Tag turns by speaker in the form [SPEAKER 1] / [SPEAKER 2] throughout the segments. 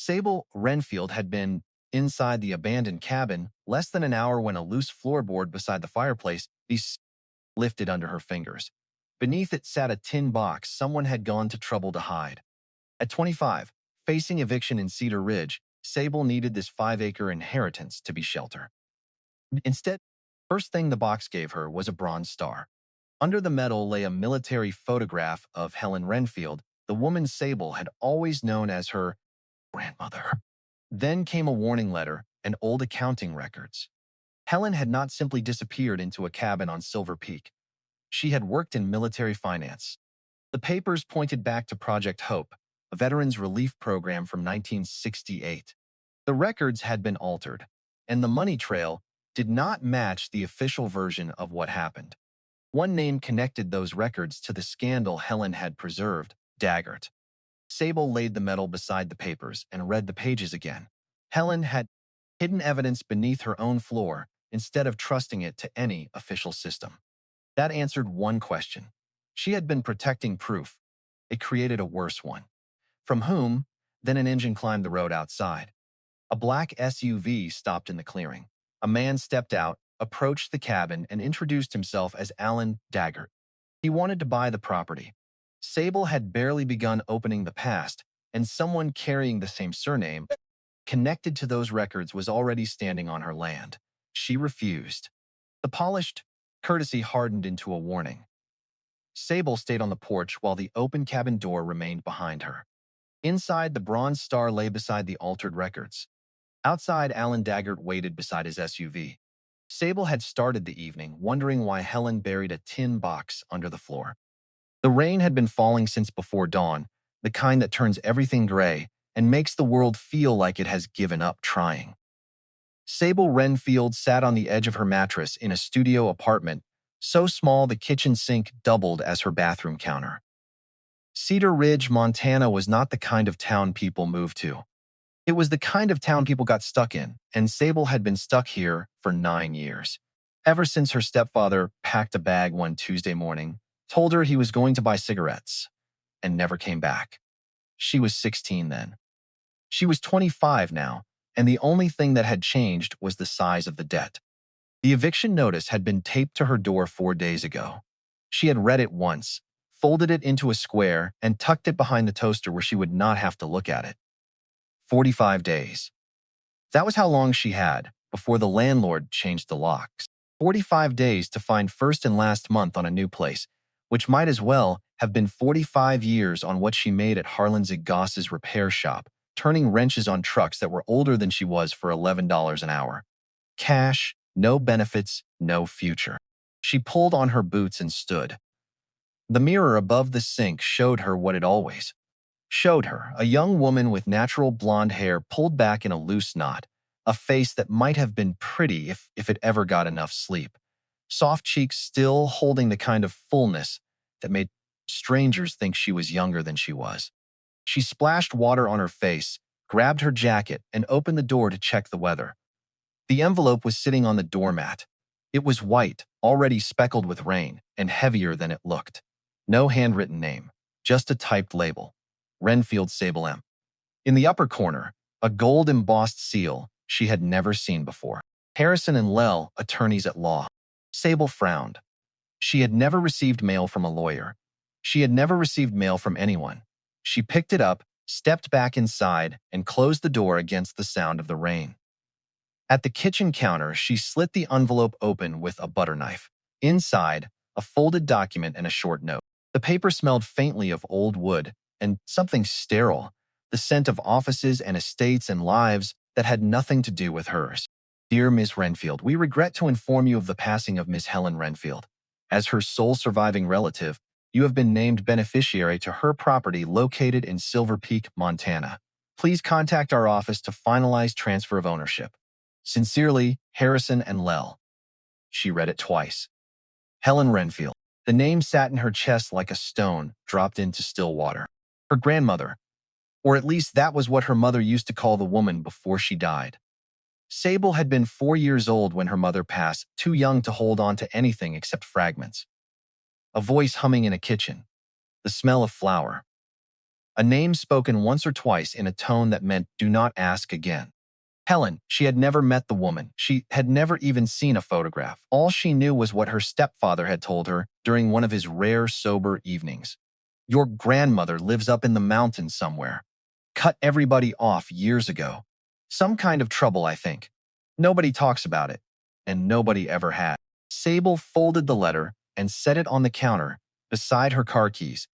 [SPEAKER 1] Sable Wrenfield had been inside the abandoned cabin less than an hour when a loose floorboard beside the fireplace be lifted under her fingers. Beneath it sat a tin box someone had gone to trouble to hide. At 25, facing eviction in Cedar Ridge, Sable needed this 5-acre inheritance to be shelter. Instead, first thing the box gave her was a bronze star. Under the metal lay a military photograph of Helen Wrenfield, the woman Sable had always known as her grandmother. Then came a warning letter and old accounting records. Helen had not simply disappeared into a cabin on Silver Peak. She had worked in military finance. The papers pointed back to Project Hope, a veterans relief program from 1968. The records had been altered, and the money trail did not match the official version of what happened. One name connected those records to the scandal Helen had preserved: Daggert. Sable laid the metal beside the papers and read the pages again. Helen had hidden evidence beneath her own floor instead of trusting it to any official system. That answered one question. She had been protecting proof. It created a worse one. From whom? Then an engine climbed the road outside. A black SUV stopped in the clearing. A man stepped out, approached the cabin, and introduced himself as Alan Daggert. He wanted to buy the property. Sable had barely begun opening the past, and someone carrying the same surname, connected to those records, was already standing on her land. She refused. The polished courtesy hardened into a warning. Sable stayed on the porch while the open cabin door remained behind her. Inside, the bronze star lay beside the altered records. Outside, Alan Daggert waited beside his SUV. Sable had started the evening wondering why Helen buried a tin box under the floor. The rain had been falling since before dawn, the kind that turns everything gray and makes the world feel like it has given up trying. Sable Wrenfield sat on the edge of her mattress in a studio apartment, so small the kitchen sink doubled as her bathroom counter. Cedar Ridge, Montana was not the kind of town people moved to. It was the kind of town people got stuck in, and Sable had been stuck here for 9 years. Ever since her stepfather packed a bag one Tuesday morning, told her he was going to buy cigarettes, and never came back. She was 16 then. She was 25 now, and the only thing that had changed was the size of the debt. The eviction notice had been taped to her door 4 days ago. She had read it once, folded it into a square, and tucked it behind the toaster where she would not have to look at it. 45 days. That was how long she had before the landlord changed the locks. 45 days to find first and last month on a new place, which might as well have been 45 years on what she made at Harlan Goss's repair shop, turning wrenches on trucks that were older than she was for $11 an hour. Cash, no benefits, no future. She pulled on her boots and stood. The mirror above the sink showed her what it always showed her: a young woman with natural blonde hair pulled back in a loose knot, a face that might have been pretty if it ever got enough sleep, soft cheeks still holding the kind of fullness that made strangers think she was younger than she was. She splashed water on her face, grabbed her jacket, and opened the door to check the weather. The envelope was sitting on the doormat. It was white, already speckled with rain, and heavier than it looked. No handwritten name, just a typed label: Wrenfield Sable M. In the upper corner, a gold-embossed seal she had never seen before. Harrison and Lell, attorneys at law. Sable frowned. She had never received mail from a lawyer. She had never received mail from anyone. She picked it up, stepped back inside, and closed the door against the sound of the rain. At the kitchen counter, she slit the envelope open with a butter knife. Inside, a folded document and a short note. The paper smelled faintly of old wood and something sterile, the scent of offices and estates and lives that had nothing to do with hers. Dear Ms. Wrenfield, we regret to inform you of the passing of Miss Helen Wrenfield. As her sole surviving relative, you have been named beneficiary to her property located in Silver Peak, Montana. Please contact our office to finalize transfer of ownership. Sincerely, Harrison and Lell. She read it twice. Helen Wrenfield. The name sat in her chest like a stone dropped into still water. Her grandmother, or at least that was what her mother used to call the woman before she died. Sable had been 4 years old when her mother passed, too young to hold on to anything except fragments. A voice humming in a kitchen. The smell of flour. a name spoken once or twice in a tone that meant do not ask again. Helen, she had never met the woman. She had never even seen a photograph. All she knew was what her stepfather had told her during one of his rare sober evenings. Your grandmother lives up in the mountains somewhere. Cut everybody off years ago. Some kind of trouble, I think. Nobody talks about it, and nobody ever had. Sable folded the letter and set it on the counter beside her car keys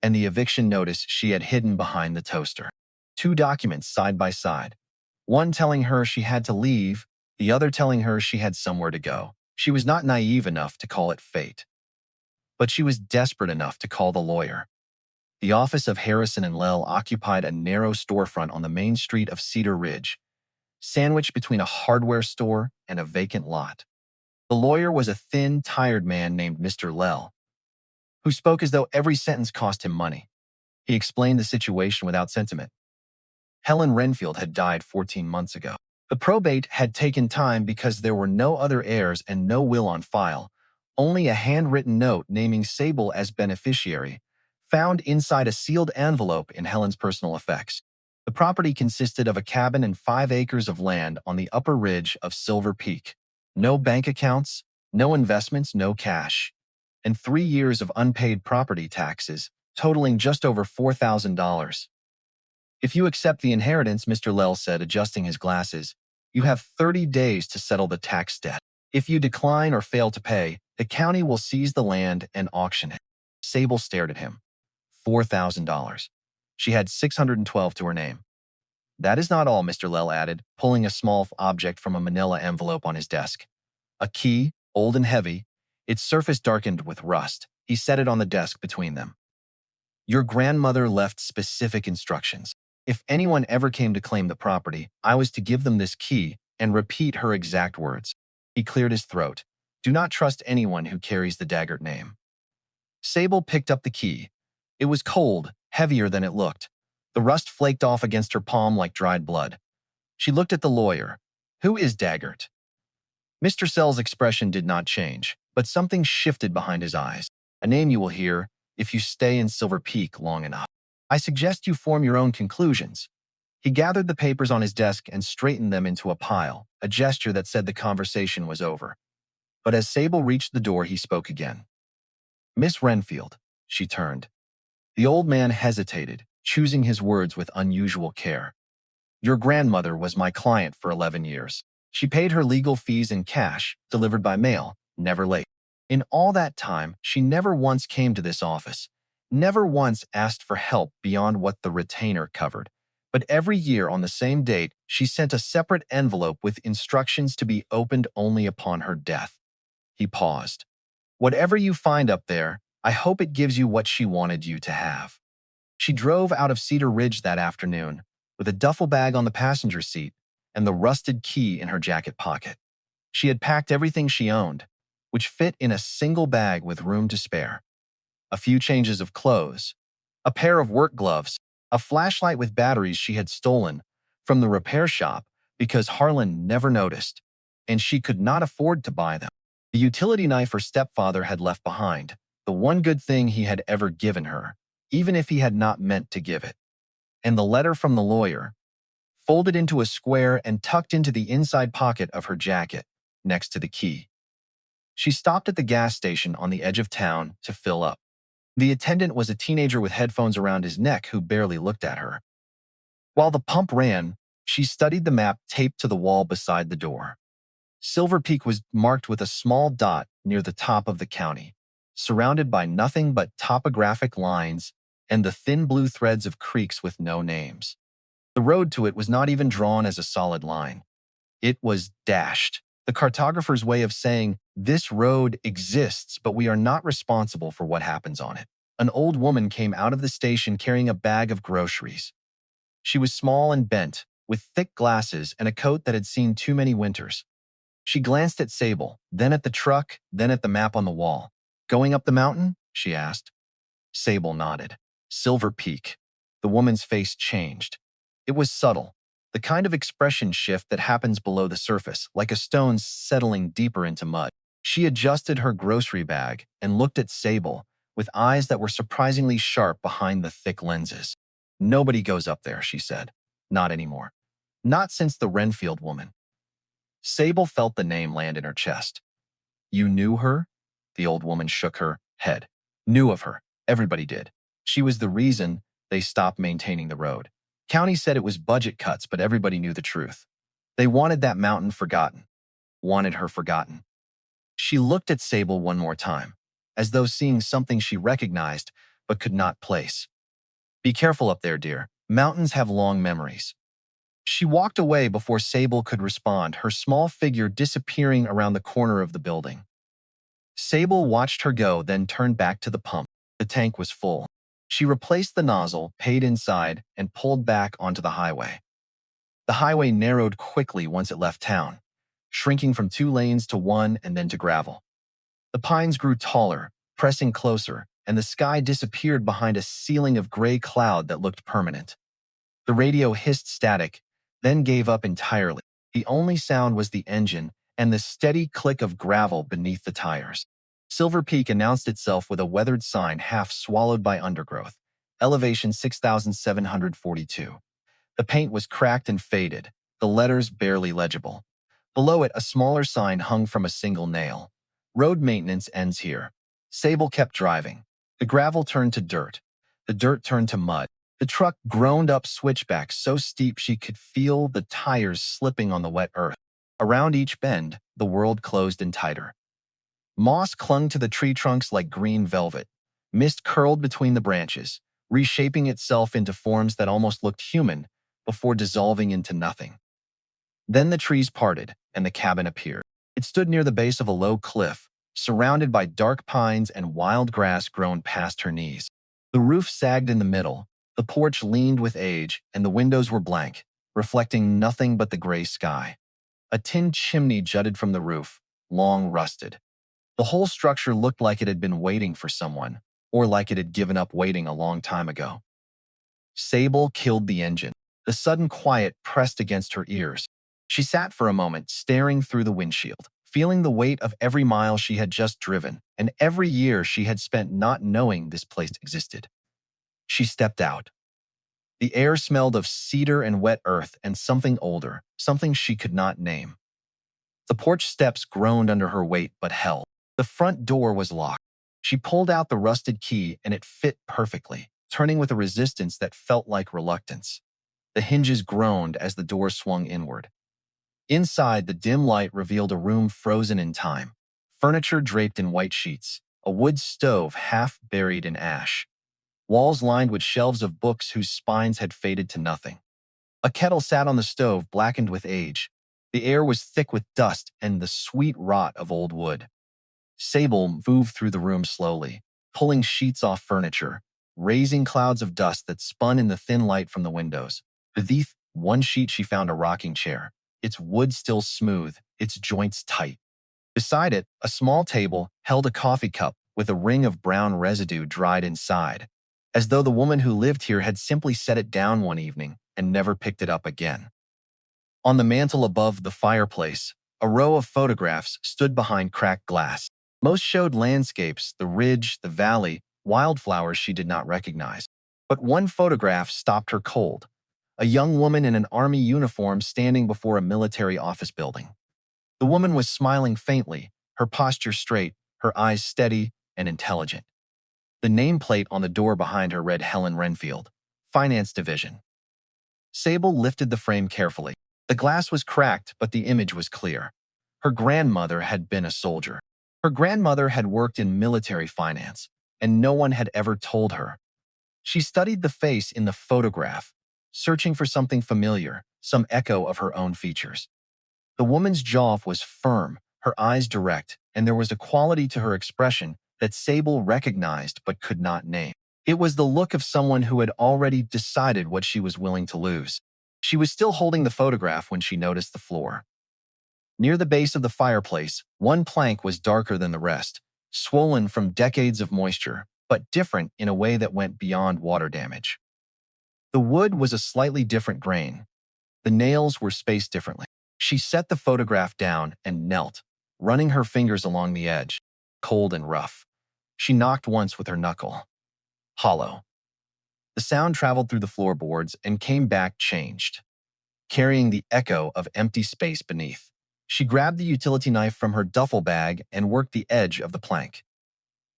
[SPEAKER 1] and the eviction notice she had hidden behind the toaster. Two documents side by side. One telling her she had to leave, the other telling her she had somewhere to go. She was not naive enough to call it fate, but she was desperate enough to call the lawyer. The office of Harrison and Lell occupied a narrow storefront on the main street of Cedar Ridge, sandwiched between a hardware store and a vacant lot. The lawyer was a thin, tired man named Mr. Lell, who spoke as though every sentence cost him money. He explained the situation without sentiment. Helen Wrenfield had died 14 months ago. The probate had taken time because there were no other heirs and no will on file, only a handwritten note naming Sable as beneficiary, found inside a sealed envelope in Helen's personal effects. The property consisted of a cabin and 5 acres of land on the upper ridge of Silver Peak. No bank accounts, no investments, no cash, and 3 years of unpaid property taxes, totaling just over $4,000. If you accept the inheritance, Mr. Lell said, adjusting his glasses, you have 30 days to settle the tax debt. If you decline or fail to pay, the county will seize the land and auction it. Sable stared at him. $4,000. She had 612 to her name. That is not all, Mr. Lell added, pulling a small object from a manila envelope on his desk. A key, old and heavy, its surface darkened with rust. He set it on the desk between them. Your grandmother left specific instructions. If anyone ever came to claim the property, I was to give them this key and repeat her exact words. He cleared his throat. Do not trust anyone who carries the Daggert name. Sable picked up the key. It was cold, heavier than it looked. The rust flaked off against her palm like dried blood. She looked at the lawyer. Who is Daggert? Mr. Sell's expression did not change, but something shifted behind his eyes. A name you will hear if you stay in Silver Peak long enough. I suggest you form your own conclusions. He gathered the papers on his desk and straightened them into a pile, a gesture that said the conversation was over. But as Sable reached the door, he spoke again. Miss Wrenfield, she turned. The old man hesitated, choosing his words with unusual care. Your grandmother was my client for 11 years. She paid her legal fees in cash, delivered by mail, never late. In all that time, she never once came to this office, never once asked for help beyond what the retainer covered. But every year on the same date, she sent a separate envelope with instructions to be opened only upon her death. He paused. Whatever you find up there, I hope it gives you what she wanted you to have. She drove out of Cedar Ridge that afternoon, with a duffel bag on the passenger seat and the rusted key in her jacket pocket. She had packed everything she owned, which fit in a single bag with room to spare. A few changes of clothes, a pair of work gloves, a flashlight with batteries she had stolen from the repair shop because Harlan never noticed, and she could not afford to buy them. The utility knife her stepfather had left behind, the one good thing he had ever given her, even if he had not meant to give it. And the letter from the lawyer, folded into a square and tucked into the inside pocket of her jacket, next to the key. She stopped at the gas station on the edge of town to fill up. The attendant was a teenager with headphones around his neck who barely looked at her. While the pump ran, she studied the map taped to the wall beside the door. Silver Peak was marked with a small dot near the top of the county, surrounded by nothing but topographic lines and the thin blue threads of creeks with no names. The road to it was not even drawn as a solid line. It was dashed. The cartographer's way of saying, this road exists, but we are not responsible for what happens on it. An old woman came out of the station carrying a bag of groceries. She was small and bent, with thick glasses and a coat that had seen too many winters. She glanced at Sable, then at the truck, then at the map on the wall. Going up the mountain? She asked. Sable nodded. Silver Peak. The woman's face changed. It was subtle, the kind of expression shift that happens below the surface, like a stone settling deeper into mud. She adjusted her grocery bag and looked at Sable with eyes that were surprisingly sharp behind the thick lenses. Nobody goes up there, she said. Not anymore. Not since the Wrenfield woman. Sable felt the name land in her chest. You knew her? The old woman shook her head. Knew of her. Everybody did. She was the reason they stopped maintaining the road. County said it was budget cuts, but everybody knew the truth. They wanted that mountain forgotten. Wanted her forgotten. She looked at Sable one more time, as though seeing something she recognized but could not place. Be careful up there, dear. Mountains have long memories. She walked away before Sable could respond, her small figure disappearing around the corner of the building. Sable watched her go, then turned back to the pump. The tank was full. She replaced the nozzle, paid inside, and pulled back onto the highway. The highway narrowed quickly once it left town, shrinking from 2 lanes to 1 and then to gravel. The pines grew taller, pressing closer, and the sky disappeared behind a ceiling of gray cloud that looked permanent. The radio hissed static, then gave up entirely. The only sound was the engine and the steady click of gravel beneath the tires. Silver Peak announced itself with a weathered sign half swallowed by undergrowth. Elevation 6,742. The paint was cracked and faded, the letters barely legible. Below it, a smaller sign hung from a single nail. Road maintenance ends here. Sable kept driving. The gravel turned to dirt. The dirt turned to mud. The truck groaned up switchbacks so steep she could feel the tires slipping on the wet earth. Around each bend, the world closed in tighter. Moss clung to the tree trunks like green velvet. Mist curled between the branches, reshaping itself into forms that almost looked human before dissolving into nothing. Then the trees parted, and the cabin appeared. It stood near the base of a low cliff, surrounded by dark pines and wild grass grown past her knees. The roof sagged in the middle, the porch leaned with age, and the windows were blank, reflecting nothing but the gray sky. A tin chimney jutted from the roof, long rusted. The whole structure looked like it had been waiting for someone, or like it had given up waiting a long time ago. Sable killed the engine. The sudden quiet pressed against her ears. She sat for a moment, staring through the windshield, feeling the weight of every mile she had just driven and every year she had spent not knowing this place existed. She stepped out. The air smelled of cedar and wet earth and something older, something she could not name. The porch steps groaned under her weight but held. The front door was locked. She pulled out the rusted key and it fit perfectly, turning with a resistance that felt like reluctance. The hinges groaned as the door swung inward. Inside, the dim light revealed a room frozen in time. Furniture draped in white sheets, a wood stove half buried in ash. Walls lined with shelves of books whose spines had faded to nothing. A kettle sat on the stove, blackened with age. The air was thick with dust and the sweet rot of old wood. Sable moved through the room slowly, pulling sheets off furniture, raising clouds of dust that spun in the thin light from the windows. Beneath one sheet she found a rocking chair, its wood still smooth, its joints tight. Beside it, a small table held a coffee cup with a ring of brown residue dried inside, as though the woman who lived here had simply set it down one evening and never picked it up again. On the mantel above the fireplace, a row of photographs stood behind cracked glass. Most showed landscapes, the ridge, the valley, wildflowers she did not recognize. But one photograph stopped her cold. A young woman in an army uniform standing before a military office building. The woman was smiling faintly, her posture straight, her eyes steady and intelligent. The nameplate on the door behind her read Helen Wrenfield, Finance Division. Sable lifted the frame carefully. The glass was cracked, but the image was clear. Her grandmother had been a soldier. Her grandmother had worked in military finance, and no one had ever told her. She studied the face in the photograph, searching for something familiar, some echo of her own features. The woman's jaw was firm, her eyes direct, and there was a quality to her expression that Sable recognized but could not name. It was the look of someone who had already decided what she was willing to lose. She was still holding the photograph when she noticed the floor. Near the base of the fireplace, one plank was darker than the rest, swollen from decades of moisture, but different in a way that went beyond water damage. The wood was a slightly different grain. The nails were spaced differently. She set the photograph down and knelt, running her fingers along the edge, cold and rough. She knocked once with her knuckle. Hollow. The sound traveled through the floorboards and came back changed, carrying the echo of empty space beneath. She grabbed the utility knife from her duffel bag and worked the edge of the plank.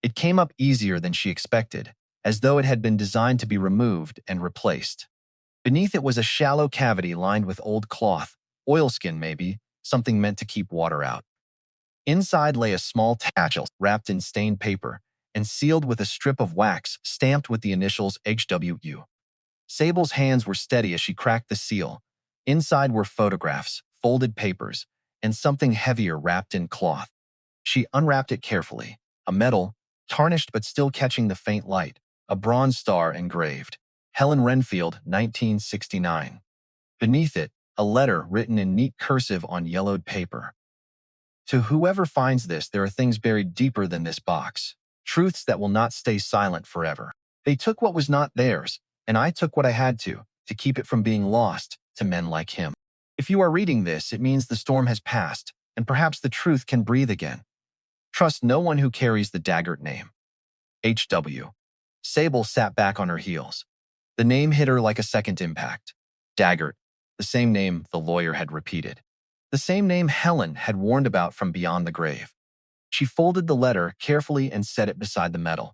[SPEAKER 1] It came up easier than she expected, as though it had been designed to be removed and replaced. Beneath it was a shallow cavity lined with old cloth, oilskin maybe, something meant to keep water out. Inside lay a small satchel wrapped in stained paper and sealed with a strip of wax stamped with the initials HWU. Sable's hands were steady as she cracked the seal. Inside were photographs, folded papers, and something heavier wrapped in cloth. She unwrapped it carefully. A medal, tarnished but still catching the faint light, a bronze star engraved. Helen Wrenfield, 1969. Beneath it, a letter written in neat cursive on yellowed paper. To whoever finds this, there are things buried deeper than this box. Truths that will not stay silent forever. They took what was not theirs, and I took what I had to keep it from being lost to men like him. If you are reading this, it means the storm has passed, and perhaps the truth can breathe again. Trust no one who carries the Daggert name. H.W. Sable sat back on her heels. The name hit her like a second impact. Daggert, the same name the lawyer had repeated. The same name Helen had warned about from beyond the grave. She folded the letter carefully and set it beside the medal.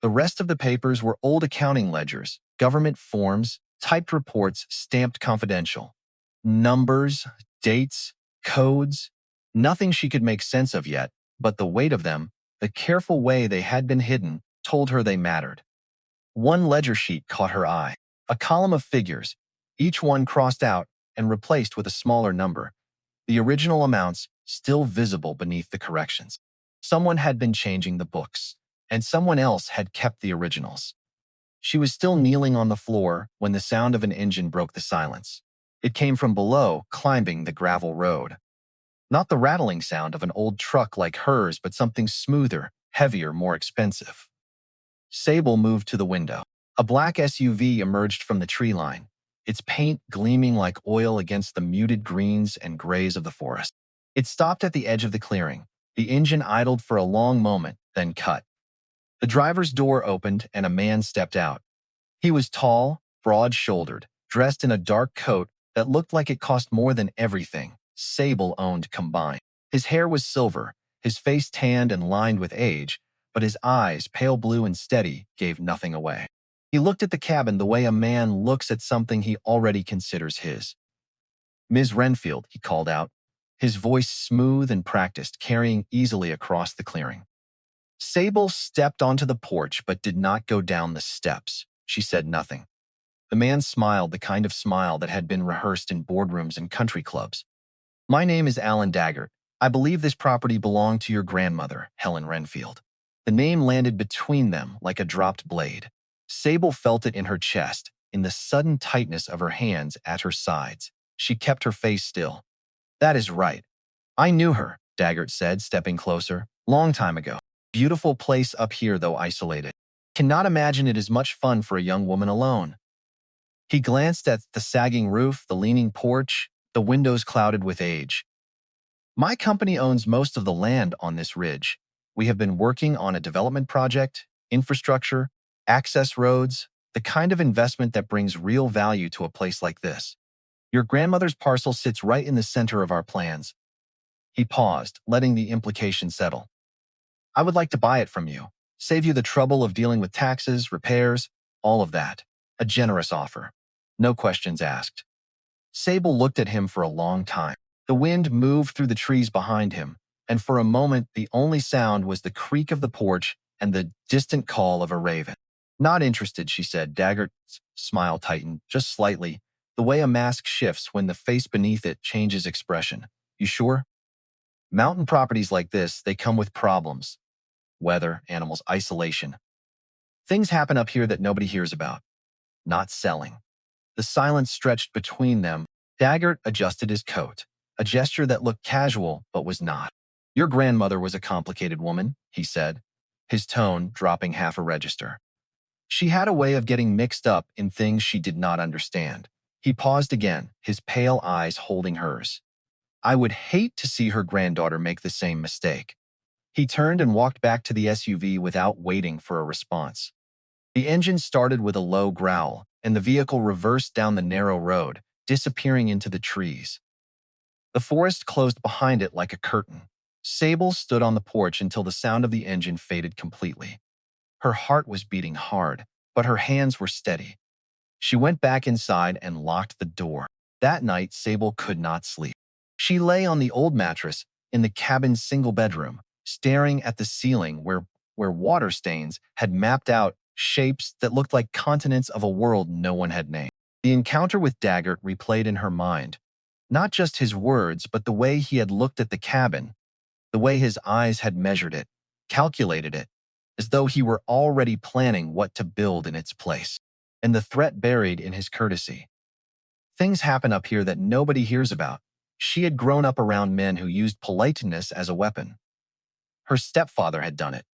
[SPEAKER 1] The rest of the papers were old accounting ledgers, government forms, typed reports stamped confidential. Numbers, dates, codes, nothing she could make sense of yet, but the weight of them, the careful way they had been hidden, told her they mattered. One ledger sheet caught her eye, a column of figures, each one crossed out and replaced with a smaller number, the original amounts still visible beneath the corrections. Someone had been changing the books, and someone else had kept the originals. She was still kneeling on the floor when the sound of an engine broke the silence. It came from below, climbing the gravel road. Not the rattling sound of an old truck like hers, but something smoother, heavier, more expensive. Sable moved to the window. A black SUV emerged from the tree line, its paint gleaming like oil against the muted greens and grays of the forest. It stopped at the edge of the clearing. The engine idled for a long moment, then cut. The driver's door opened and a man stepped out. He was tall, broad-shouldered, dressed in a dark coat that looked like it cost more than everything Sable owned combined. His hair was silver, his face tanned and lined with age, but his eyes, pale blue and steady, gave nothing away. He looked at the cabin the way a man looks at something he already considers his. "Ms. Wrenfield," he called out, his voice smooth and practiced, carrying easily across the clearing. Sable stepped onto the porch but did not go down the steps. She said nothing. The man smiled, the kind of smile that had been rehearsed in boardrooms and country clubs. "My name is Alan Daggert. I believe this property belonged to your grandmother, Helen Wrenfield." The name landed between them like a dropped blade. Sable felt it in her chest, in the sudden tightness of her hands at her sides. She kept her face still. "That is right. I knew her," Daggert said, stepping closer. "Long time ago. Beautiful place up here, though isolated. Cannot imagine it is much fun for a young woman alone." He glanced at the sagging roof, the leaning porch, the windows clouded with age. "My company owns most of the land on this ridge. We have been working on a development project, infrastructure, access roads, the kind of investment that brings real value to a place like this. Your grandmother's parcel sits right in the center of our plans." He paused, letting the implication settle. "I would like to buy it from you, save you the trouble of dealing with taxes, repairs, all of that. A generous offer. No questions asked." Sable looked at him for a long time. The wind moved through the trees behind him, and for a moment the only sound was the creak of the porch and the distant call of a raven. "Not interested," she said. Daggert's smile tightened, just slightly, the way a mask shifts when the face beneath it changes expression. "You sure? Mountain properties like this, they come with problems. Weather, animals, isolation. Things happen up here that nobody hears about. Not selling." The silence stretched between them. Daggert adjusted his coat, a gesture that looked casual but was not. "Your grandmother was a complicated woman," he said, his tone dropping half a register. "She had a way of getting mixed up in things she did not understand." He paused again, his pale eyes holding hers. "I would hate to see her granddaughter make the same mistake." He turned and walked back to the SUV without waiting for a response. The engine started with a low growl, and the vehicle reversed down the narrow road, disappearing into the trees. The forest closed behind it like a curtain. Sable stood on the porch until the sound of the engine faded completely. Her heart was beating hard, but her hands were steady. She went back inside and locked the door. That night, Sable could not sleep. She lay on the old mattress in the cabin's single bedroom, staring at the ceiling where water stains had mapped out shapes that looked like continents of a world no one had named. The encounter with Daggert replayed in her mind, not just his words, but the way he had looked at the cabin, the way his eyes had measured it, calculated it, as though he were already planning what to build in its place, and the threat buried in his courtesy. Things happen up here that nobody hears about. She had grown up around men who used politeness as a weapon. Her stepfather had done it.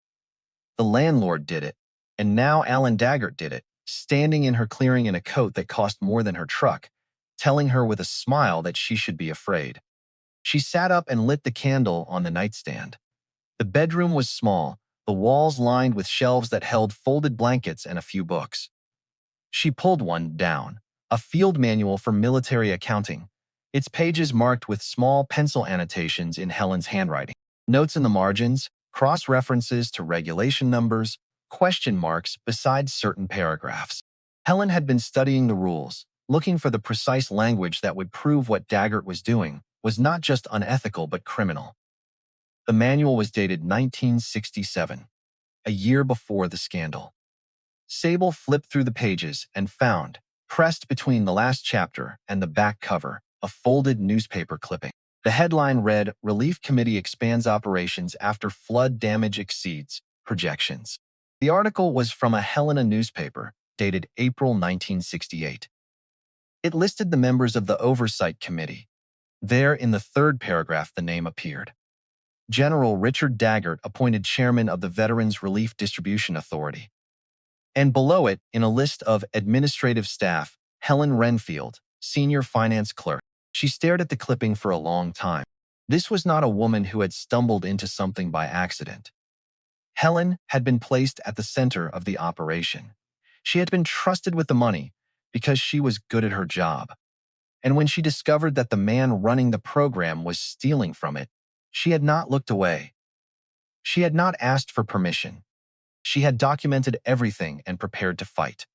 [SPEAKER 1] The landlord did it. And now Alan Daggert did it, standing in her clearing in a coat that cost more than her truck, telling her with a smile that she should be afraid. She sat up and lit the candle on the nightstand. The bedroom was small, the walls lined with shelves that held folded blankets and a few books. She pulled one down, a field manual for military accounting, its pages marked with small pencil annotations in Helen's handwriting. Notes in the margins, cross-references to regulation numbers, question marks beside certain paragraphs. Helen had been studying the rules, looking for the precise language that would prove what Daggert was doing was not just unethical but criminal. The manual was dated 1967, a year before the scandal. Sable flipped through the pages and found, pressed between the last chapter and the back cover, a folded newspaper clipping. The headline read, "Relief Committee expands operations after flood damage exceeds projections." The article was from a Helena newspaper, dated April 1968. It listed the members of the Oversight Committee. There, in the third paragraph, the name appeared. General Richard Daggert, appointed chairman of the Veterans Relief Distribution Authority. And below it, in a list of administrative staff, Helen Wrenfield, senior finance clerk. She stared at the clipping for a long time. This was not a woman who had stumbled into something by accident. Helen had been placed at the center of the operation. She had been trusted with the money because she was good at her job. And when she discovered that the man running the program was stealing from it, she had not looked away. She had not asked for permission. She had documented everything and prepared to fight.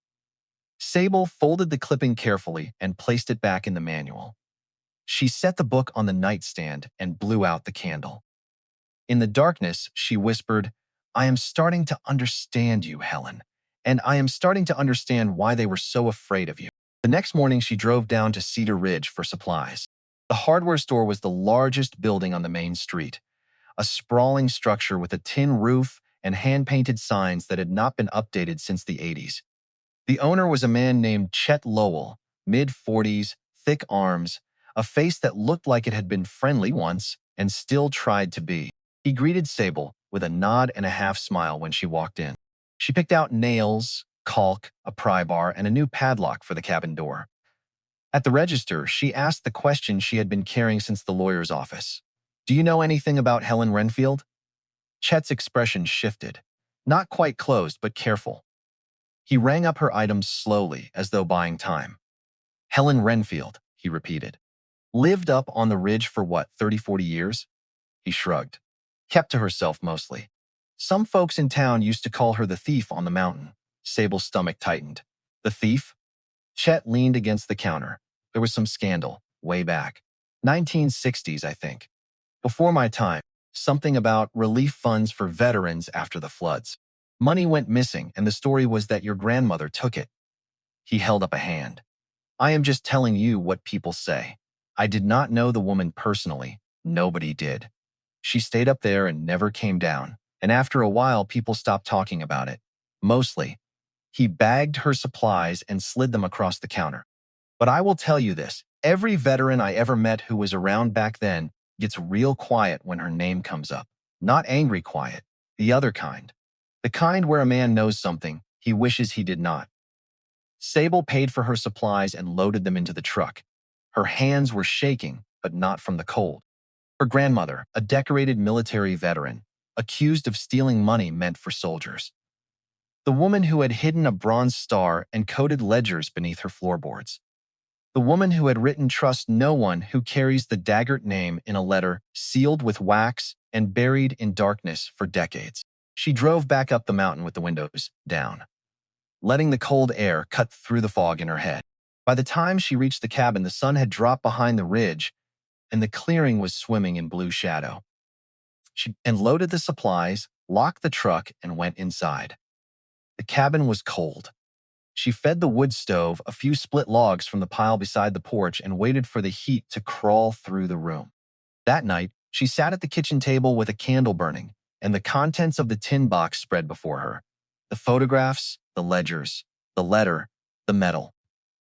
[SPEAKER 1] Sable folded the clipping carefully and placed it back in the manual. She set the book on the nightstand and blew out the candle. In the darkness, she whispered, "I am starting to understand you, Helen, and I am starting to understand why they were so afraid of you." The next morning, she drove down to Cedar Ridge for supplies. The hardware store was the largest building on the main street, a sprawling structure with a tin roof and hand-painted signs that had not been updated since the 80s. The owner was a man named Chet Lowell, mid-40s, thick arms, a face that looked like it had been friendly once and still tried to be. He greeted Sable with a nod and a half-smile when she walked in. She picked out nails, caulk, a pry bar, and a new padlock for the cabin door. At the register, she asked the question she had been carrying since the lawyer's office. "Do you know anything about Helen Wrenfield?" Chet's expression shifted, not quite closed, but careful. He rang up her items slowly, as though buying time. "Helen Wrenfield," he repeated. "Lived up on the ridge for what, 30, 40 years? He shrugged. "Kept to herself mostly. Some folks in town used to call her the thief on the mountain." Sable's stomach tightened. "The thief?" Chet leaned against the counter. "There was some scandal, way back. 1960s, I think. Before my time. Something about relief funds for veterans after the floods. Money went missing, and the story was that your grandmother took it." He held up a hand. "I am just telling you what people say. I did not know the woman personally. Nobody did. She stayed up there and never came down, and after a while people stopped talking about it. Mostly." He bagged her supplies and slid them across the counter. "But I will tell you this, every veteran I ever met who was around back then gets real quiet when her name comes up. Not angry quiet, the other kind. The kind where a man knows something he wishes he did not." Sable paid for her supplies and loaded them into the truck. Her hands were shaking, but not from the cold. Her grandmother, a decorated military veteran, accused of stealing money meant for soldiers. The woman who had hidden a bronze star and coded ledgers beneath her floorboards. The woman who had written "Trust no one who carries the Daggert name" in a letter sealed with wax and buried in darkness for decades. She drove back up the mountain with the windows down, letting the cold air cut through the fog in her head. By the time she reached the cabin, the sun had dropped behind the ridge, and the clearing was swimming in blue shadow. She unloaded the supplies, locked the truck, and went inside. The cabin was cold. She fed the wood stove a few split logs from the pile beside the porch and waited for the heat to crawl through the room. That night, she sat at the kitchen table with a candle burning and the contents of the tin box spread before her. The photographs, the ledgers, the letter, the metal.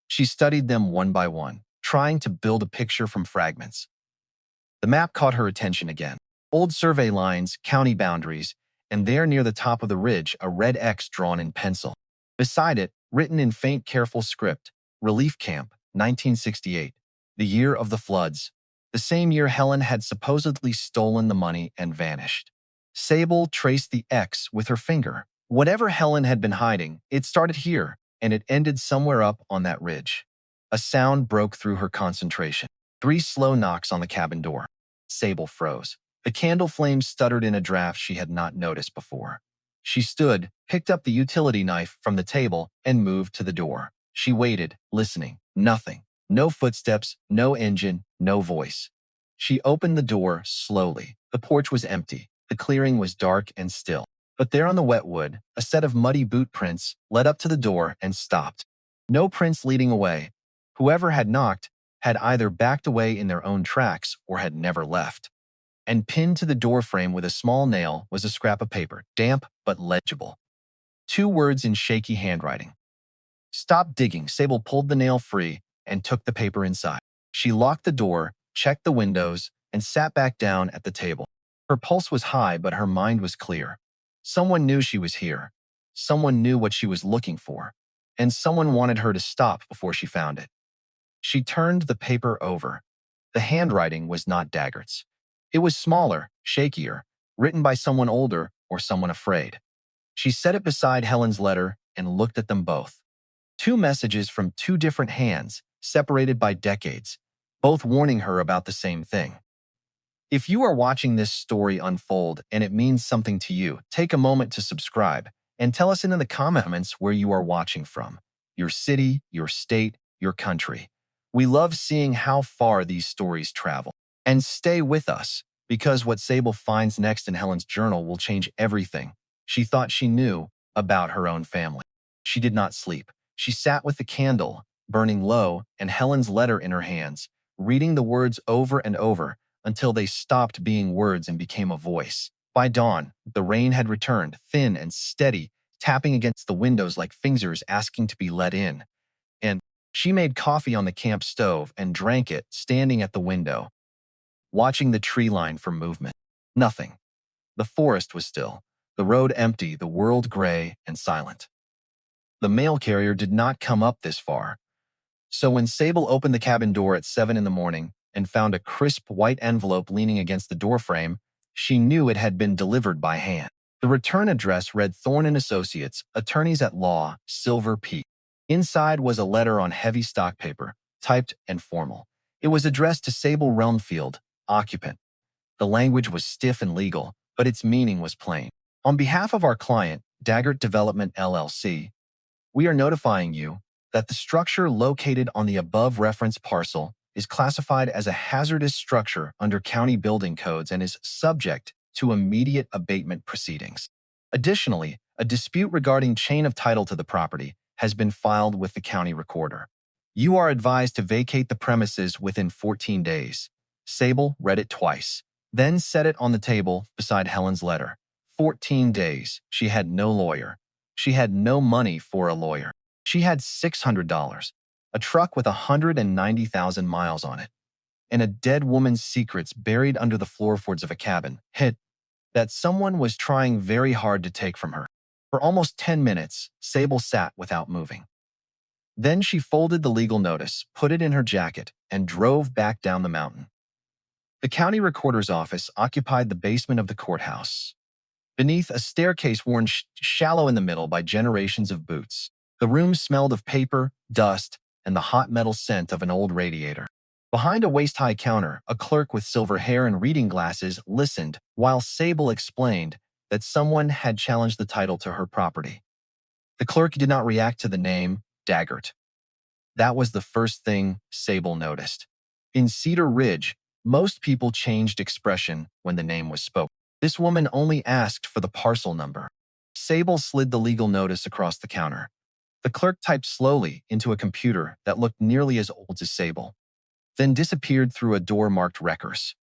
[SPEAKER 1] She studied them one by one, trying to build a picture from fragments. The map caught her attention again. Old survey lines, county boundaries, and there near the top of the ridge, a red X drawn in pencil. Beside it, written in faint, careful script, Relief Camp, 1968, the year of the floods, the same year Helen had supposedly stolen the money and vanished. Sable traced the X with her finger. Whatever Helen had been hiding, it started here, and it ended somewhere up on that ridge. A sound broke through her concentration. 3 slow knocks on the cabin door. Sable froze. The candle flame stuttered in a draft she had not noticed before. She stood, picked up the utility knife from the table, and moved to the door. She waited, listening. Nothing. No footsteps, no engine, no voice. She opened the door slowly. The porch was empty. The clearing was dark and still. But there on the wet wood, a set of muddy boot prints led up to the door and stopped. No prints leading away. Whoever had knocked had either backed away in their own tracks or had never left. And pinned to the doorframe with a small nail was a scrap of paper, damp but legible. 2 words in shaky handwriting. Stop digging. Sable pulled the nail free and took the paper inside. She locked the door, checked the windows, and sat back down at the table. Her pulse was high, but her mind was clear. Someone knew she was here. Someone knew what she was looking for. And someone wanted her to stop before she found it. She turned the paper over. The handwriting was not Daggert's. It was smaller, shakier, written by someone older or someone afraid. She set it beside Helen's letter and looked at them both. 2 messages from 2 different hands, separated by decades, both warning her about the same thing. If you are watching this story unfold and it means something to you, take a moment to subscribe and tell us in the comments where you are watching from. Your city, your state, your country. We love seeing how far these stories travel. And stay with us, because what Sable finds next in Helen's journal will change everything she thought she knew about her own family. She did not sleep. She sat with the candle, burning low, and Helen's letter in her hands, reading the words over and over until they stopped being words and became a voice. By dawn, the rain had returned, thin and steady, tapping against the windows like fingers asking to be let in. And she made coffee on the camp stove and drank it, standing at the window, watching the tree line for movement. Nothing. The forest was still, the road empty, the world gray and silent. The mail carrier did not come up this far. So when Sable opened the cabin door at 7 in the morning and found a crisp white envelope leaning against the doorframe, she knew it had been delivered by hand. The return address read Thorne and Associates, Attorneys at Law, Silver Peak. Inside was a letter on heavy stock paper, typed and formal. It was addressed to Sable Wrenfield, occupant. The language was stiff and legal, but its meaning was plain. On behalf of our client, Daggert Development LLC, we are notifying you that the structure located on the above reference parcel is classified as a hazardous structure under county building codes and is subject to immediate abatement proceedings. Additionally, a dispute regarding chain of title to the property has been filed with the county recorder. You are advised to vacate the premises within 14 days. Sable read it twice, then set it on the table beside Helen's letter. 14 days. She had no lawyer. She had no money for a lawyer. She had $600, a truck with 190,000 miles on it, and a dead woman's secrets buried under the floorboards of a cabin, hit, that someone was trying very hard to take from her. For almost 10 minutes, Sable sat without moving. Then she folded the legal notice, put it in her jacket, and drove back down the mountain. The county recorder's office occupied the basement of the courthouse. beneath a staircase worn shallow in the middle by generations of boots. The room smelled of paper, dust, and the hot metal scent of an old radiator. Behind a waist-high counter, a clerk with silver hair and reading glasses listened while Sable explained that someone had challenged the title to her property. The clerk did not react to the name Daggert. That was the first thing Sable noticed. In Cedar Ridge, most people changed expression when the name was spoken. This woman only asked for the parcel number. Sable slid the legal notice across the counter. The clerk typed slowly into a computer that looked nearly as old as Sable, then disappeared through a door marked Wreckers.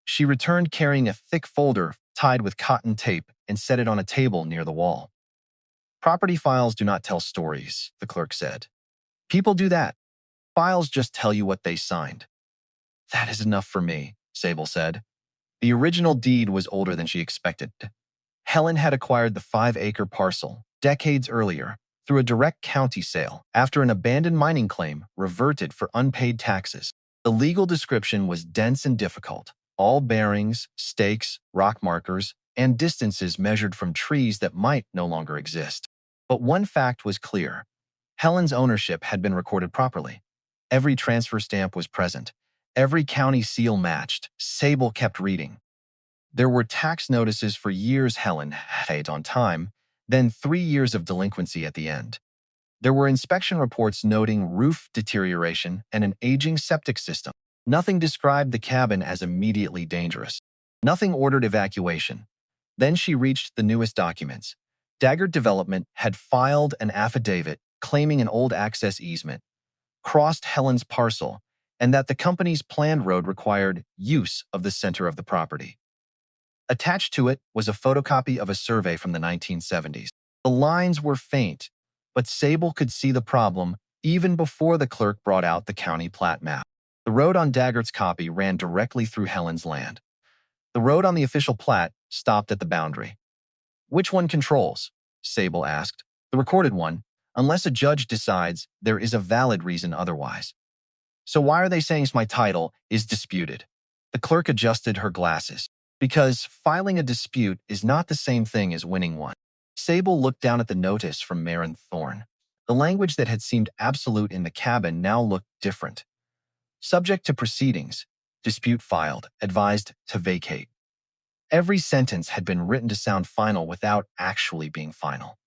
[SPEAKER 1] She returned carrying a thick folder tied with cotton tape and set it on a table near the wall. Property files do not tell stories, the clerk said. People do that. Files just tell you what they signed. That is enough for me, Sable said. The original deed was older than she expected. Helen had acquired the 5-acre parcel decades earlier through a direct county sale after an abandoned mining claim reverted for unpaid taxes. The legal description was dense and difficult. All bearings, stakes, rock markers, and distances measured from trees that might no longer exist. But one fact was clear. Helen's ownership had been recorded properly. Every transfer stamp was present. Every county seal matched. Sable kept reading. There were tax notices for years Helen had paid on time, then 3 years of delinquency at the end. There were inspection reports noting roof deterioration and an aging septic system. Nothing described the cabin as immediately dangerous. Nothing ordered evacuation. Then she reached the newest documents. Daggert Development had filed an affidavit claiming an old access easement, crossed Helen's parcel, and that the company's planned road required use of the center of the property. Attached to it was a photocopy of a survey from the 1970s. The lines were faint, but Sable could see the problem even before the clerk brought out the county plat map. The road on Daggert's copy ran directly through Helen's land. The road on the official plat stopped at the boundary. Which one controls? Sable asked. The recorded one, unless a judge decides there is a valid reason otherwise. So why are they saying my title is disputed? The clerk adjusted her glasses. Because filing a dispute is not the same thing as winning one. Sable looked down at the notice from Marin Thorne. The language that had seemed absolute in the cabin now looked different. Subject to proceedings, dispute filed, advised to vacate. Every sentence had been written to sound final without actually being final.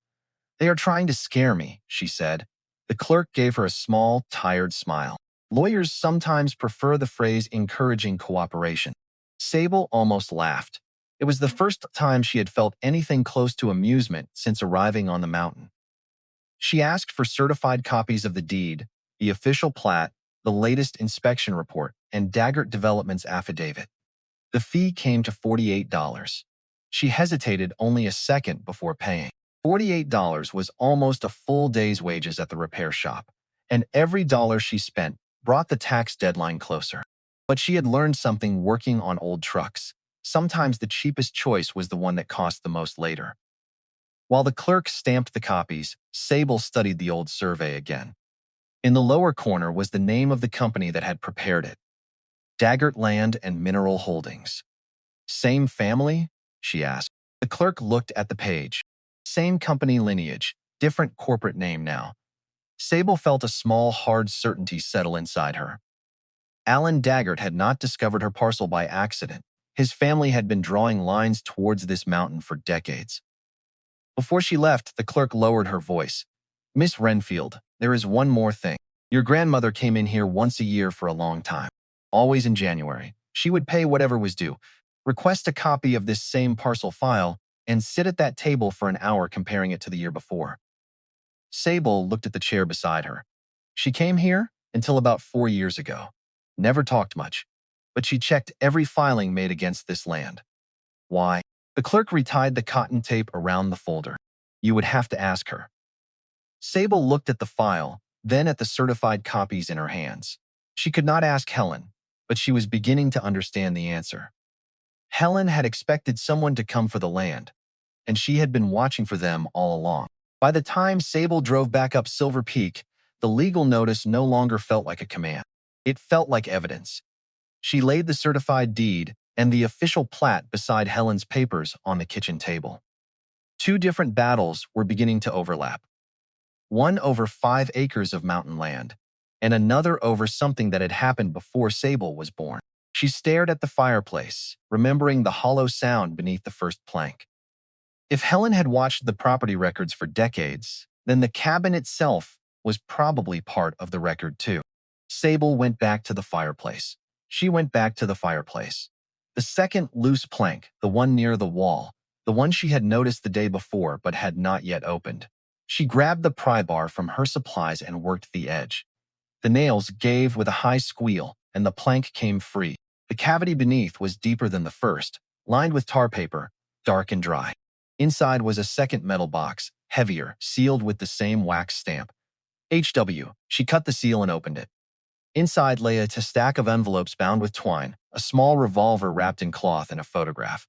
[SPEAKER 1] They are trying to scare me, she said. The clerk gave her a small, tired smile. Lawyers sometimes prefer the phrase encouraging cooperation. Sable almost laughed. It was the first time she had felt anything close to amusement since arriving on the mountain. She asked for certified copies of the deed, the official plat, the latest inspection report, and Daggert Development's affidavit. The fee came to $48. She hesitated only a second before paying. $48 was almost a full day's wages at the repair shop, and every dollar she spent brought the tax deadline closer. But she had learned something working on old trucks. Sometimes the cheapest choice was the one that cost the most later. While the clerk stamped the copies, Sable studied the old survey again. In the lower corner was the name of the company that had prepared it. Daggert Land and Mineral Holdings. Same family? She asked. The clerk looked at the page. Same company lineage, different corporate name now. Sable felt a small, hard certainty settle inside her. Alan Daggert had not discovered her parcel by accident. His family had been drawing lines towards this mountain for decades. Before she left, the clerk lowered her voice. Miss Wrenfield, there is one more thing. Your grandmother came in here once a year for a long time. Always in January. She would pay whatever was due. Request a copy of this same parcel file and sit at that table for an hour comparing it to the year before. Sable looked at the chair beside her. She came here until about 4 years ago. Never talked much, but she checked every filing made against this land. Why? The clerk retied the cotton tape around the folder. You would have to ask her. Sable looked at the file, then at the certified copies in her hands. She could not ask Helen, but she was beginning to understand the answer. Helen had expected someone to come for the land, and she had been watching for them all along. By the time Sable drove back up Silver Peak, the legal notice no longer felt like a command. It felt like evidence. She laid the certified deed, and the official plat beside Helen's papers on the kitchen table. Two different battles were beginning to overlap. One over 5 acres of mountain land, and another over something that had happened before Sable was born. She stared at the fireplace, remembering the hollow sound beneath the first plank. If Helen had watched the property records for decades, then the cabin itself was probably part of the record too. Sable went back to the fireplace. She went back to the fireplace. The second loose plank, the one near the wall, the one she had noticed the day before but had not yet opened. She grabbed the pry bar from her supplies and worked the edge. The nails gave with a high squeal, and the plank came free. The cavity beneath was deeper than the first, lined with tar paper, dark and dry. Inside was a second metal box, heavier, sealed with the same wax stamp. HW. She cut the seal and opened it. Inside lay a stack of envelopes bound with twine, a small revolver wrapped in cloth, and a photograph.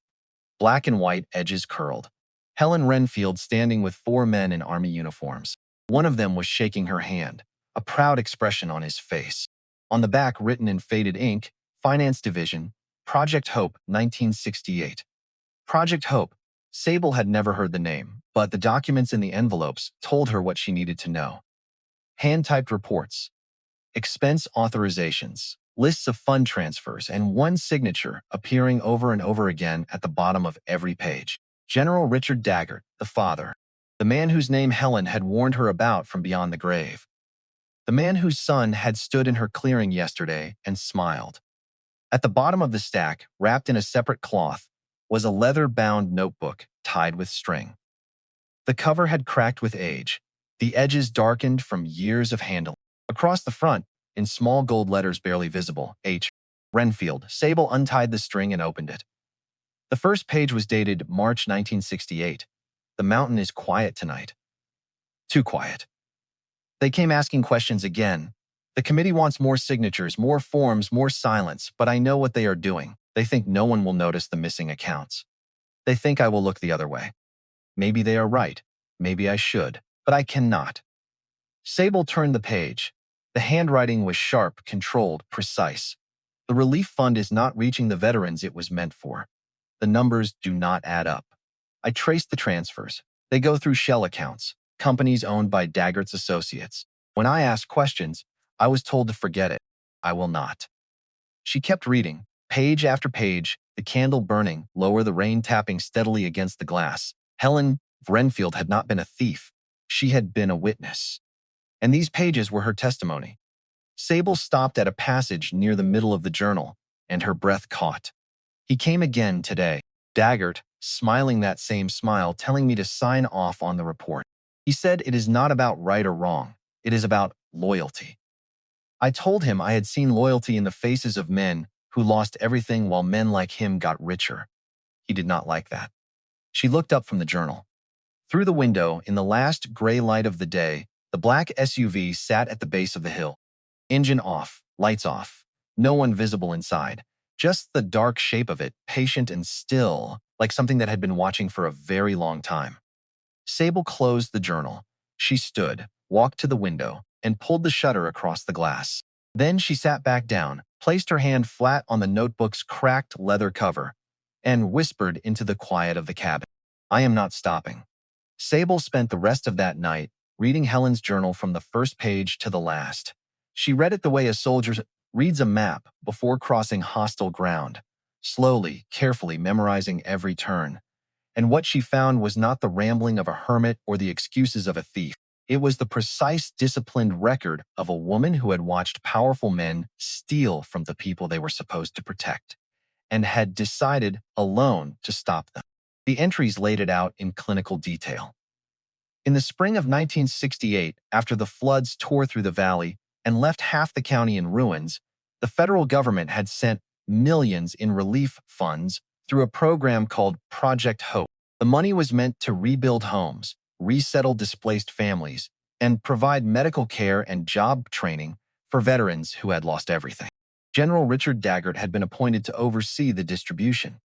[SPEAKER 1] Black and white, edges curled. Helen Wrenfield standing with 4 men in army uniforms. One of them was shaking her hand, a proud expression on his face. On the back, written in faded ink, Finance Division, Project Hope, 1968. Project Hope. Sable had never heard the name, but the documents in the envelopes told her what she needed to know. Hand-typed reports, expense authorizations, lists of fund transfers, and one signature appearing over and over again at the bottom of every page. General Richard Daggert, the father. The man whose name Helen had warned her about from beyond the grave. The man whose son had stood in her clearing yesterday and smiled. At the bottom of the stack, wrapped in a separate cloth, was a leather-bound notebook tied with string. The cover had cracked with age, the edges darkened from years of handling. Across the front, in small gold letters barely visible, H. Wrenfield. Sable untied the string and opened it. The first page was dated March 1968. The mountain is quiet tonight. Too quiet. They came asking questions again. The committee wants more signatures, more forms, more silence, but I know what they are doing. They think no one will notice the missing accounts. They think I will look the other way. Maybe they are right. Maybe I should, but I cannot. Sable turned the page. The handwriting was sharp, controlled, precise. The relief fund is not reaching the veterans it was meant for. The numbers do not add up. I traced the transfers. They go through shell accounts, companies owned by Daggert's associates. When I asked questions, I was told to forget it. I will not. She kept reading, page after page, the candle burning, lower, the rain tapping steadily against the glass. Helen Wrenfield had not been a thief. She had been a witness. And these pages were her testimony. Sable stopped at a passage near the middle of the journal, and her breath caught. He came again today. Daggert, smiling that same smile, telling me to sign off on the report. He said it is not about right or wrong. It is about loyalty. I told him I had seen loyalty in the faces of men who lost everything while men like him got richer. He did not like that. She looked up from the journal. Through the window, in the last gray light of the day, the black SUV sat at the base of the hill. Engine off, lights off, no one visible inside. Just the dark shape of it, patient and still, like something that had been watching for a very long time. Sable closed the journal. She stood, walked to the window, and pulled the shutter across the glass. Then she sat back down, placed her hand flat on the notebook's cracked leather cover, and whispered into the quiet of the cabin. I am not stopping. Sable spent the rest of that night reading Helen's journal from the first page to the last. She read it the way a soldier reads a map before crossing hostile ground, slowly, carefully memorizing every turn. And what she found was not the rambling of a hermit or the excuses of a thief. It was the precise, disciplined record of a woman who had watched powerful men steal from the people they were supposed to protect, and had decided alone to stop them. The entries laid it out in clinical detail. In the spring of 1968, after the floods tore through the valley and left half the county in ruins, the federal government had sent millions in relief funds through a program called Project Hope. The money was meant to rebuild homes, resettle displaced families, and provide medical care and job training for veterans who had lost everything. General Richard Daggert had been appointed to oversee the distribution.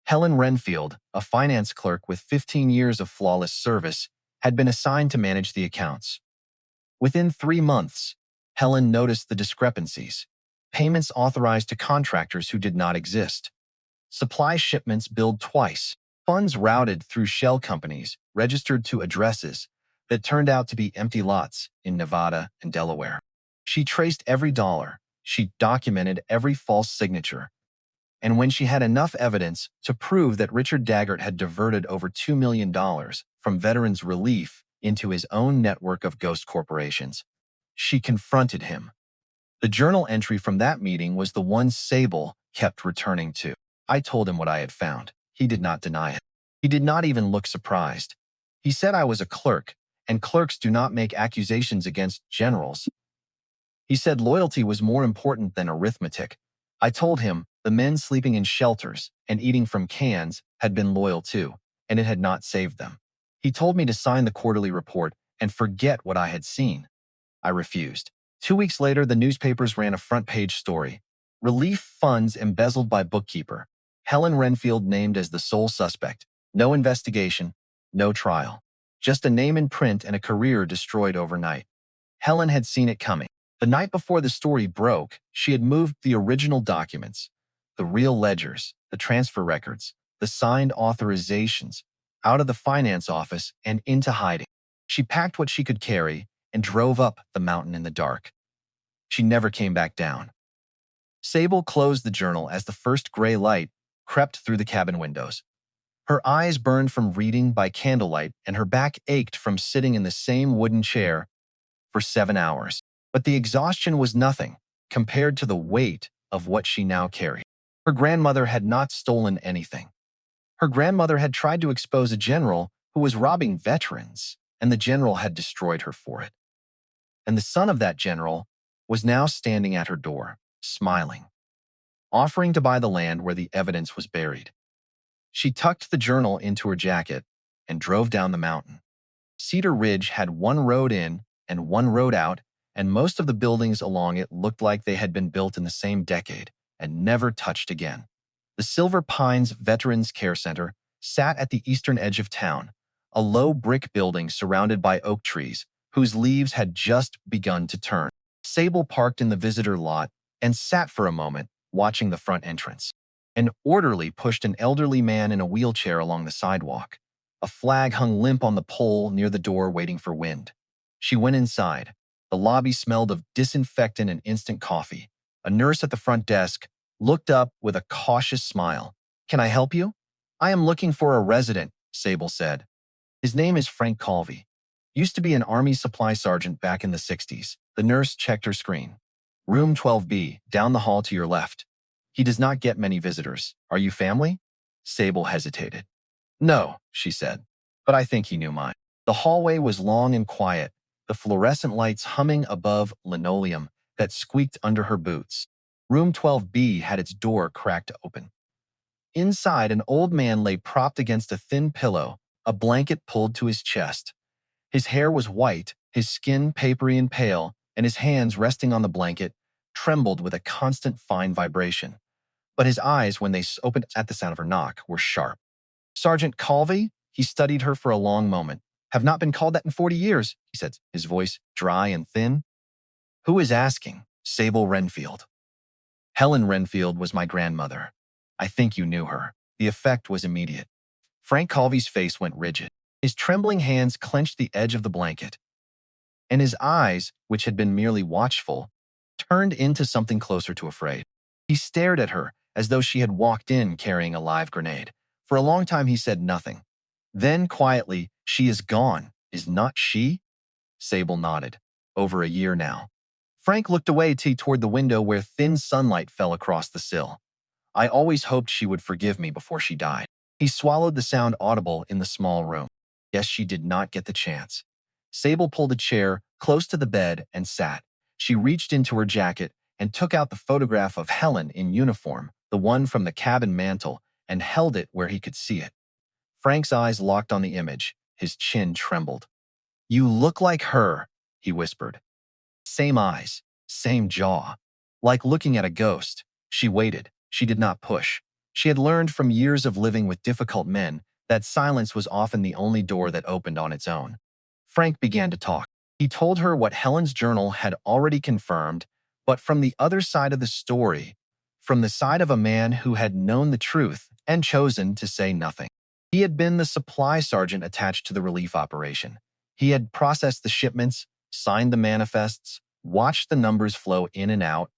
[SPEAKER 1] Helen Wrenfield, a finance clerk with 15 years of flawless service, had been assigned to manage the accounts. Within 3 months, Helen noticed the discrepancies, payments authorized to contractors who did not exist, Supply shipments billed twice. Funds routed through shell companies registered to addresses that turned out to be empty lots in Nevada and Delaware. She traced every dollar. She documented every false signature. And when she had enough evidence to prove that Richard Daggert had diverted over $2 million from veterans' relief into his own network of ghost corporations, she confronted him. The journal entry from that meeting was the one Sable kept returning to. I told him what I had found. He did not deny it. He did not even look surprised. He said I was a clerk, and clerks do not make accusations against generals. He said loyalty was more important than arithmetic. I told him the men sleeping in shelters and eating from cans had been loyal too, and it had not saved them. He told me to sign the quarterly report and forget what I had seen. I refused. 2 weeks later, the newspapers ran a front-page story. Relief funds embezzled by bookkeeper. Helen Wrenfield named as the sole suspect. No investigation, no trial. Just a name in print and a career destroyed overnight. Helen had seen it coming. The night before the story broke, she had moved the original documents, the real ledgers, the transfer records, the signed authorizations, out of the finance office and into hiding. She packed what she could carry and drove up the mountain in the dark. She never came back down. Sable closed the journal as the first gray light crept through the cabin windows. Her eyes burned from reading by candlelight and her back ached from sitting in the same wooden chair for 7 hours. But the exhaustion was nothing compared to the weight of what she now carried. Her grandmother had not stolen anything. Her grandmother had tried to expose a general who was robbing veterans, and the general had destroyed her for it. And the son of that general was now standing at her door, smiling, offering to buy the land where the evidence was buried. She tucked the journal into her jacket and drove down the mountain. Cedar Ridge had one road in and one road out, and most of the buildings along it looked like they had been built in the same decade and never touched again. The Silver Pines Veterans Care Center sat at the eastern edge of town, a low brick building surrounded by oak trees whose leaves had just begun to turn. Sable parked in the visitor lot and sat for a moment, watching the front entrance. An orderly pushed an elderly man in a wheelchair along the sidewalk. A flag hung limp on the pole near the door, waiting for wind. She went inside. The lobby smelled of disinfectant and instant coffee. A nurse at the front desk looked up with a cautious smile. "Can I help you?" "I am looking for a resident," Sable said. "His name is Frank Colvey. Used to be an Army supply sergeant back in the 60s. The nurse checked her screen. "Room 12B, down the hall to your left. He does not get many visitors. Are you family?" Sable hesitated. "No," she said, "but I think he knew mine." The hallway was long and quiet, the fluorescent lights humming above linoleum that squeaked under her boots. Room 12B had its door cracked open. Inside, an old man lay propped against a thin pillow, a blanket pulled to his chest. His hair was white, his skin papery and pale, and his hands resting on the blanket trembled with a constant fine vibration. But his eyes, when they opened at the sound of her knock, were sharp. "Sergeant Colvey?" He studied her for a long moment. "Have not been called that in 40 years, he said, his voice dry and thin. "Who is asking?" "Sable Wrenfield." "Helen Wrenfield was my grandmother. I think you knew her." The effect was immediate. Frank Colvey's face went rigid. His trembling hands clenched the edge of the blanket, and his eyes, which had been merely watchful, turned into something closer to afraid. He stared at her as though she had walked in carrying a live grenade. For a long time he said nothing. Then, quietly, "She is gone, is not she?" Sable nodded. "Over a year now." Frank looked away toward the window where thin sunlight fell across the sill. "I always hoped she would forgive me before she died." He swallowed the sound audible in the small room. Yes, she did not get the chance. Sable pulled a chair close to the bed and sat. She reached into her jacket and took out the photograph of Helen in uniform, the one from the cabin mantel, and held it where he could see it. Frank's eyes locked on the image. His chin trembled. "You look like her," he whispered. Same eyes, same jaw. Like looking at a ghost. She waited. She did not push. She had learned from years of living with difficult men that silence was often the only door that opened on its own. Frank began to talk. He told her what Helen's journal had already confirmed, but from the other side of the story, from the side of a man who had known the truth and chosen to say nothing. He had been the supply sergeant attached to the relief operation. He had processed the shipments, signed the manifests, watched the numbers flow in and out,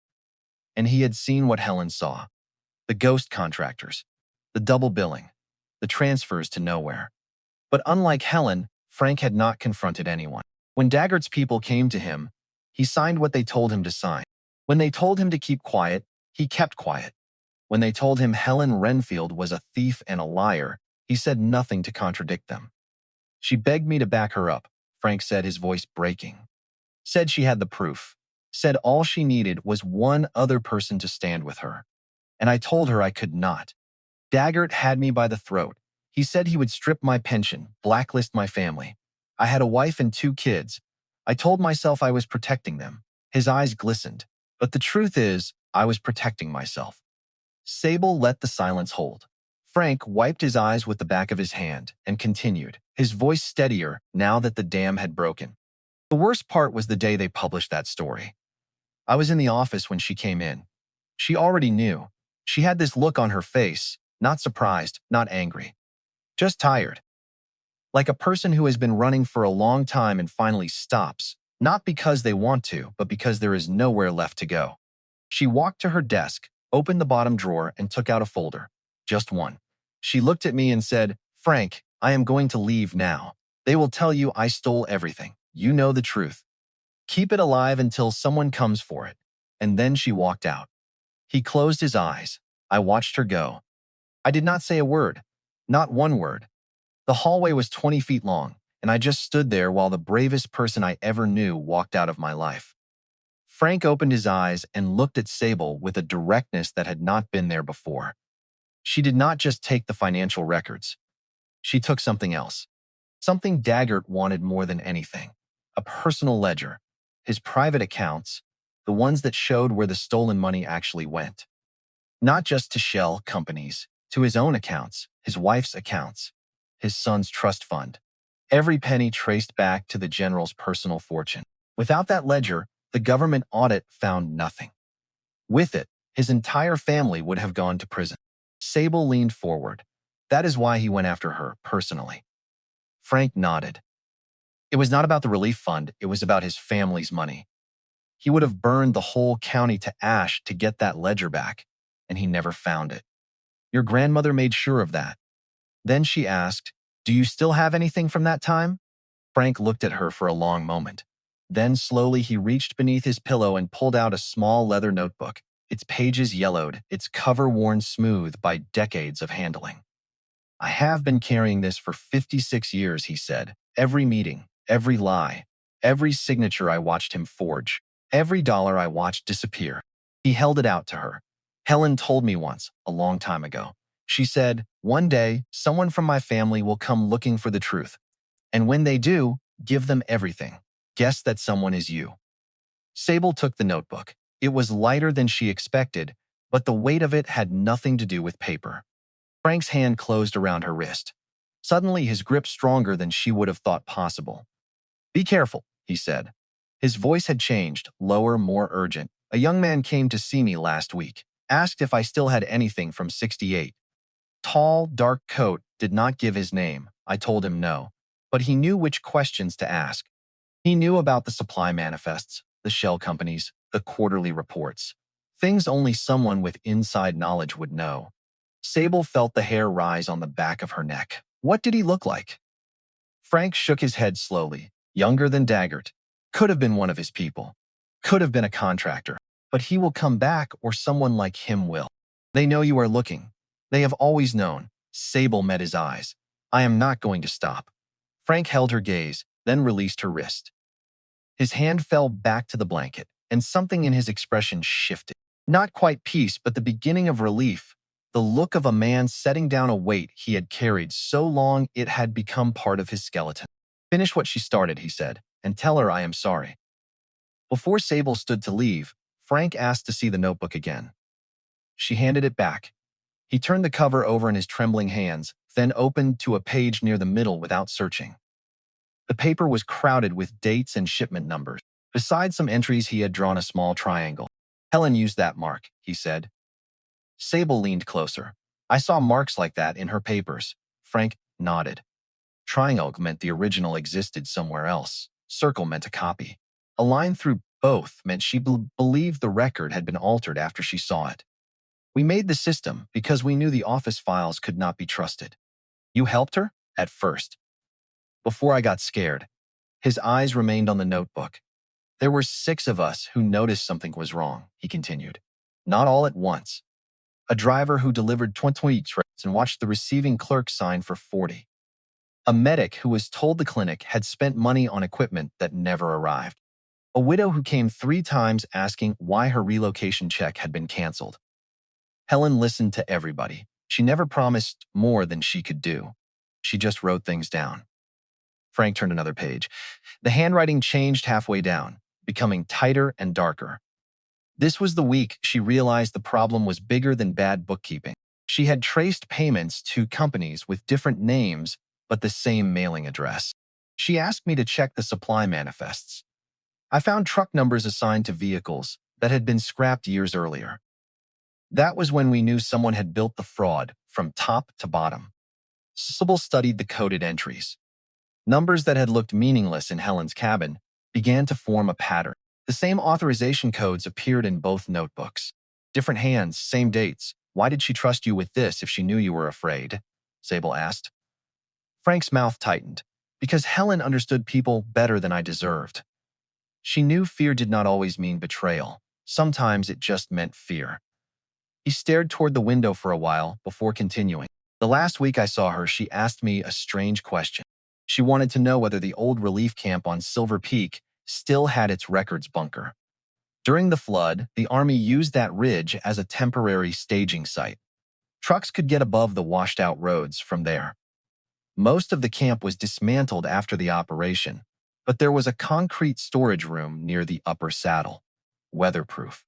[SPEAKER 1] and he had seen what Helen saw: the ghost contractors, the double billing, the transfers to nowhere. But unlike Helen, Frank had not confronted anyone. When Daggert's people came to him, he signed what they told him to sign. When they told him to keep quiet, he kept quiet. When they told him Helen Wrenfield was a thief and a liar, he said nothing to contradict them. She begged me to back her up, Frank said, his voice breaking. Said she had the proof. Said all she needed was one other person to stand with her. And I told her I could not. Daggert had me by the throat. He said he would strip my pension, blacklist my family. I had a wife and 2 kids. I told myself I was protecting them. His eyes glistened. But the truth is, I was protecting myself. Sable let the silence hold. Frank wiped his eyes with the back of his hand and continued, his voice steadier now that the dam had broken. The worst part was the day they published that story. I was in the office when she came in. She already knew. She had this look on her face, not surprised, not angry, just tired. Like a person who has been running for a long time and finally stops, not because they want to, but because there is nowhere left to go. She walked to her desk, opened the bottom drawer, and took out a folder. Just one. She looked at me and said, "Frank, I am going to leave now. They will tell you I stole everything. You know the truth. Keep it alive until someone comes for it." And then she walked out. He closed his eyes. I watched her go. I did not say a word. Not one word. The hallway was 20 feet long, and I just stood there while the bravest person I ever knew walked out of my life. Frank opened his eyes and looked at Sable with a directness that had not been there before. She did not just take the financial records. She took something else. Something Daggert wanted more than anything. A personal ledger. His private accounts, the ones that showed where the stolen money actually went. Not just to shell companies, to his own accounts, his wife's accounts, his son's trust fund. Every penny traced back to the general's personal fortune. Without that ledger, the government audit found nothing. With it, his entire family would have gone to prison. Sable leaned forward. That is why he went after her, personally. Frank nodded. It was not about the relief fund, it was about his family's money. He would have burned the whole county to ash to get that ledger back, and he never found it. Your grandmother made sure of that. Then she asked, "Do you still have anything from that time?" Frank looked at her for a long moment. Then slowly he reached beneath his pillow and pulled out a small leather notebook, its pages yellowed, its cover worn smooth by decades of handling. "I have been carrying this for 56 years, he said. Every meeting, every lie, every signature I watched him forge, every dollar I watched disappear." He held it out to her. "Helen told me once, a long time ago. She said, one day, someone from my family will come looking for the truth. And when they do, give them everything. Guess that someone is you." Sable took the notebook. It was lighter than she expected, but the weight of it had nothing to do with paper. Frank's hand closed around her wrist. Suddenly, his grip stronger than she would have thought possible. "Be careful," he said. His voice had changed, lower, more urgent. "A young man came to see me last week. Asked if I still had anything from 68. Tall, dark coat, did not give his name. I told him no. But he knew which questions to ask. He knew about the supply manifests, the shell companies, the quarterly reports. Things only someone with inside knowledge would know." Sable felt the hair rise on the back of her neck. What did he look like? Frank shook his head slowly. Younger than Daggert. Could have been one of his people. Could have been a contractor. But he will come back, or someone like him will. "They know you are looking. They have always known." Sable met his eyes. "I am not going to stop." Frank held her gaze, then released her wrist. His hand fell back to the blanket, and something in his expression shifted. Not quite peace, but the beginning of relief. The look of a man setting down a weight he had carried so long it had become part of his skeleton. "Finish what she started," he said, "and tell her I am sorry." Before Sable stood to leave, Frank asked to see the notebook again. She handed it back. He turned the cover over in his trembling hands, then opened to a page near the middle without searching. The paper was crowded with dates and shipment numbers. Beside some entries, he had drawn a small triangle. "Helen used that mark," he said. Sable leaned closer. I saw marks like that in her papers. Frank nodded. Triangle meant the original existed somewhere else. Circle meant a copy. A line through both meant she believed the record had been altered after she saw it. We made the system because we knew the office files could not be trusted. You helped her? At first. Before I got scared. His eyes remained on the notebook. There were 6 of us who noticed something was wrong, he continued. Not all at once. A driver who delivered 20 trips and watched the receiving clerk sign for 40. A medic who was told the clinic had spent money on equipment that never arrived. A widow who came 3 times asking why her relocation check had been canceled. Helen listened to everybody. She never promised more than she could do. She just wrote things down. Frank turned another page. The handwriting changed halfway down, becoming tighter and darker. This was the week she realized the problem was bigger than bad bookkeeping. She had traced payments to companies with different names but the same mailing address. She asked me to check the supply manifests. I found truck numbers assigned to vehicles that had been scrapped years earlier. That was when we knew someone had built the fraud from top to bottom. Sybil studied the coded entries. Numbers that had looked meaningless in Helen's cabin began to form a pattern. The same authorization codes appeared in both notebooks. Different hands, same dates. Why did she trust you with this if she knew you were afraid? Sable asked. Frank's mouth tightened, because Helen understood people better than I deserved. She knew fear did not always mean betrayal. Sometimes it just meant fear. He stared toward the window for a while before continuing. The last week I saw her, she asked me a strange question. She wanted to know whether the old relief camp on Silver Peak still had its records bunker. During the flood, the Army used that ridge as a temporary staging site. Trucks could get above the washed-out roads from there. Most of the camp was dismantled after the operation, but there was a concrete storage room near the upper saddle. Weatherproof.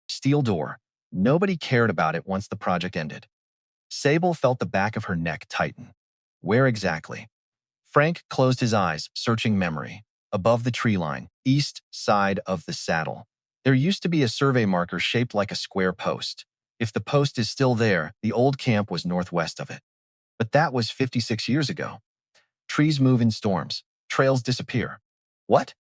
[SPEAKER 1] Steel door. Nobody cared about it once the project ended. Sable felt the back of her neck tighten. Where exactly? Frank closed his eyes, searching memory. Above the tree line, east side of the saddle. There used to be a survey marker shaped like a square post. If the post is still there, the old camp was northwest of it. But that was 56 years ago. Trees move in storms. Trails disappear. What?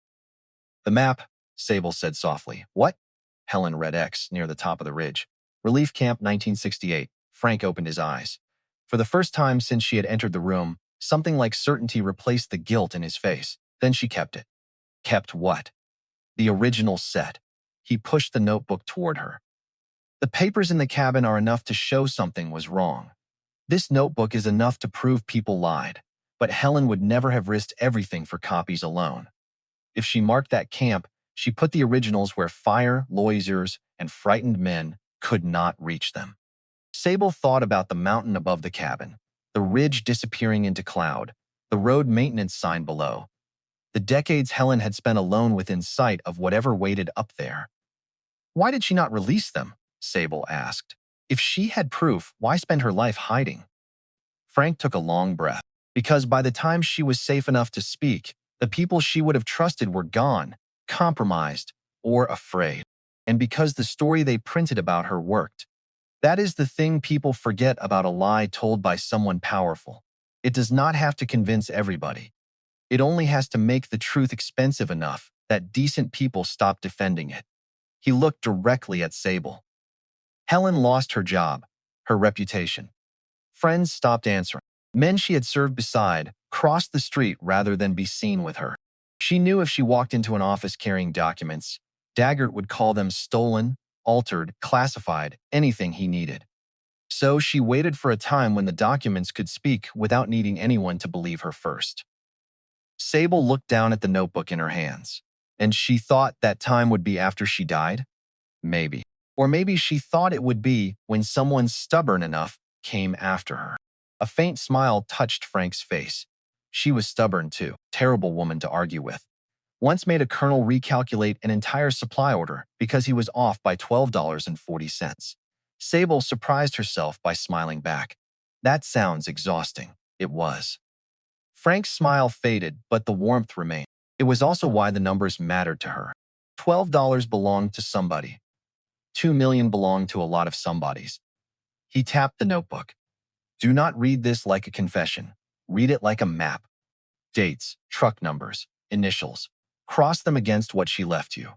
[SPEAKER 1] The map, Sable said softly. What? Helen read X near the top of the ridge. Relief Camp 1968. Frank opened his eyes. For the first time since she had entered the room, something like certainty replaced the guilt in his face. Then she kept it. Kept what? The original set. He pushed the notebook toward her. The papers in the cabin are enough to show something was wrong. This notebook is enough to prove people lied, but Helen would never have risked everything for copies alone. If she marked that camp, she put the originals where fire, loisers, and frightened men could not reach them. Sable thought about the mountain above the cabin, the ridge disappearing into cloud, the road maintenance sign below. The decades Helen had spent alone within sight of whatever waited up there. Why did she not release them? Sable asked. If she had proof, why spend her life hiding? Frank took a long breath. Because by the time she was safe enough to speak, the people she would have trusted were gone, compromised, or afraid. And because the story they printed about her worked. That is the thing people forget about a lie told by someone powerful. It does not have to convince everybody. It only has to make the truth expensive enough that decent people stop defending it. He looked directly at Sable. Helen lost her job, her reputation. Friends stopped answering. Men she had served beside crossed the street rather than be seen with her. She knew if she walked into an office carrying documents, Daggert would call them stolen, altered, classified, anything he needed. So she waited for a time when the documents could speak without needing anyone to believe her first. Sable looked down at the notebook in her hands. And she thought that time would be after she died? Maybe. Or maybe she thought it would be when someone stubborn enough came after her. A faint smile touched Frank's face. She was stubborn too. Terrible woman to argue with. Once made a colonel recalculate an entire supply order because he was off by $12.40. Sable surprised herself by smiling back. That sounds exhausting. It was. Frank's smile faded, but the warmth remained. It was also why the numbers mattered to her. $12 belonged to somebody. $2 million belonged to a lot of somebodies. He tapped the notebook. Do not read this like a confession. Read it like a map. Dates, truck numbers, initials. Cross them against what she left you.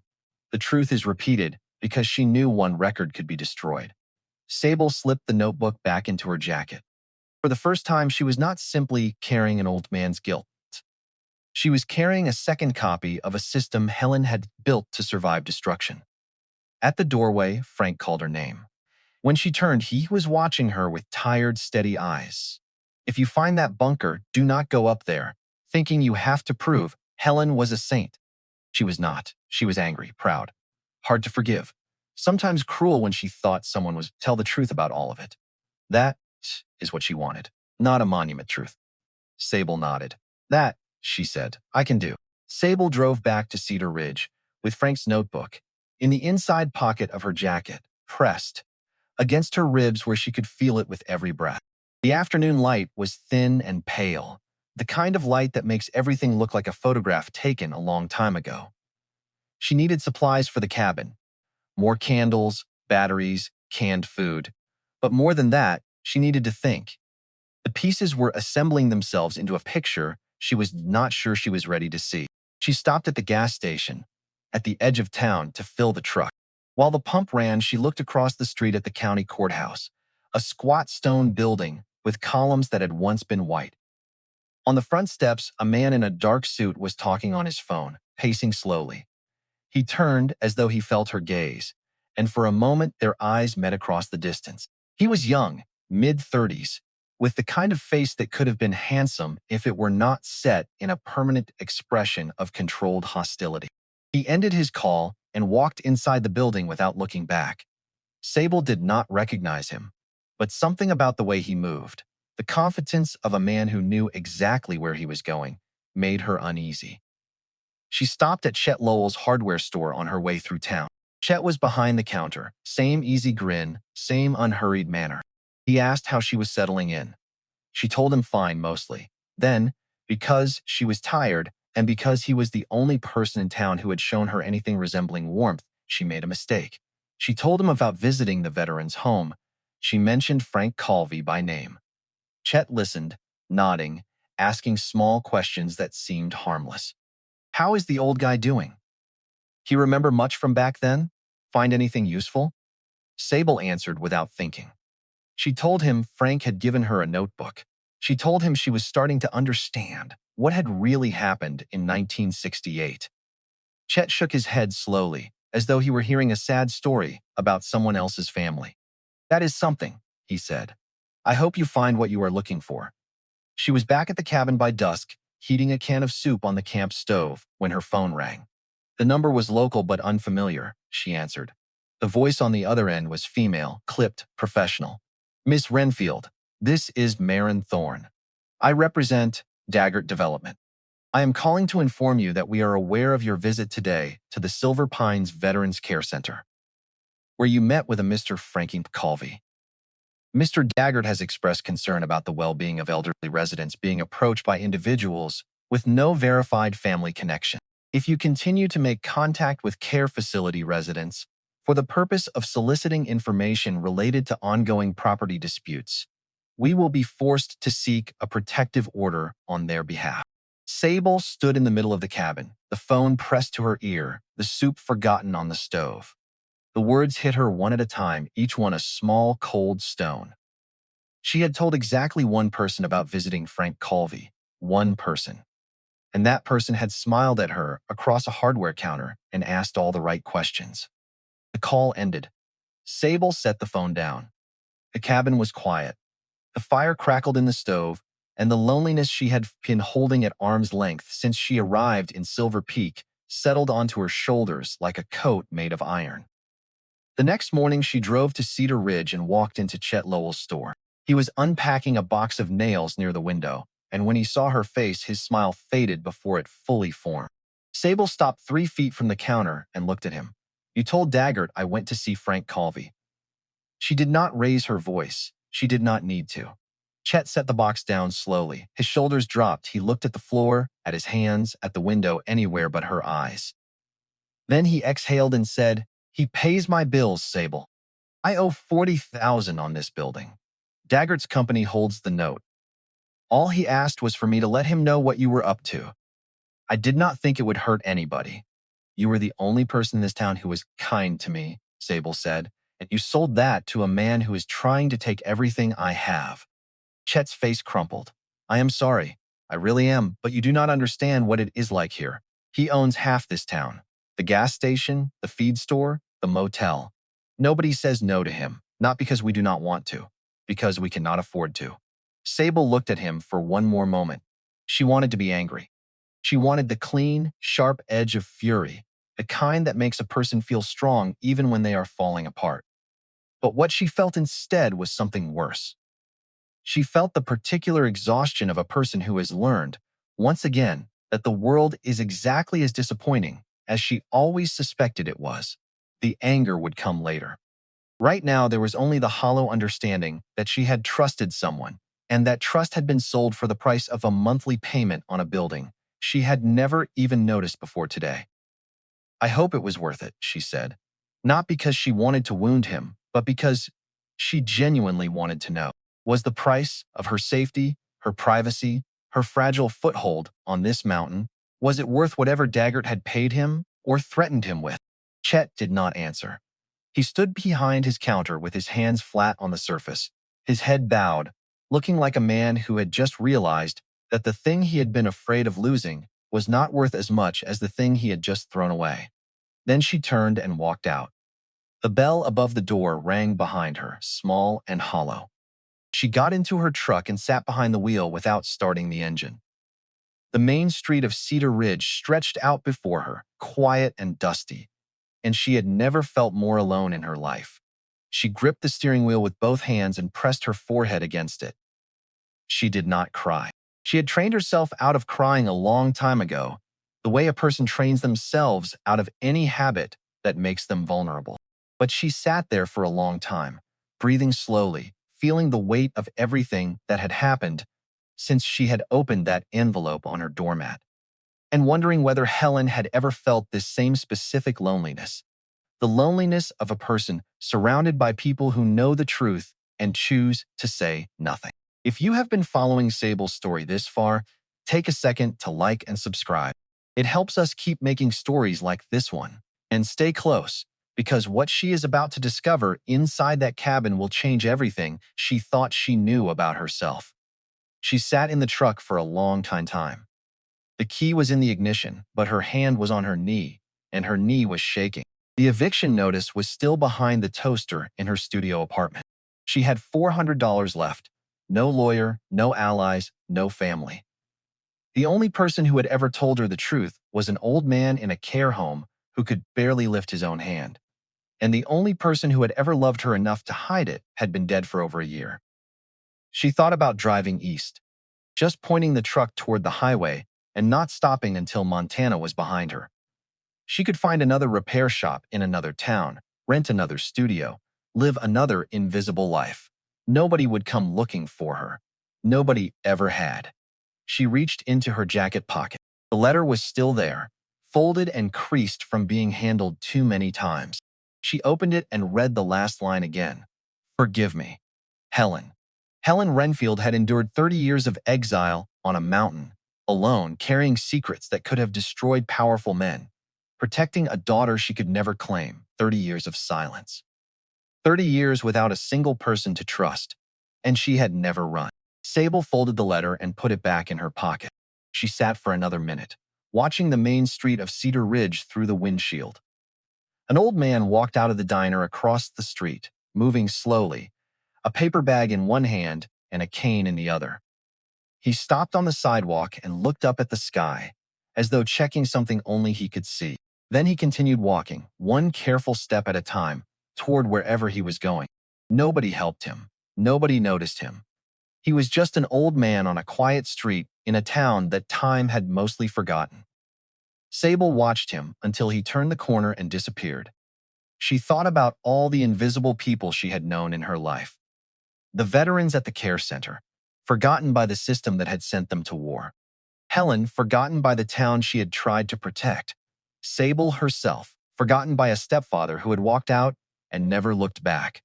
[SPEAKER 1] The truth is repeated because she knew one record could be destroyed. Sable slipped the notebook back into her jacket. For the first time, she was not simply carrying an old man's guilt. She was carrying a second copy of a system Helen had built to survive destruction. At the doorway, Frank called her name. When she turned, he was watching her with tired, steady eyes. If you find that bunker, do not go up there, thinking you have to prove Helen was a saint. She was not. She was angry, proud, hard to forgive, sometimes cruel when she thought someone was tell the truth about all of it. That is what she wanted, not a monument truth. Sable nodded. That, she said, I can do. Sable drove back to Cedar Ridge with Frank's notebook in the inside pocket of her jacket, pressed against her ribs where she could feel it with every breath. The afternoon light was thin and pale, the kind of light that makes everything look like a photograph taken a long time ago. She needed supplies for the cabin, more candles, batteries, canned food. But more than that, she needed to think. The pieces were assembling themselves into a picture she was not sure she was ready to see. She stopped at the gas station, at the edge of town, to fill the truck. While the pump ran, she looked across the street at the county courthouse, a squat stone building with columns that had once been white. On the front steps, a man in a dark suit was talking on his phone, pacing slowly. He turned as though he felt her gaze, and for a moment their eyes met across the distance. He was young, mid-30s, with the kind of face that could have been handsome if it were not set in a permanent expression of controlled hostility. He ended his call and walked inside the building without looking back. Sable did not recognize him, but something about the way he moved, the confidence of a man who knew exactly where he was going, made her uneasy. She stopped at Chet Lowell's hardware store on her way through town. Chet was behind the counter, same easy grin, same unhurried manner. He asked how she was settling in. She told him fine mostly. Then, because she was tired and because he was the only person in town who had shown her anything resembling warmth, she made a mistake. She told him about visiting the veteran's home. She mentioned Frank Colvey by name. Chet listened, nodding, asking small questions that seemed harmless. How is the old guy doing? He remember much from back then? Find anything useful? Sable answered without thinking. She told him Frank had given her a notebook. She told him she was starting to understand what had really happened in 1968. Chet shook his head slowly, as though he were hearing a sad story about someone else's family. That is something, he said. I hope you find what you are looking for. She was back at the cabin by dusk, heating a can of soup on the camp stove when her phone rang. The number was local but unfamiliar, she answered. The voice on the other end was female, clipped, professional. Miss Wrenfield, this is Marin Thorne. I represent Daggert Development. I am calling to inform you that we are aware of your visit today to the Silver Pines Veterans Care Center, where you met with a Mr. Frankie Colvey. Mr. Daggert has expressed concern about the well-being of elderly residents being approached by individuals with no verified family connection. If you continue to make contact with care facility residents for the purpose of soliciting information related to ongoing property disputes, we will be forced to seek a protective order on their behalf. Sable stood in the middle of the cabin, the phone pressed to her ear, the soup forgotten on the stove. The words hit her one at a time, each one a small, cold stone. She had told exactly one person about visiting Frank Colvey, one person. And that person had smiled at her across a hardware counter and asked all the right questions. The call ended. Sable set the phone down. The cabin was quiet. The fire crackled in the stove, and the loneliness she had been holding at arm's length since she arrived in Silver Peak settled onto her shoulders like a coat made of iron. The next morning, she drove to Cedar Ridge and walked into Chet Lowell's store. He was unpacking a box of nails near the window, and when he saw her face, his smile faded before it fully formed. Sable stopped 3 feet from the counter and looked at him. You told Daggert I went to see Frank Colvey. She did not raise her voice. She did not need to. Chet set the box down slowly. His shoulders dropped. He looked at the floor, at his hands, at the window, anywhere but her eyes. Then he exhaled and said, He pays my bills, Sable. I owe 40,000 on this building. Daggert's company holds the note. All he asked was for me to let him know what you were up to. I did not think it would hurt anybody. You were the only person in this town who was kind to me, Sable said, and you sold that to a man who is trying to take everything I have. Chet's face crumpled. I am sorry. I really am, but you do not understand what it is like here. He owns half this town. The gas station, the feed store, the motel. Nobody says no to him, not because we do not want to, because we cannot afford to. Sable looked at him for one more moment. She wanted to be angry. She wanted the clean, sharp edge of fury, the kind that makes a person feel strong even when they are falling apart. But what she felt instead was something worse. She felt the particular exhaustion of a person who has learned, once again, that the world is exactly as disappointing as she always suspected it was. The anger would come later. Right now, there was only the hollow understanding that she had trusted someone, and that trust had been sold for the price of a monthly payment on a building she had never even noticed before today. I hope it was worth it, she said. Not because she wanted to wound him, but because she genuinely wanted to know. Was the price of her safety, her privacy, her fragile foothold on this mountain, was it worth whatever Daggert had paid him or threatened him with? Chet did not answer. He stood behind his counter with his hands flat on the surface, his head bowed, looking like a man who had just realized that the thing he had been afraid of losing was not worth as much as the thing he had just thrown away. Then she turned and walked out. The bell above the door rang behind her, small and hollow. She got into her truck and sat behind the wheel without starting the engine. The main street of Cedar Ridge stretched out before her, quiet and dusty, and she had never felt more alone in her life. She gripped the steering wheel with both hands and pressed her forehead against it. She did not cry. She had trained herself out of crying a long time ago, the way a person trains themselves out of any habit that makes them vulnerable. But she sat there for a long time, breathing slowly, feeling the weight of everything that had happened since she had opened that envelope on her doormat, and wondering whether Helen had ever felt this same specific loneliness, the loneliness of a person surrounded by people who know the truth and choose to say nothing. If you have been following Sable's story this far, take a second to like and subscribe. It helps us keep making stories like this one. And stay close, because what she is about to discover inside that cabin will change everything she thought she knew about herself. She sat in the truck for a long time. The key was in the ignition, but her hand was on her knee, and her knee was shaking. The eviction notice was still behind the toaster in her studio apartment. She had $400 left. No lawyer, no allies, no family. The only person who had ever told her the truth was an old man in a care home who could barely lift his own hand. And the only person who had ever loved her enough to hide it had been dead for over a year. She thought about driving east, just pointing the truck toward the highway and not stopping until Montana was behind her. She could find another repair shop in another town, rent another studio, live another invisible life. Nobody would come looking for her. Nobody ever had. She reached into her jacket pocket. The letter was still there, folded and creased from being handled too many times. She opened it and read the last line again. Forgive me. Helen. Helen Wrenfield had endured 30 years of exile on a mountain, alone, carrying secrets that could have destroyed powerful men, protecting a daughter she could never claim. 30 years of silence. 30 years without a single person to trust, and she had never run. Sable folded the letter and put it back in her pocket. She sat for another minute, watching the main street of Cedar Ridge through the windshield. An old man walked out of the diner across the street, moving slowly, a paper bag in one hand and a cane in the other. He stopped on the sidewalk and looked up at the sky, as though checking something only he could see. Then he continued walking, one careful step at a time, toward wherever he was going. Nobody helped him. Nobody noticed him. He was just an old man on a quiet street in a town that time had mostly forgotten. Sable watched him until he turned the corner and disappeared. She thought about all the invisible people she had known in her life. The veterans at the care center, forgotten by the system that had sent them to war. Helen, forgotten by the town she had tried to protect. Sable herself, forgotten by a stepfather who had walked out and never looked back.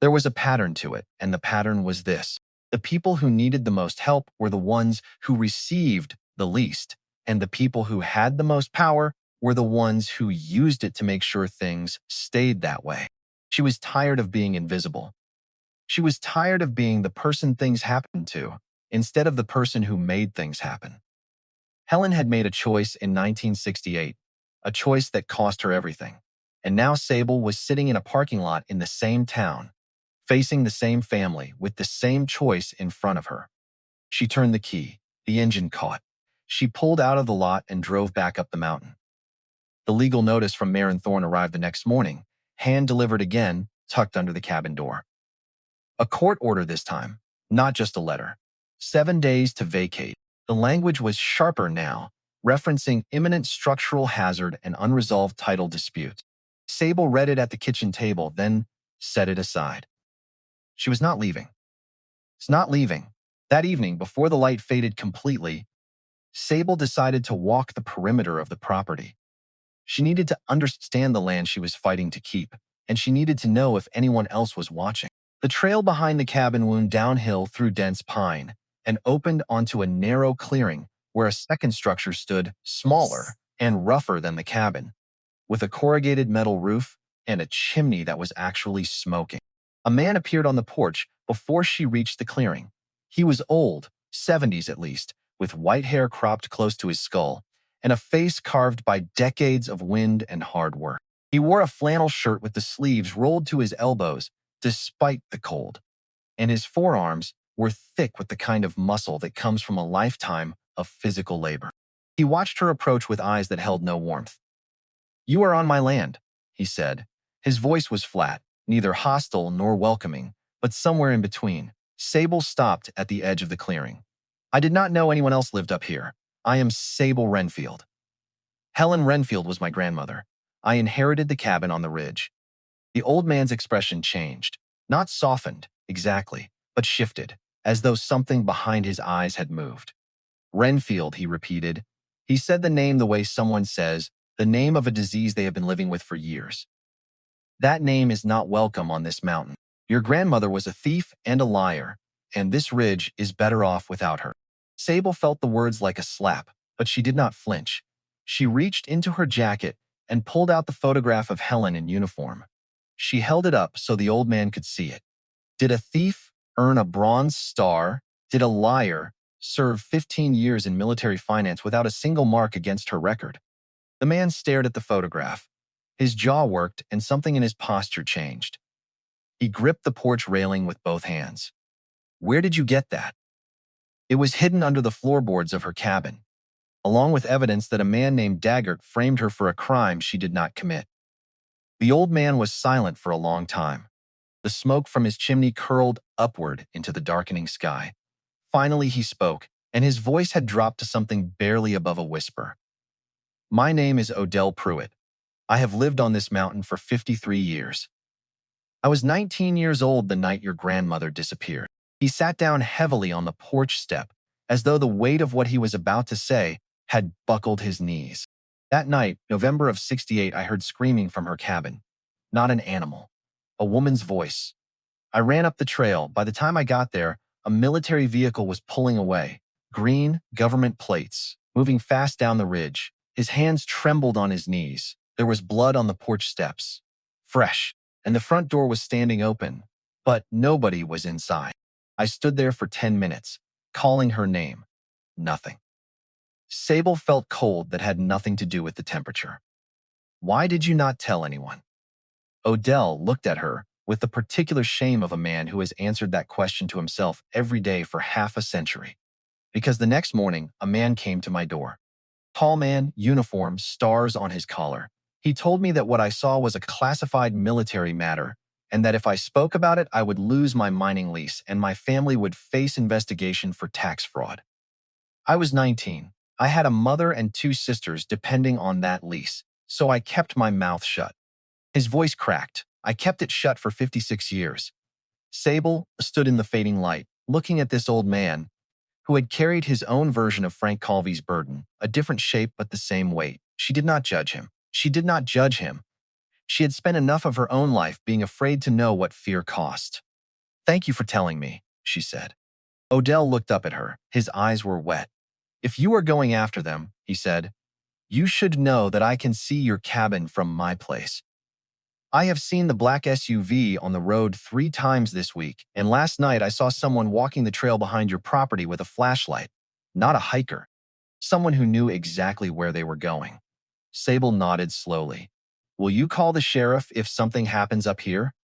[SPEAKER 1] There was a pattern to it, and the pattern was this. The people who needed the most help were the ones who received the least, and the people who had the most power were the ones who used it to make sure things stayed that way. She was tired of being invisible. She was tired of being the person things happened to, instead of the person who made things happen. Helen had made a choice in 1968, a choice that cost her everything. And now Sable was sitting in a parking lot in the same town, facing the same family with the same choice in front of her. She turned the key. The engine caught. She pulled out of the lot and drove back up the mountain. The legal notice from Marin Thorne arrived the next morning, hand-delivered again, tucked under the cabin door. A court order this time, not just a letter. 7 days to vacate. The language was sharper now, referencing imminent structural hazard and unresolved title disputes. Sable read it at the kitchen table, then set it aside. She was not leaving. It's not leaving. That evening, before the light faded completely, Sable decided to walk the perimeter of the property. She needed to understand the land she was fighting to keep, and she needed to know if anyone else was watching. The trail behind the cabin wound downhill through dense pine and opened onto a narrow clearing where a second structure stood, smaller and rougher than the cabin, with a corrugated metal roof and a chimney that was actually smoking. A man appeared on the porch before she reached the clearing. He was old, 70s at least, with white hair cropped close to his skull and a face carved by decades of wind and hard work. He wore a flannel shirt with the sleeves rolled to his elbows despite the cold, and his forearms were thick with the kind of muscle that comes from a lifetime of physical labor. He watched her approach with eyes that held no warmth. "You are on my land," he said. His voice was flat, neither hostile nor welcoming, but somewhere in between. Sable stopped at the edge of the clearing. "I did not know anyone else lived up here. I am Sable Wrenfield. Helen Wrenfield was my grandmother. I inherited the cabin on the ridge." The old man's expression changed, not softened, exactly, but shifted, as though something behind his eyes had moved. "Wrenfield," he repeated. He said the name the way someone says, the name of a disease they have been living with for years. "That name is not welcome on this mountain. Your grandmother was a thief and a liar, and this ridge is better off without her." Sable felt the words like a slap, but she did not flinch. She reached into her jacket and pulled out the photograph of Helen in uniform. She held it up so the old man could see it. Did a thief earn a Bronze Star? Did a liar serve 15 years in military finance without a single mark against her record? The man stared at the photograph. His jaw worked and something in his posture changed. He gripped the porch railing with both hands. "Where did you get that?" It was hidden under the floorboards of her cabin, along with evidence that a man named Daggert framed her for a crime she did not commit. The old man was silent for a long time. The smoke from his chimney curled upward into the darkening sky. Finally, he spoke, and his voice had dropped to something barely above a whisper. "My name is Odell Pruitt. I have lived on this mountain for 53 years. I was 19 years old the night your grandmother disappeared." He sat down heavily on the porch step, as though the weight of what he was about to say had buckled his knees. "That night, November of '68, I heard screaming from her cabin. Not an animal. A woman's voice. I ran up the trail. By the time I got there, a military vehicle was pulling away. Green government plates, moving fast down the ridge. His hands trembled on his knees. There was blood on the porch steps. Fresh. And the front door was standing open. But nobody was inside. I stood there for 10 minutes, calling her name. Nothing." Sable felt cold that had nothing to do with the temperature. "Why did you not tell anyone?" Odell looked at her with the particular shame of a man who has answered that question to himself every day for half a century. "Because the next morning, a man came to my door. Tall man, uniform, stars on his collar. He told me that what I saw was a classified military matter, and that if I spoke about it, I would lose my mining lease and my family would face investigation for tax fraud. I was 19. I had a mother and 2 sisters depending on that lease, so I kept my mouth shut." His voice cracked. "I kept it shut for 56 years. Sable stood in the fading light, looking at this old man, who had carried his own version of Frank Colvey's burden, a different shape but the same weight. She did not judge him. She did not judge him. She had spent enough of her own life being afraid to know what fear cost. "Thank you for telling me," she said. Odell looked up at her. His eyes were wet. "If you are going after them," he said, "you should know that I can see your cabin from my place. I have seen the black SUV on the road 3 times this week, and last night I saw someone walking the trail behind your property with a flashlight. Not a hiker. Someone who knew exactly where they were going." Sable nodded slowly. "Will you call the sheriff if something happens up here?"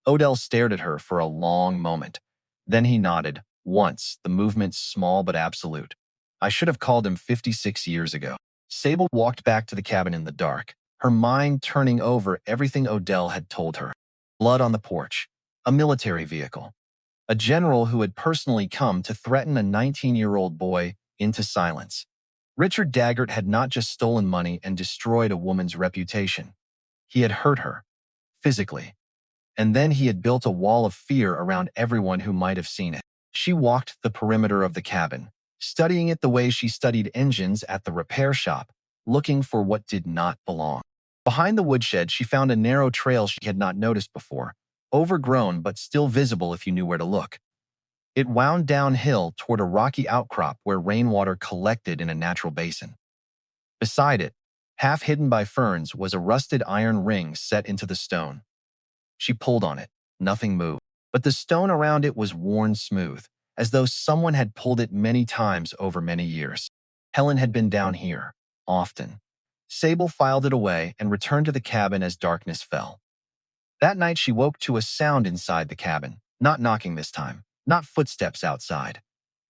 [SPEAKER 1] Odell stared at her for a long moment. Then he nodded, once, the movement small but absolute. "I should have called him 56 years ago." Sable walked back to the cabin in the dark, her mind turning over everything Odell had told her. Blood on the porch, a military vehicle, a general who had personally come to threaten a 19-year-old boy into silence. Richard Daggert had not just stolen money and destroyed a woman's reputation. He had hurt her, physically. And then he had built a wall of fear around everyone who might have seen it. She walked the perimeter of the cabin, studying it the way she studied engines at the repair shop, looking for what did not belong. Behind the woodshed, she found a narrow trail she had not noticed before, overgrown but still visible if you knew where to look. It wound downhill toward a rocky outcrop where rainwater collected in a natural basin. Beside it, half hidden by ferns, was a rusted iron ring set into the stone. She pulled on it. Nothing moved. But the stone around it was worn smooth, as though someone had pulled it many times over many years. Helen had been down here, often. Sable filed it away and returned to the cabin as darkness fell. That night she woke to a sound inside the cabin, not knocking this time, not footsteps outside.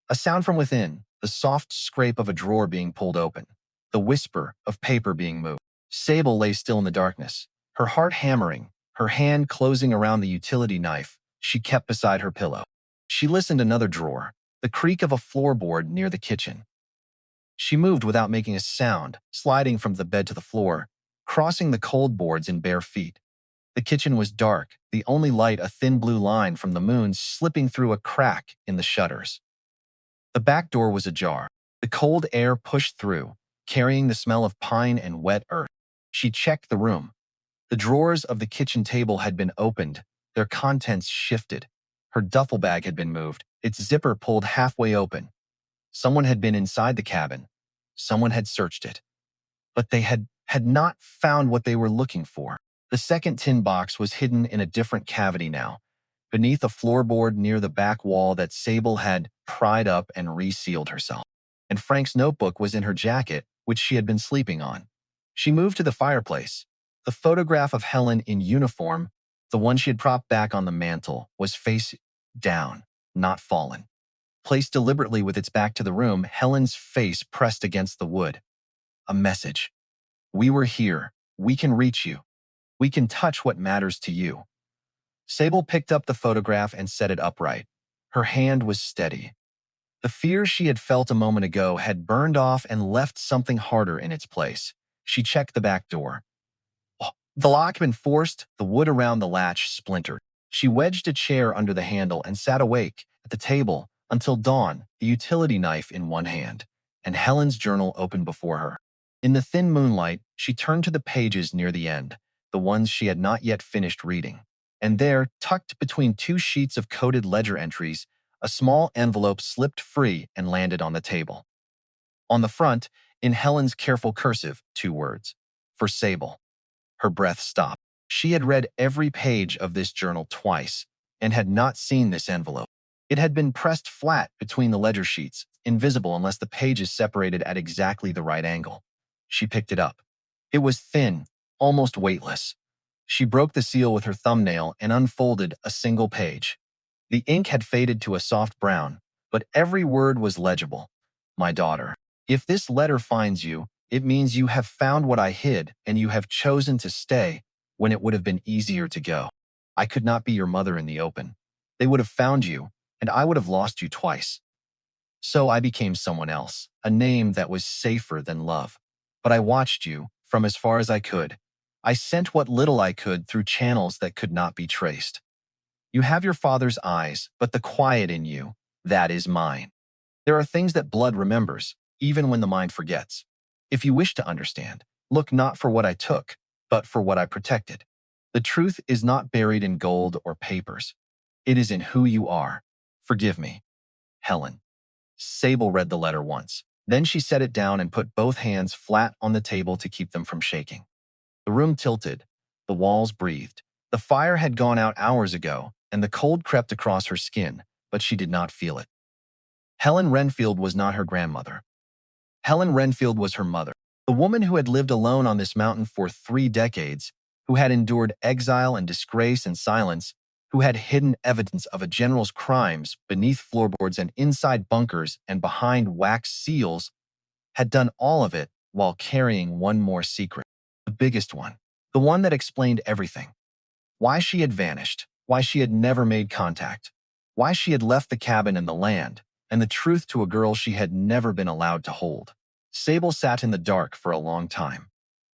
[SPEAKER 1] A sound from within, the soft scrape of a drawer being pulled open, the whisper of paper being moved. Sable lay still in the darkness, her heart hammering, her hand closing around the utility knife she kept beside her pillow. She listened another drawer, the creak of a floorboard near the kitchen. She moved without making a sound, sliding from the bed to the floor, crossing the cold boards in bare feet. The kitchen was dark, the only light a thin blue line from the moon slipping through a crack in the shutters. The back door was ajar. The cold air pushed through, carrying the smell of pine and wet earth. She checked the room. The drawers of the kitchen table had been opened, their contents shifted. Her duffel bag had been moved, its zipper pulled halfway open. Someone had been inside the cabin. Someone had searched it. But they had not found what they were looking for. The second tin box was hidden in a different cavity now, beneath a floorboard near the back wall that Sable had pried up and resealed herself. And Frank's notebook was in her jacket, which she had been sleeping on. She moved to the fireplace. The photograph of Helen in uniform, the one she had propped back on the mantel, was face down, not fallen. Placed deliberately with its back to the room, Helen's face pressed against the wood. A message. "We were here. We can reach you. We can touch what matters to you." Sable picked up the photograph and set it upright. Her hand was steady. The fear she had felt a moment ago had burned off and left something harder in its place. She checked the back door. The lock had been forced, the wood around the latch splintered. She wedged a chair under the handle and sat awake at the table until dawn, the utility knife in one hand, and Helen's journal open before her. In the thin moonlight, she turned to the pages near the end, the ones she had not yet finished reading. And there, tucked between 2 sheets of coded ledger entries, a small envelope slipped free and landed on the table. On the front, in Helen's careful cursive, 2 words: "For Sable." Her breath stopped. She had read every page of this journal twice and had not seen this envelope. It had been pressed flat between the ledger sheets, invisible unless the pages separated at exactly the right angle. She picked it up. It was thin, almost weightless. She broke the seal with her thumbnail and unfolded a single page. The ink had faded to a soft brown, but every word was legible. "My daughter, if this letter finds you, it means you have found what I hid and you have chosen to stay when it would have been easier to go. I could not be your mother in the open. They would have found you, and I would have lost you twice. So I became someone else, a name that was safer than love. But I watched you from as far as I could. I sent what little I could through channels that could not be traced. You have your father's eyes, but the quiet in you, that is mine. There are things that blood remembers, even when the mind forgets. If you wish to understand, look not for what I took, but for what I protected. The truth is not buried in gold or papers. It is in who you are. Forgive me, Helen. Sable read the letter once. Then she set it down and put both hands flat on the table to keep them from shaking. The room tilted. The walls breathed. The fire had gone out hours ago, and the cold crept across her skin, but she did not feel it. Helen Wrenfield was not her grandmother. Helen Wrenfield was her mother, the woman who had lived alone on this mountain for 3 decades, who had endured exile and disgrace and silence, who had hidden evidence of a general's crimes beneath floorboards and inside bunkers and behind wax seals, had done all of it while carrying one more secret, the biggest one, the one that explained everything. Why she had vanished, why she had never made contact, why she had left the cabin and the land, and the truth to a girl she had never been allowed to hold. Sable sat in the dark for a long time.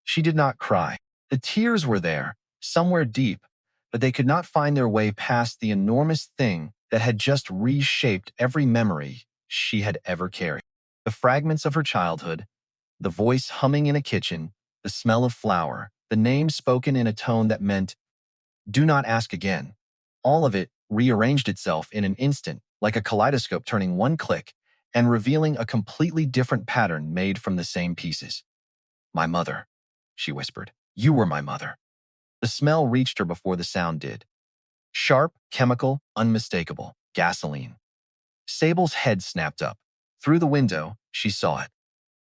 [SPEAKER 1] She did not cry. The tears were there, somewhere deep, but they could not find their way past the enormous thing that had just reshaped every memory she had ever carried. The fragments of her childhood, the voice humming in a kitchen, the smell of flour, the name spoken in a tone that meant, "Do not ask again." All of it rearranged itself in an instant, like a kaleidoscope turning one click and revealing a completely different pattern made from the same pieces. "My mother," she whispered. "You were my mother." The smell reached her before the sound did. Sharp, chemical, unmistakable. Gasoline. Sable's head snapped up. Through the window, she saw it.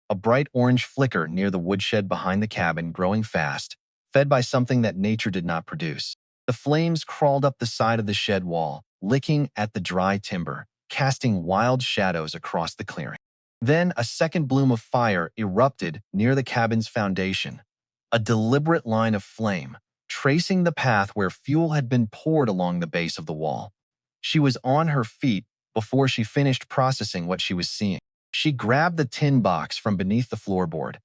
[SPEAKER 1] A bright orange flicker near the woodshed behind the cabin, growing fast, fed by something that nature did not produce. The flames crawled up the side of the shed wall, licking at the dry timber, casting wild shadows across the clearing. Then a second bloom of fire erupted near the cabin's foundation, a deliberate line of flame, tracing the path where fuel had been poured along the base of the wall. She was on her feet before she finished processing what she was seeing. She grabbed the tin box from beneath the floorboard,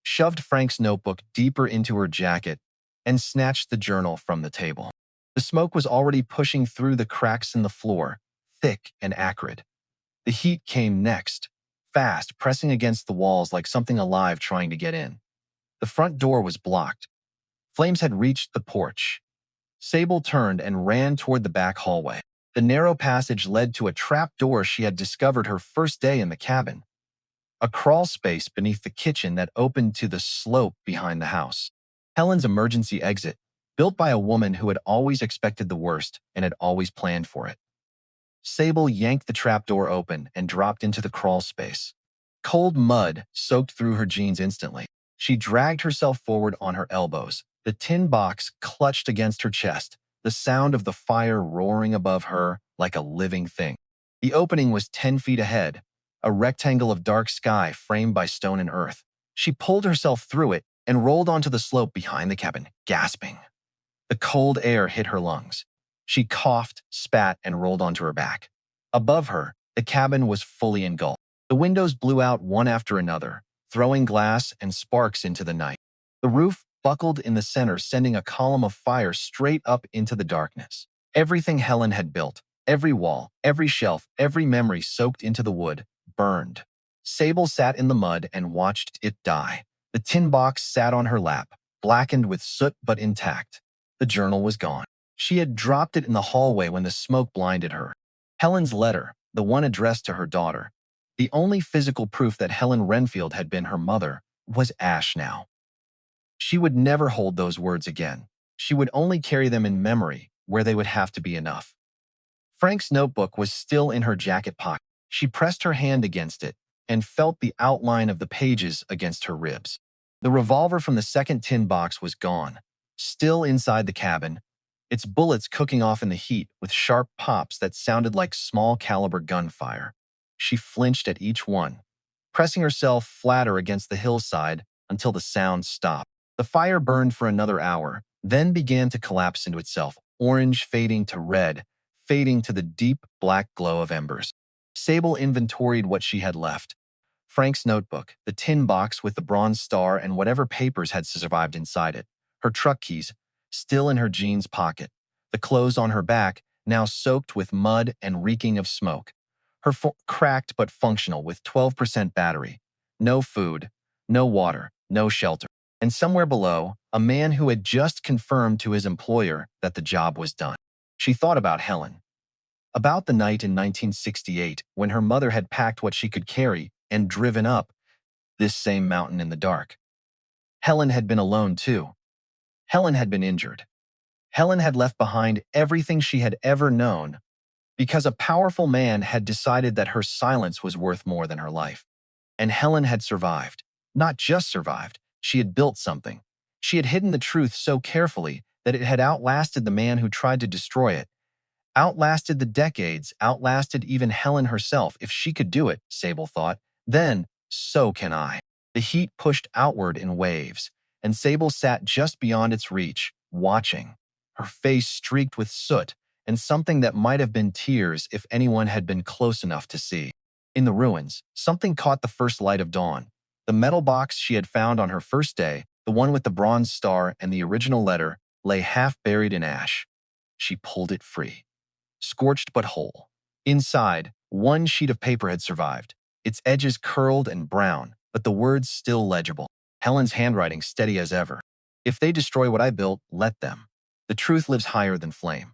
[SPEAKER 1] shoved Frank's notebook deeper into her jacket, and snatched the journal from the table. The smoke was already pushing through the cracks in the floor, thick and acrid. The heat came next, fast, pressing against the walls like something alive trying to get in. The front door was blocked. Flames had reached the porch. Sable turned and ran toward the back hallway. The narrow passage led to a trap door she had discovered her first day in the cabin, a crawl space beneath the kitchen that opened to the slope behind the house. Helen's emergency exit, built by a woman who had always expected the worst and had always planned for it. Sable yanked the trapdoor open and dropped into the crawl space. Cold mud soaked through her jeans instantly. She dragged herself forward on her elbows. The tin box clutched against her chest, the sound of the fire roaring above her like a living thing. The opening was 10 feet ahead, a rectangle of dark sky framed by stone and earth. She pulled herself through it and rolled onto the slope behind the cabin, gasping. The cold air hit her lungs. She coughed, spat, and rolled onto her back. Above her, the cabin was fully engulfed. The windows blew out one after another, throwing glass and sparks into the night. The roof buckled in the center, sending a column of fire straight up into the darkness. Everything Helen had built, every wall, every shelf, every memory soaked into the wood, burned. Sable sat in the mud and watched it die. The tin box sat on her lap, blackened with soot but intact. The journal was gone. She had dropped it in the hallway when the smoke blinded her. Helen's letter, the one addressed to her daughter, the only physical proof that Helen Wrenfield had been her mother, was ash now. She would never hold those words again. She would only carry them in memory, where they would have to be enough. Frank's notebook was still in her jacket pocket. She pressed her hand against it and felt the outline of the pages against her ribs. The revolver from the second tin box was gone, still inside the cabin, its bullets cooking off in the heat with sharp pops that sounded like small-caliber gunfire. She flinched at each one, pressing herself flatter against the hillside until the sound stopped. The fire burned for another hour, then began to collapse into itself, orange fading to red, fading to the deep black glow of embers. Sable inventoried what she had left. Frank's notebook, the tin box with the bronze star and whatever papers had survived inside it, her truck keys, still in her jeans pocket, the clothes on her back, now soaked with mud and reeking of smoke, her phone cracked but functional with 12% battery, no food, no water, no shelter. And somewhere below, a man who had just confirmed to his employer that the job was done. She thought about Helen, about the night in 1968 when her mother had packed what she could carry and driven up this same mountain in the dark. Helen had been alone too. Helen had been injured. Helen had left behind everything she had ever known because a powerful man had decided that her silence was worth more than her life. And Helen had survived. Not just survived, she had built something. She had hidden the truth so carefully that it had outlasted the man who tried to destroy it, outlasted the decades, outlasted even Helen herself. If she could do it, Sable thought, then so can I. The heat pushed outward in waves, and Sable sat just beyond its reach, watching, her face streaked with soot and something that might have been tears if anyone had been close enough to see. In the ruins, something caught the first light of dawn. The metal box she had found on her first day, the one with the bronze star and the original letter, lay half buried in ash. She pulled it free, scorched but whole. Inside, one sheet of paper had survived, its edges curled and brown, but the words still legible. Helen's handwriting steady as ever. If they destroy what I built, let them. The truth lives higher than flame.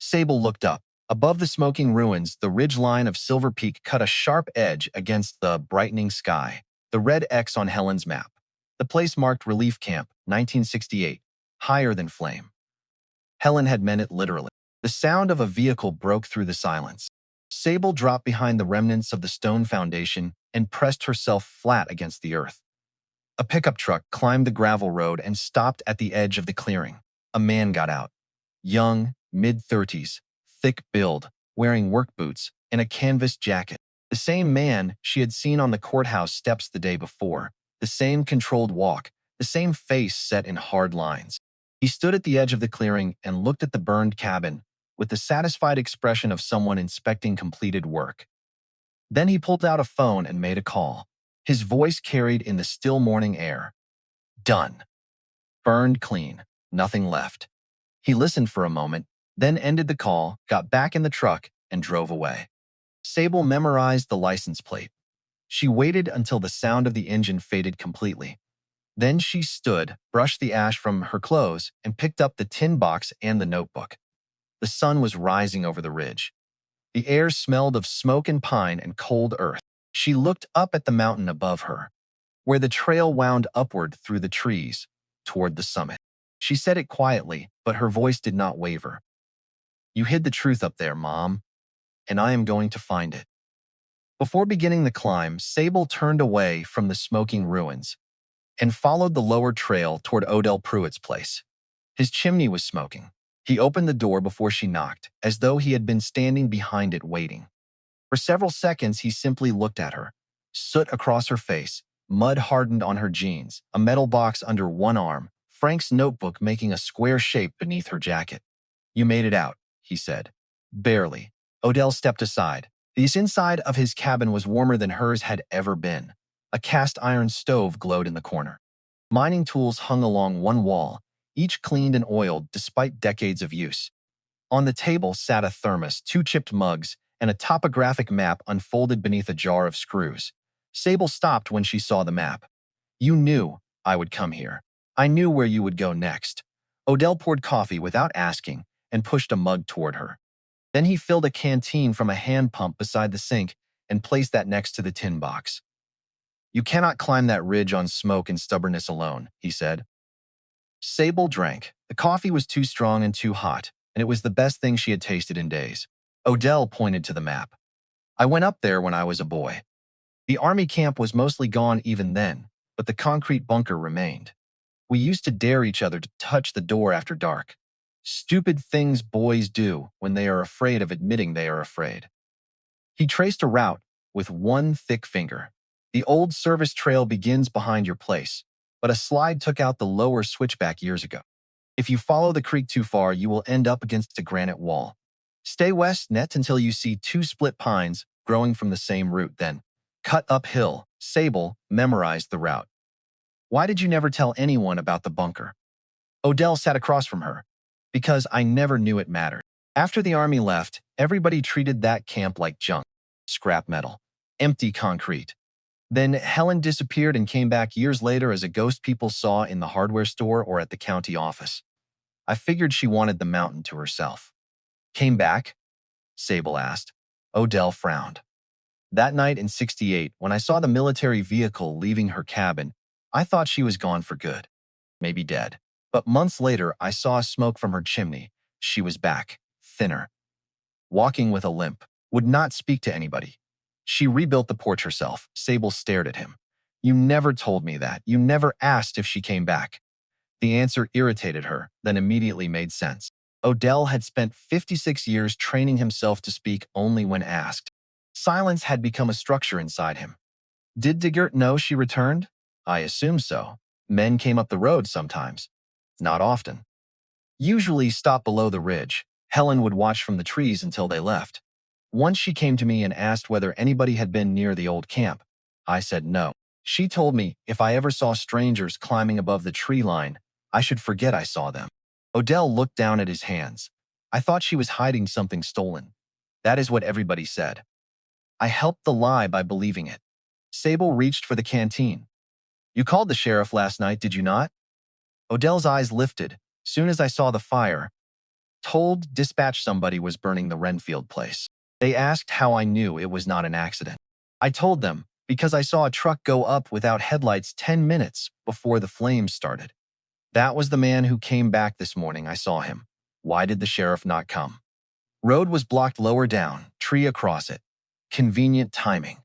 [SPEAKER 1] Sable looked up. Above the smoking ruins, the ridgeline of Silver Peak cut a sharp edge against the brightening sky. The red X on Helen's map. The place marked Relief Camp, 1968, higher than flame. Helen had meant it literally. The sound of a vehicle broke through the silence. Sable dropped behind the remnants of the stone foundation and pressed herself flat against the earth. A pickup truck climbed the gravel road and stopped at the edge of the clearing. A man got out. Young, mid-30s, thick build, wearing work boots and a canvas jacket. The same man she had seen on the courthouse steps the day before. The same controlled walk, the same face set in hard lines. He stood at the edge of the clearing and looked at the burned cabin with the satisfied expression of someone inspecting completed work. Then he pulled out a phone and made a call. His voice carried in the still morning air. Done. Burned clean. Nothing left. He listened for a moment, then ended the call, got back in the truck, and drove away. Sable memorized the license plate. She waited until the sound of the engine faded completely. Then she stood, brushed the ash from her clothes, and picked up the tin box and the notebook. The sun was rising over the ridge. The air smelled of smoke and pine and cold earth. She looked up at the mountain above her, where the trail wound upward through the trees, toward the summit. She said it quietly, but her voice did not waver. You hid the truth up there, Mom, and I am going to find it. Before beginning the climb, Sable turned away from the smoking ruins and followed the lower trail toward Odell Pruitt's place. His chimney was smoking. He opened the door before she knocked, as though he had been standing behind it waiting. For several seconds, he simply looked at her. Soot across her face, mud hardened on her jeans, a metal box under one arm, Frank's notebook making a square shape beneath her jacket. You made it out, he said. Barely. Odell stepped aside. The inside of his cabin was warmer than hers had ever been. A cast iron stove glowed in the corner. Mining tools hung along one wall, each cleaned and oiled despite decades of use. On the table sat a thermos, two chipped mugs, and a topographic map unfolded beneath a jar of screws. Sable stopped when she saw the map. You knew I would come here. I knew where you would go next. Odell poured coffee without asking and pushed a mug toward her. Then he filled a canteen from a hand pump beside the sink and placed that next to the tin box. You cannot climb that ridge on smoke and stubbornness alone, he said. Sable drank. The coffee was too strong and too hot, and it was the best thing she had tasted in days. Odell pointed to the map. I went up there when I was a boy. The army camp was mostly gone even then, but the concrete bunker remained. We used to dare each other to touch the door after dark. Stupid things boys do when they are afraid of admitting they are afraid. He traced a route with one thick finger. The old service trail begins behind your place, but a slide took out the lower switchback years ago. If you follow the creek too far, you will end up against a granite wall. Stay west net until you see two split pines growing from the same root, then cut uphill. Sable memorized the route. Why did you never tell anyone about the bunker? Odell sat across from her. Because I never knew it mattered. After the army left, everybody treated that camp like junk. Scrap metal. Empty concrete. Then Helen disappeared and came back years later as a ghost people saw in the hardware store or at the county office. I figured she wanted the mountain to herself. Came back? Sable asked. Odell frowned. That night in '68, when I saw the military vehicle leaving her cabin, I thought she was gone for good, maybe dead. But months later, I saw smoke from her chimney. She was back, thinner, walking with a limp, would not speak to anybody. She rebuilt the porch herself. Sable stared at him. You never told me that. You never asked if she came back. The answer irritated her, then immediately made sense. Odell had spent 56 years training himself to speak only when asked. Silence had become a structure inside him. Did Daggert know she returned? I assume so. Men came up the road sometimes. Not often. Usually stop below the ridge. Helen would watch from the trees until they left. Once she came to me and asked whether anybody had been near the old camp. I said no. She told me if I ever saw strangers climbing above the tree line, I should forget I saw them. Odell looked down at his hands. I thought she was hiding something stolen. That is what everybody said. I helped the lie by believing it. Sable reached for the canteen. You called the sheriff last night, did you not? Odell's eyes lifted. Soon as I saw the fire, told dispatch somebody was burning the Wrenfield place. They asked how I knew it was not an accident. I told them because I saw a truck go up without headlights 10 minutes before the flames started. That was the man who came back this morning. I saw him. Why did the sheriff not come? Road was blocked lower down, tree across it. Convenient timing.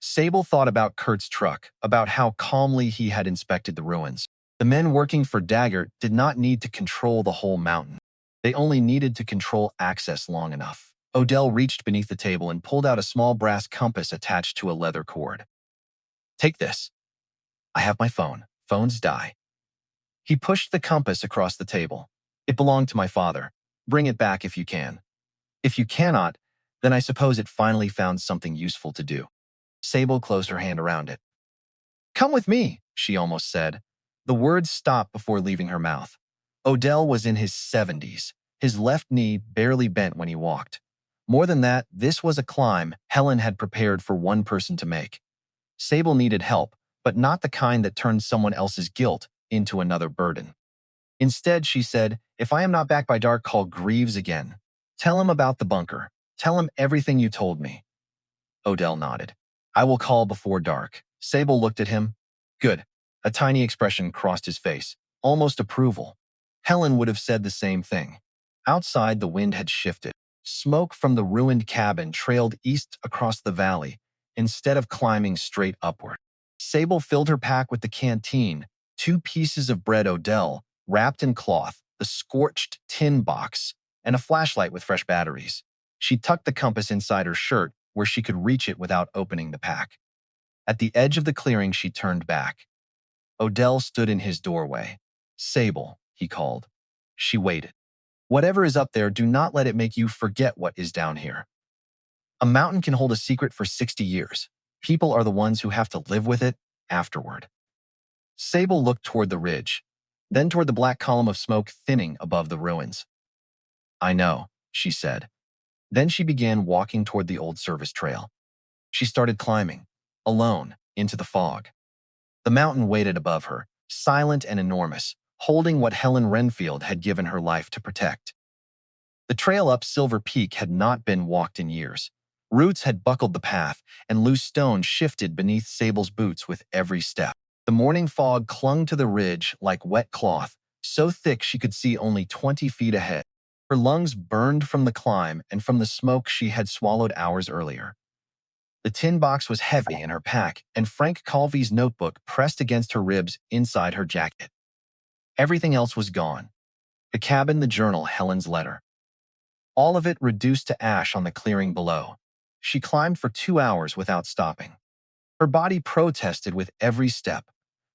[SPEAKER 1] Sable thought about Kurt's truck, about how calmly he had inspected the ruins. The men working for Daggert did not need to control the whole mountain. They only needed to control access long enough. Odell reached beneath the table and pulled out a small brass compass attached to a leather cord. Take this. I have my phone. Phones die. He pushed the compass across the table. It belonged to my father. Bring it back if you can. If you cannot, then I suppose it finally found something useful to do. Sable closed her hand around it. Come with me, she almost said. The words stopped before leaving her mouth. Odell was in his 70s. His left knee barely bent when he walked. More than that, this was a climb Helen had prepared for one person to make. Sable needed help, but not the kind that turned someone else's guilt into another burden. Instead, she said, if I am not back by dark, call Greaves again. Tell him about the bunker. Tell him everything you told me. Odell nodded. I will call before dark. Sable looked at him. Good. A tiny expression crossed his face, almost approval. Helen would have said the same thing. Outside, the wind had shifted. Smoke from the ruined cabin trailed east across the valley, instead of climbing straight upward. Sable filled her pack with the canteen, 2 pieces of bread Odell, wrapped in cloth, the scorched tin box, and a flashlight with fresh batteries. She tucked the compass inside her shirt, where she could reach it without opening the pack. At the edge of the clearing, she turned back. Odell stood in his doorway. Sable, he called. She waited. Whatever is up there, do not let it make you forget what is down here. A mountain can hold a secret for 60 years. People are the ones who have to live with it afterward. Sable looked toward the ridge, then toward the black column of smoke thinning above the ruins. I know, she said. Then she began walking toward the old service trail. She started climbing, alone, into the fog. The mountain waited above her, silent and enormous, holding what Helen Wrenfield had given her life to protect. The trail up Silver Peak had not been walked in years. Roots had buckled the path, and loose stones shifted beneath Sable's boots with every step. The morning fog clung to the ridge like wet cloth, so thick she could see only 20 feet ahead. Her lungs burned from the climb and from the smoke she had swallowed hours earlier. The tin box was heavy in her pack, and Frank Calvi's notebook pressed against her ribs inside her jacket. Everything else was gone. The cabin, the journal, Helen's letter. All of it reduced to ash on the clearing below. She climbed for 2 hours without stopping. Her body protested with every step.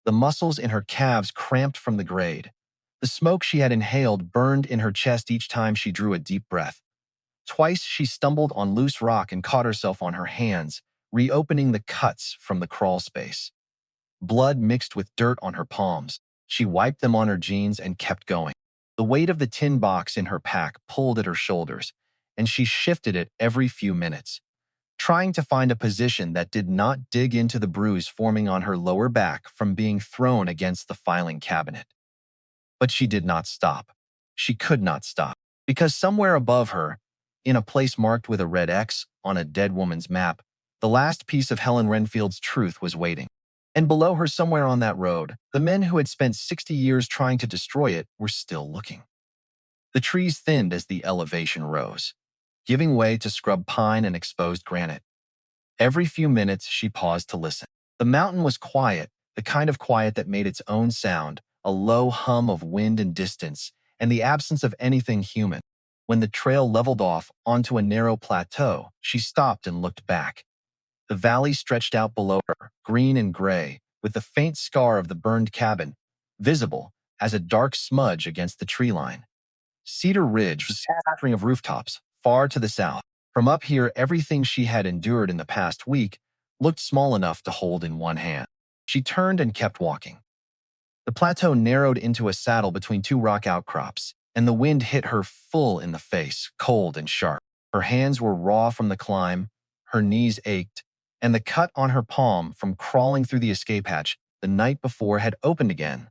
[SPEAKER 1] The muscles in her calves cramped from the grade. The smoke she had inhaled burned in her chest each time she drew a deep breath. Twice she stumbled on loose rock and caught herself on her hands, reopening the cuts from the crawl space. Blood mixed with dirt on her palms. She wiped them on her jeans and kept going. The weight of the tin box in her pack pulled at her shoulders, and she shifted it every few minutes. trying to find a position that did not dig into the bruise forming on her lower back from being thrown against the filing cabinet. But she did not stop. She could not stop, because somewhere above her, in a place marked with a red X on a dead woman's map, the last piece of Helen Wrenfield's truth was waiting. And below her, somewhere on that road, the men who had spent 60 years trying to destroy it were still looking. The trees thinned as the elevation rose, giving way to scrub pine and exposed granite. Every few minutes, she paused to listen. The mountain was quiet, the kind of quiet that made its own sound, a low hum of wind and distance, and the absence of anything human. When the trail leveled off onto a narrow plateau, she stopped and looked back. The valley stretched out below her, green and gray, with the faint scar of the burned cabin, visible as a dark smudge against the tree line. Cedar Ridge was a scattering of rooftops, far to the south. From up here, everything she had endured in the past week looked small enough to hold in one hand. She turned and kept walking. The plateau narrowed into a saddle between two rock outcrops, and the wind hit her full in the face, cold and sharp. Her hands were raw from the climb, her knees ached, and the cut on her palm from crawling through the escape hatch the night before had opened again,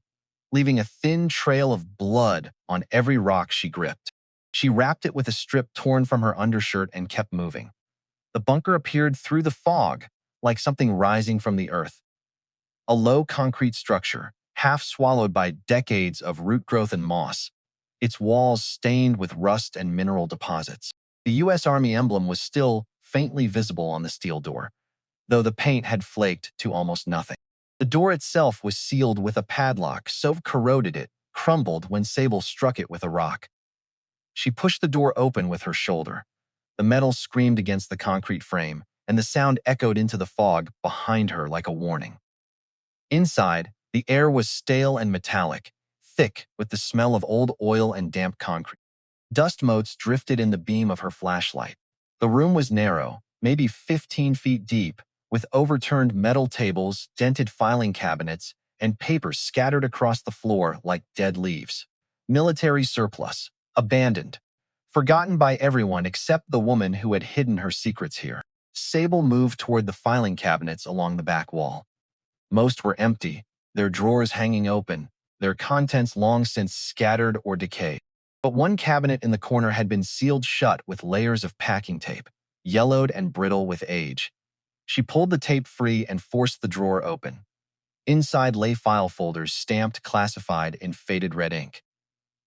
[SPEAKER 1] leaving a thin trail of blood on every rock she gripped. She wrapped it with a strip torn from her undershirt and kept moving. The bunker appeared through the fog, like something rising from the earth. A low concrete structure, half swallowed by decades of root growth and moss, its walls stained with rust and mineral deposits. The U.S. Army emblem was still faintly visible on the steel door, though the paint had flaked to almost nothing. The door itself was sealed with a padlock so corroded it crumbled when Sable struck it with a rock. She pushed the door open with her shoulder. The metal screamed against the concrete frame, and the sound echoed into the fog behind her like a warning. Inside, the air was stale and metallic, thick with the smell of old oil and damp concrete. Dust motes drifted in the beam of her flashlight. The room was narrow, maybe 15 feet deep, with overturned metal tables, dented filing cabinets, and papers scattered across the floor like dead leaves. Military surplus, abandoned, forgotten by everyone except the woman who had hidden her secrets here. Sable moved toward the filing cabinets along the back wall. Most were empty, their drawers hanging open, their contents long since scattered or decayed. But one cabinet in the corner had been sealed shut with layers of packing tape, yellowed and brittle with age. She pulled the tape free and forced the drawer open. Inside lay file folders stamped classified in faded red ink.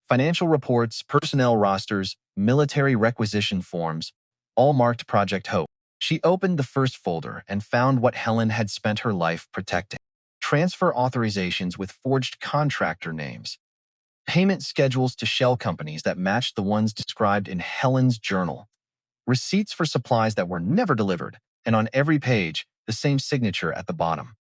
[SPEAKER 1] Financial reports, personnel rosters, military requisition forms, all marked Project Hope. She opened the first folder and found what Helen had spent her life protecting. Transfer authorizations with forged contractor names. Payment schedules to shell companies that matched the ones described in Helen's journal. Receipts for supplies that were never delivered, and on every page, the same signature at the bottom.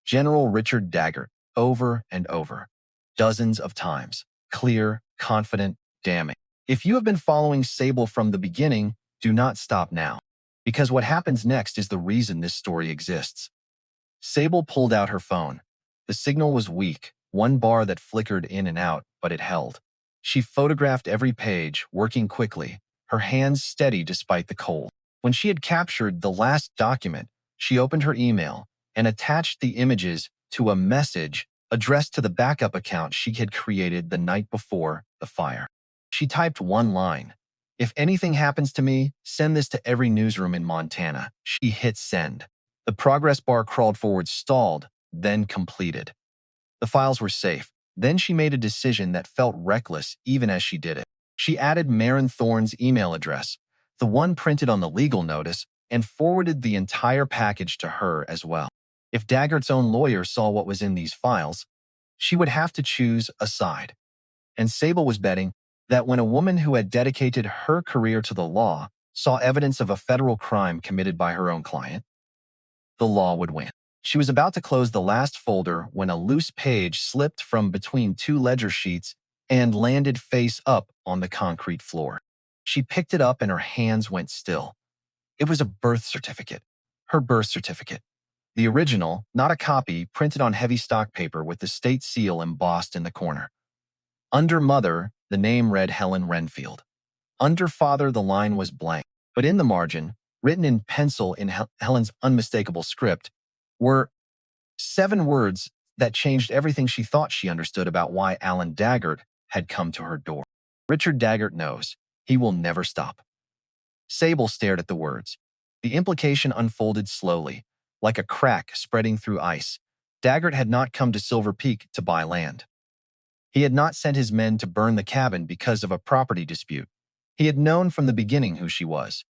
[SPEAKER 1] General Richard Daggert, over and over. Dozens of times. Clear, confident, damning. If you have been following Sable from the beginning, do not stop now. Because what happens next is the reason this story exists. Sable pulled out her phone. The signal was weak, one bar that flickered in and out, but it held. She photographed every page, working quickly, her hands steady despite the cold. When she had captured the last document, she opened her email and attached the images to a message addressed to the backup account she had created the night before the fire. She typed one line. "If anything happens to me, send this to every newsroom in Montana." She hit send. The progress bar crawled forward, stalled, then completed. The files were safe. Then she made a decision that felt reckless even as she did it. She added Maren Thorne's email address, the one printed on the legal notice, and forwarded the entire package to her as well. If Daggert's own lawyer saw what was in these files, she would have to choose a side. And Sable was betting that when a woman who had dedicated her career to the law saw evidence of a federal crime committed by her own client, the law would win. She was about to close the last folder when a loose page slipped from between two ledger sheets and landed face up on the concrete floor. She picked it up and her hands went still. It was a birth certificate. Her birth certificate. The original, not a copy, printed on heavy stock paper with the state seal embossed in the corner. Under Mother, the name read Helen Wrenfield. Under Father, the line was blank, but in the margin, written in pencil in Helen's unmistakable script, were 7 words that changed everything she thought she understood about why Alan Daggert had come to her door. Richard Daggert knows. He will never stop. Sable stared at the words. The implication unfolded slowly, like a crack spreading through ice. Daggert had not come to Silver Peak to buy land. He had not sent his men to burn the cabin because of a property dispute. He had known from the beginning who she was.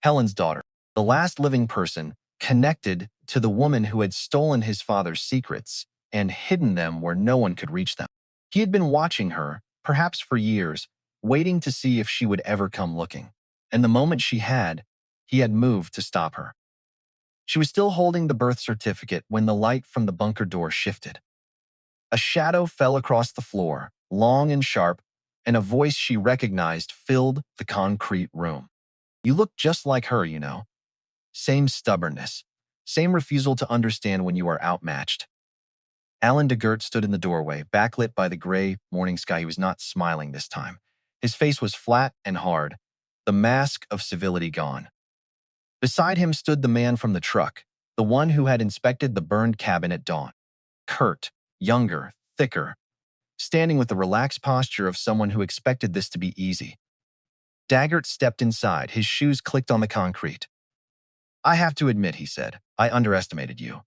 [SPEAKER 1] Helen's daughter, the last living person connected to the woman who had stolen his father's secrets and hidden them where no one could reach them. He had been watching her, perhaps for years, waiting to see if she would ever come looking. And the moment she had, he had moved to stop her. She was still holding the birth certificate when the light from the bunker door shifted. A shadow fell across the floor, long and sharp, and a voice she recognized filled the concrete room. "You look just like her, you know. Same stubbornness. Same refusal to understand when you are outmatched." Alan Daggert stood in the doorway, backlit by the gray morning sky. He was not smiling this time. His face was flat and hard, the mask of civility gone. Beside him stood the man from the truck, the one who had inspected the burned cabin at dawn. Curt, younger, thicker, standing with the relaxed posture of someone who expected this to be easy. Daggert stepped inside. His shoes clicked on the concrete. "I have to admit," he said, "I underestimated you.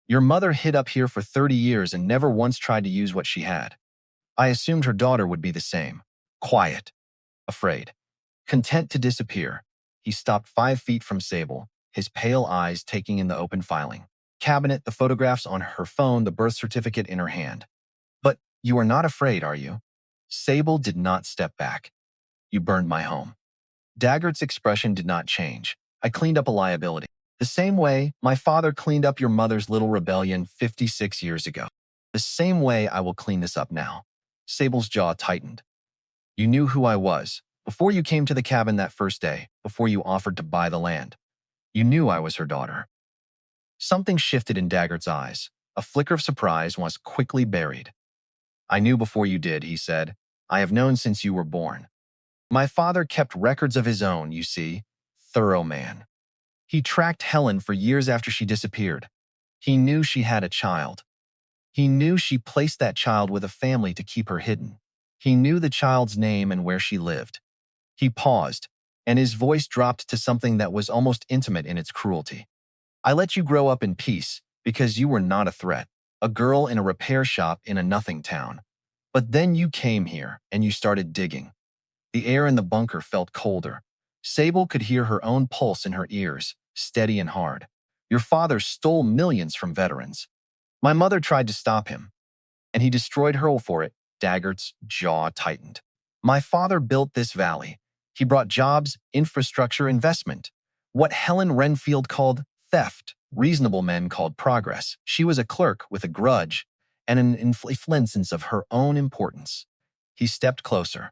[SPEAKER 1] Your mother hid up here for 30 years and never once tried to use what she had. I assumed her daughter would be the same. Quiet, afraid, content to disappear." He stopped 5 feet from Sable, his pale eyes taking in the open filing cabinet, the photographs on her phone, the birth certificate in her hand. "But you are not afraid, are you?" Sable did not step back. "You burned my home." Daggert's expression did not change. "I cleaned up a liability. The same way my father cleaned up your mother's little rebellion 56 years ago. The same way I will clean this up now." Sable's jaw tightened. "You knew who I was. Before you came to the cabin that first day, before you offered to buy the land. You knew I was her daughter." Something shifted in Daggert's eyes. A flicker of surprise was quickly buried. "I knew before you did," he said. "I have known since you were born. My father kept records of his own, you see. Thorough man. He tracked Helen for years after she disappeared. He knew she had a child. He knew she placed that child with a family to keep her hidden. He knew the child's name and where she lived." He paused, and his voice dropped to something that was almost intimate in its cruelty. "I let you grow up in peace because you were not a threat, a girl in a repair shop in a nothing town. But then you came here and you started digging." The air in the bunker felt colder. Sable could hear her own pulse in her ears, steady and hard. "Your father stole millions from veterans. My mother tried to stop him, and he destroyed her for it." Daggert's jaw tightened. "My father built this valley. He brought jobs, infrastructure, investment. What Helen Wrenfield called theft, reasonable men called progress. She was a clerk with a grudge and an influence of her own importance." He stepped closer.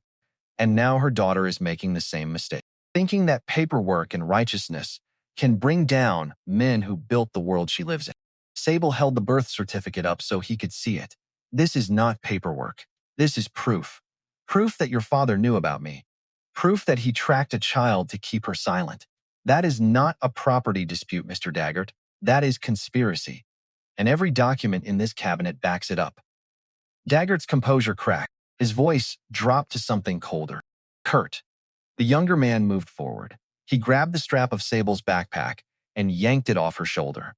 [SPEAKER 1] "And now her daughter is making the same mistake, thinking that paperwork and righteousness can bring down men who built the world she lives in." Sable held the birth certificate up so he could see it. "This is not paperwork. This is proof. Proof that your father knew about me. Proof that he tracked a child to keep her silent. That is not a property dispute, Mr. Daggert. That is conspiracy. And every document in this cabinet backs it up." Daggert's composure cracked. His voice dropped to something colder. "Curt." The younger man moved forward. He grabbed the strap of Sable's backpack and yanked it off her shoulder.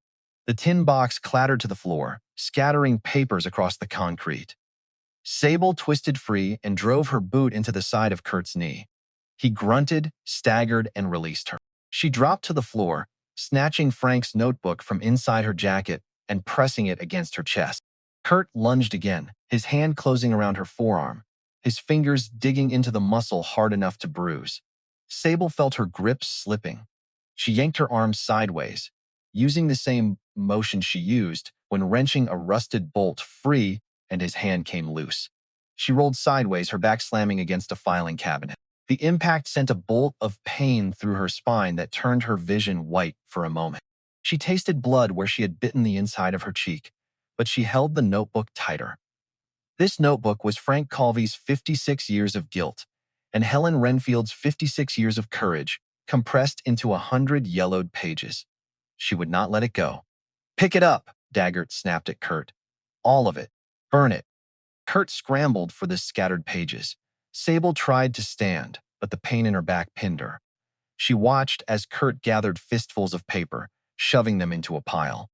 [SPEAKER 1] The tin box clattered to the floor, scattering papers across the concrete. Sable twisted free and drove her boot into the side of Curt's knee. He grunted, staggered, and released her. She dropped to the floor, snatching Frank's notebook from inside her jacket and pressing it against her chest. Curt lunged again, his hand closing around her forearm, his fingers digging into the muscle hard enough to bruise. Sable felt her grip slipping. She yanked her arm sideways, using the same motion she used when wrenching a rusted bolt free, and his hand came loose. She rolled sideways, her back slamming against a filing cabinet. The impact sent a bolt of pain through her spine that turned her vision white for a moment. She tasted blood where she had bitten the inside of her cheek, but she held the notebook tighter. This notebook was Frank Colvey's 56 years of guilt and Helen Wrenfield's 56 years of courage, compressed into 100 yellowed pages. She would not let it go. "Pick it up," Daggert snapped at Kurt. "All of it. Burn it." Kurt scrambled for the scattered pages. Sable tried to stand, but the pain in her back pinned her. She watched as Kurt gathered fistfuls of paper, shoving them into a pile.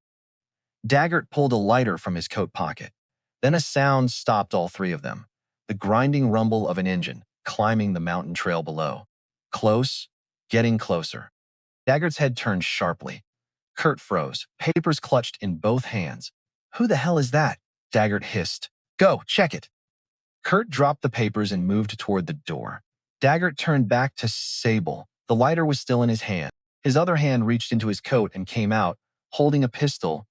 [SPEAKER 1] Daggert pulled a lighter from his coat pocket. Then a sound stopped all three of them, the grinding rumble of an engine climbing the mountain trail below. Close, getting closer. Daggert's head turned sharply. Kurt froze, papers clutched in both hands. "Who the hell is that?" Daggert hissed. "Go, check it." Kurt dropped the papers and moved toward the door. Daggert turned back to Sable. The lighter was still in his hand. His other hand reached into his coat and came out, holding a pistol,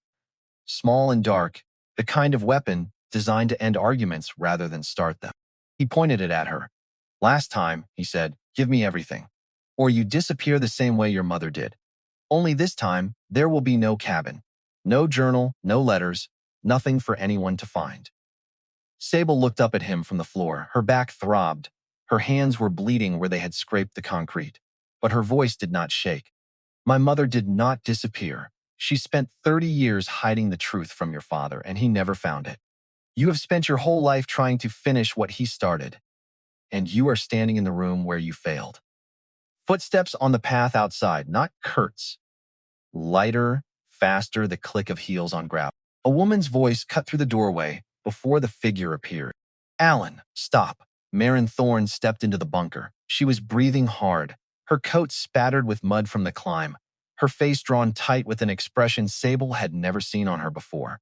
[SPEAKER 1] small and dark, the kind of weapon designed to end arguments rather than start them. He pointed it at her. "Last time," he said, "give me everything, or you disappear the same way your mother did. Only this time, there will be no cabin, no journal, no letters, nothing for anyone to find." Sable looked up at him from the floor. Her back throbbed. Her hands were bleeding where they had scraped the concrete. But her voice did not shake. "My mother did not disappear. She spent 30 years hiding the truth from your father, and he never found it. You have spent your whole life trying to finish what he started, and you are standing in the room where you failed." Footsteps on the path outside, not Kurt's. Lighter, faster, the click of heels on gravel. A woman's voice cut through the doorway before the figure appeared. "Alan, stop." Marin Thorne stepped into the bunker. She was breathing hard, her coat spattered with mud from the climb, her face drawn tight with an expression Sable had never seen on her before.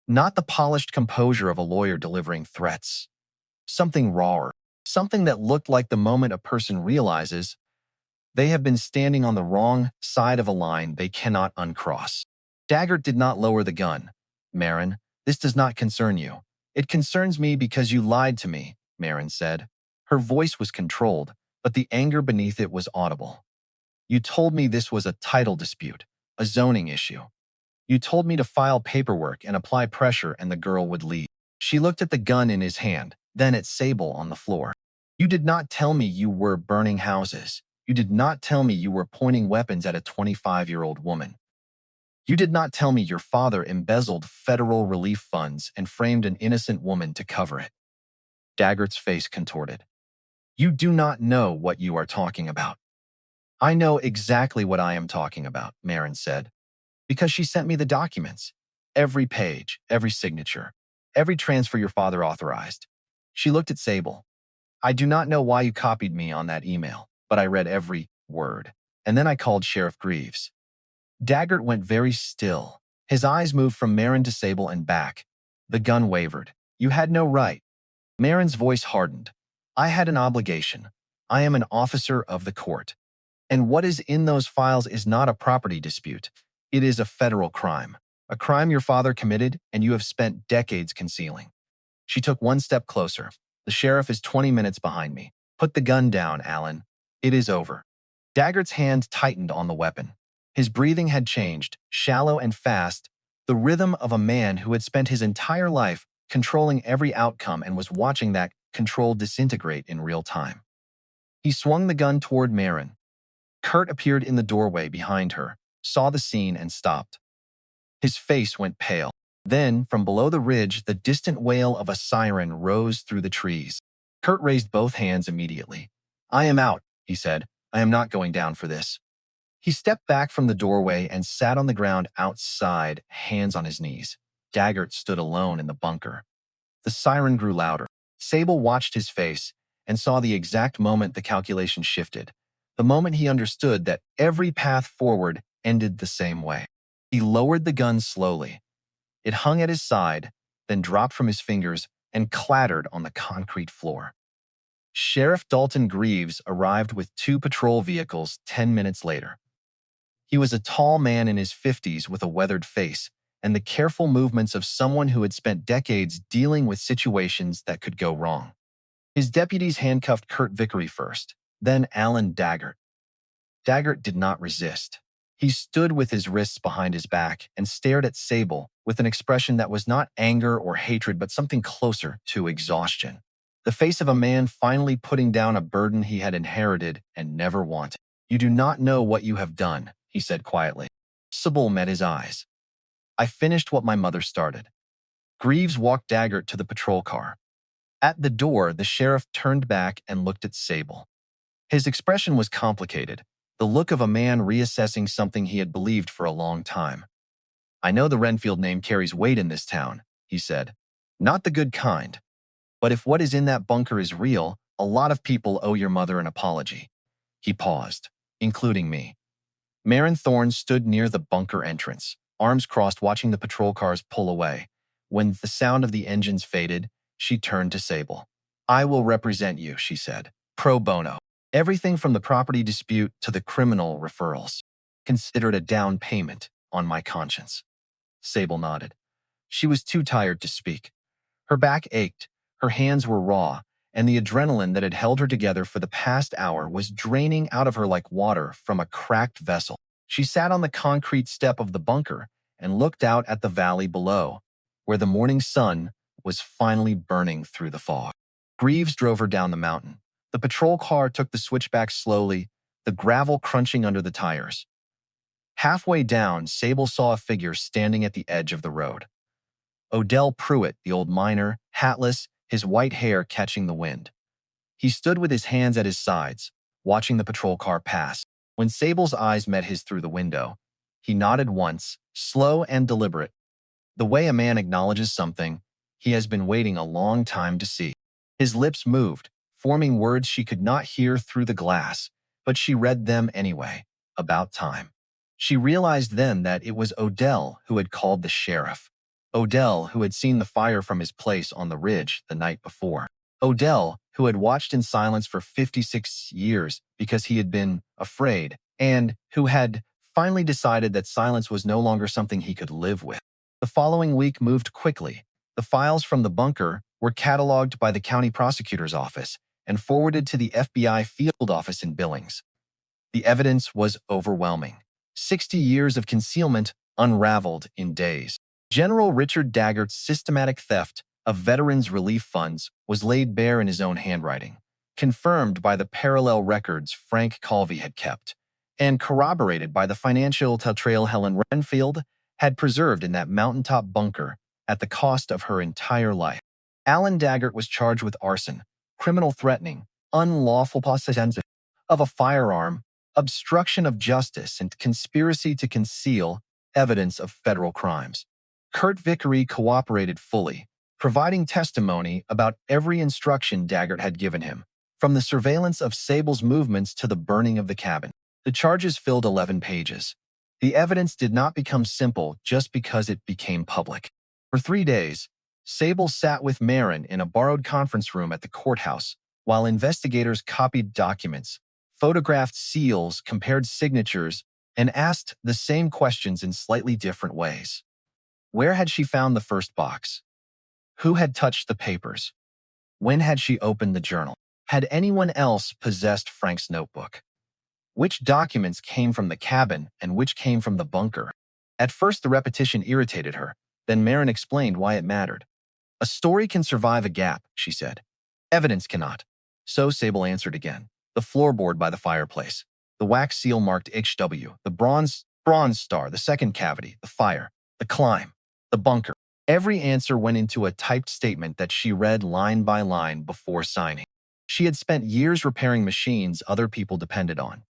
[SPEAKER 1] Not the polished composure of a lawyer delivering threats. Something rawer, something that looked like the moment a person realizes they have been standing on the wrong side of a line they cannot uncross. Daggert did not lower the gun. "Marin, this does not concern you. It concerns me because you lied to me," Marin said. Her voice was controlled, but the anger beneath it was audible. "You told me this was a title dispute, a zoning issue. You told me to file paperwork and apply pressure and the girl would leave." She looked at the gun in his hand, then at Sable on the floor. "You did not tell me you were burning houses. You did not tell me you were pointing weapons at a 25-year-old woman. You did not tell me your father embezzled federal relief funds and framed an innocent woman to cover it." Daggert's face contorted. "You do not know what you are talking about." "I know exactly what I am talking about," Marin said, "because she sent me the documents. Every page, every signature, every transfer your father authorized." She looked at Sable. "I do not know why you copied me on that email, but I read every word. And then I called Sheriff Greaves." Daggert went very still. His eyes moved from Marin to Sable and back. The gun wavered. "You had no right." Marin's voice hardened. "I had an obligation. I am an officer of the court. And what is in those files is not a property dispute. It is a federal crime. A crime your father committed and you have spent decades concealing." She took one step closer. "The sheriff is 20 minutes behind me. Put the gun down, Alan. It is over." Daggert's hand tightened on the weapon. His breathing had changed, shallow and fast, the rhythm of a man who had spent his entire life controlling every outcome and was watching that control disintegrate in real time. He swung the gun toward Marin. Kurt appeared in the doorway behind her, saw the scene and stopped. His face went pale. Then, from below the ridge, the distant wail of a siren rose through the trees. Kurt raised both hands immediately. "I am out," he said. "I am not going down for this." He stepped back from the doorway and sat on the ground outside, hands on his knees. Daggert stood alone in the bunker. The siren grew louder. Sable watched his face and saw the exact moment the calculation shifted, the moment he understood that every path forward ended the same way. He lowered the gun slowly. It hung at his side, then dropped from his fingers and clattered on the concrete floor. Sheriff Dalton Greaves arrived with 2 patrol vehicles 10 minutes later. He was a tall man in his 50s with a weathered face and the careful movements of someone who had spent decades dealing with situations that could go wrong. His deputies handcuffed Kurt Vickery first, then Alan Daggert. Daggert did not resist. He stood with his wrists behind his back and stared at Sable with an expression that was not anger or hatred but something closer to exhaustion. The face of a man finally putting down a burden he had inherited and never wanted. "You do not know what you have done," he said quietly. Sable met his eyes. "I finished what my mother started." Greaves walked Daggert to the patrol car. At the door, the sheriff turned back and looked at Sable. His expression was complicated, the look of a man reassessing something he had believed for a long time. "I know the Wrenfield name carries weight in this town," he said. "Not the good kind. But if what is in that bunker is real, a lot of people owe your mother an apology." He paused, "including me." Marin Thorne stood near the bunker entrance, arms crossed watching the patrol cars pull away. When the sound of the engines faded, she turned to Sable. "I will represent you," she said. "Pro bono. Everything from the property dispute to the criminal referrals. Considered a down payment on my conscience." Sable nodded. She was too tired to speak. Her back ached, her hands were raw, and the adrenaline that had held her together for the past hour was draining out of her like water from a cracked vessel. She sat on the concrete step of the bunker and looked out at the valley below, where the morning sun was finally burning through the fog. Greaves drove her down the mountain. The patrol car took the switchback slowly, the gravel crunching under the tires. Halfway down, Sable saw a figure standing at the edge of the road. Odell Pruitt, the old miner, hatless, his white hair catching the wind. He stood with his hands at his sides, watching the patrol car pass. When Sable's eyes met his through the window, he nodded once, slow and deliberate, the way a man acknowledges something he has been waiting a long time to see. His lips moved, forming words she could not hear through the glass, but she read them anyway. About time. She realized then that it was Odell who had called the sheriff. Odell, who had seen the fire from his place on the ridge the night before. Odell, who had watched in silence for 56 years because he had been afraid, and who had finally decided that silence was no longer something he could live with. The following week moved quickly. The files from the bunker were cataloged by the county prosecutor's office and forwarded to the FBI field office in Billings. The evidence was overwhelming. 60 years of concealment unraveled in days. General Richard Daggert's systematic theft of veterans' relief funds was laid bare in his own handwriting, confirmed by the parallel records Frank Colvey had kept, and corroborated by the financial trail Helen Wrenfield had preserved in that mountaintop bunker at the cost of her entire life. Alan Daggert was charged with arson, criminal threatening, unlawful possession of a firearm, obstruction of justice, and conspiracy to conceal evidence of federal crimes. Kurt Vickery cooperated fully, providing testimony about every instruction Daggert had given him, from the surveillance of Sable's movements to the burning of the cabin. The charges filled 11 pages. The evidence did not become simple just because it became public. For 3 days, Sable sat with Marin in a borrowed conference room at the courthouse, while investigators copied documents, photographed seals, compared signatures, and asked the same questions in slightly different ways. Where had she found the first box? Who had touched the papers? When had she opened the journal? Had anyone else possessed Frank's notebook? Which documents came from the cabin and which came from the bunker? At first, the repetition irritated her. Then Marin explained why it mattered. "A story can survive a gap," she said. "Evidence cannot." So Sable answered again. The floorboard by the fireplace, the wax seal marked HW, the bronze star, the second cavity, the fire, the climb, the bunker. Every answer went into a typed statement that she read line by line before signing. She had spent years repairing machines other people depended on.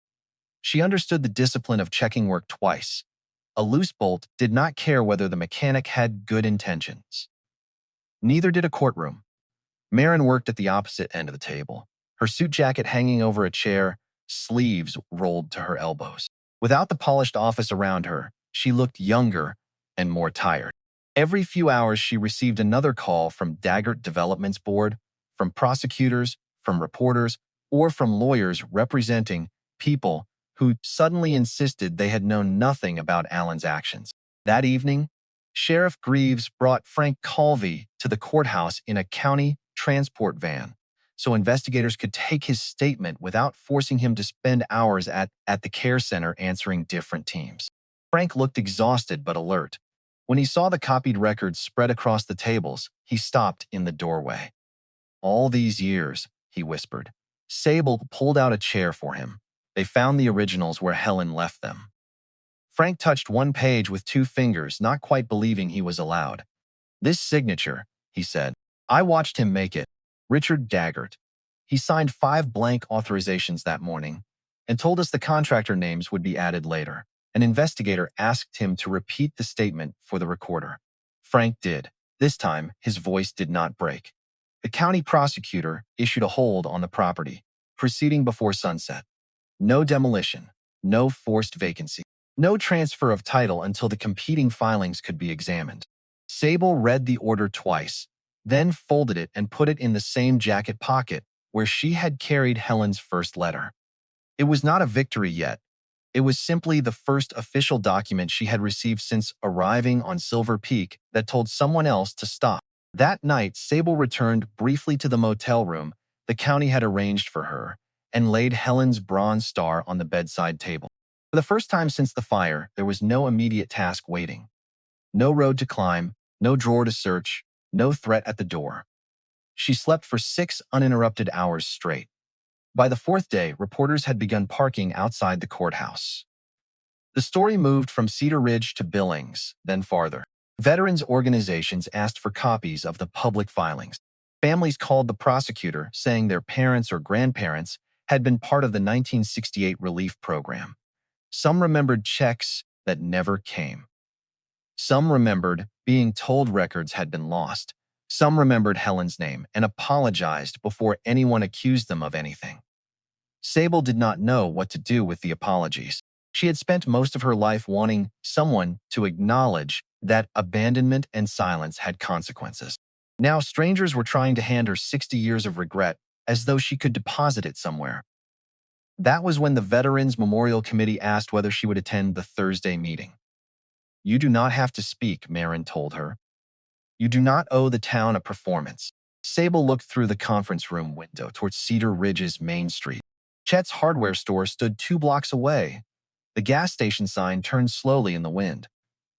[SPEAKER 1] She understood the discipline of checking work twice. A loose bolt did not care whether the mechanic had good intentions. Neither did a courtroom. Marin worked at the opposite end of the table, her suit jacket hanging over a chair, sleeves rolled to her elbows. Without the polished office around her, she looked younger and more tired. Every few hours, she received another call from Daggert Development's board, from prosecutors, from reporters, or from lawyers representing people who suddenly insisted they had known nothing about Alan's actions. That evening, Sheriff Greaves brought Frank Colvey to the courthouse in a county transport van, so investigators could take his statement without forcing him to spend hours at the care center answering different teams. Frank looked exhausted but alert. When he saw the copied records spread across the tables, he stopped in the doorway. "All these years," he whispered. Sable pulled out a chair for him. They found the originals where Helen left them. Frank touched one page with 2 fingers, not quite believing he was allowed. "This signature," he said. "I watched him make it. Richard Daggert. He signed 5 blank authorizations that morning and told us the contractor names would be added later. An investigator asked him to repeat the statement for the recorder. Frank did. This time, his voice did not break. The county prosecutor issued a hold on the property, proceeding before sunset. No demolition, no forced vacancy, no transfer of title until the competing filings could be examined. Sable read the order twice, then folded it and put it in the same jacket pocket where she had carried Helen's first letter. It was not a victory yet. It was simply the first official document she had received since arriving on Silver Peak that told someone else to stop. That night, Sable returned briefly to the motel room the county had arranged for her and laid Helen's bronze star on the bedside table. For the first time since the fire, there was no immediate task waiting. No road to climb, no drawer to search, no threat at the door. She slept for 6 uninterrupted hours straight. By the 4th day, reporters had begun parking outside the courthouse. The story moved from Cedar Ridge to Billings, then farther. Veterans organizations asked for copies of the public filings. Families called the prosecutor, saying their parents or grandparents had been part of the 1968 relief program. Some remembered checks that never came. Some remembered being told records had been lost. Some remembered Helen's name and apologized before anyone accused them of anything. Sable did not know what to do with the apologies. She had spent most of her life wanting someone to acknowledge that abandonment and silence had consequences. Now strangers were trying to hand her 60 years of regret as though she could deposit it somewhere. That was when the Veterans Memorial Committee asked whether she would attend the Thursday meeting. "You do not have to speak," Marin told her. "You do not owe the town a performance." Sable looked through the conference room window towards Cedar Ridge's Main Street. Chet's hardware store stood 2 blocks away. The gas station sign turned slowly in the wind.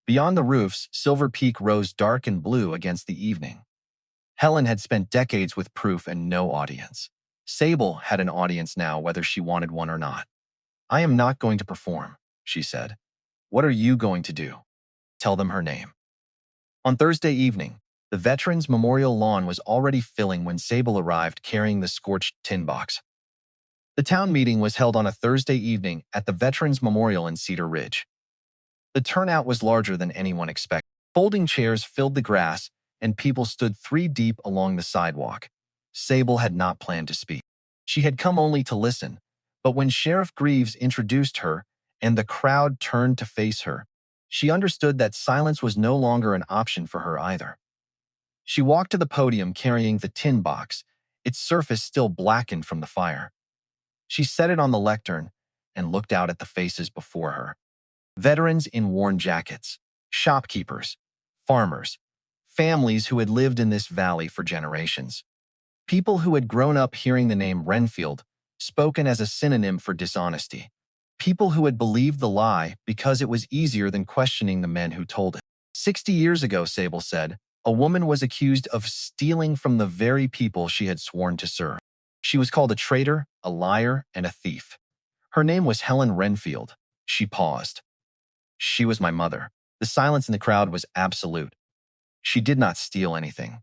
[SPEAKER 1] Beyond the roofs, Silver Peak rose dark and blue against the evening. Helen had spent decades with proof and no audience. Sable had an audience now, whether she wanted one or not. "I am not going to perform," she said. "What are you going to do?" "Tell them her name." On Thursday evening, the Veterans Memorial lawn was already filling when Sable arrived carrying the scorched tin box. The town meeting was held on a Thursday evening at the Veterans Memorial in Cedar Ridge. The turnout was larger than anyone expected. Folding chairs filled the grass, and people stood 3 deep along the sidewalk. Sable had not planned to speak. She had come only to listen, but when Sheriff Greaves introduced her and the crowd turned to face her, she understood that silence was no longer an option for her either. She walked to the podium carrying the tin box, its surface still blackened from the fire. She set it on the lectern and looked out at the faces before her. Veterans in worn jackets, shopkeepers, farmers, families who had lived in this valley for generations. People who had grown up hearing the name Wrenfield spoken as a synonym for dishonesty. People who had believed the lie because it was easier than questioning the men who told it. 60 years ago, Sable said, a woman was accused of stealing from the very people she had sworn to serve. She was called a traitor, a liar, and a thief. Her name was Helen Wrenfield. She paused. "She was my mother." The silence in the crowd was absolute. She did not steal anything.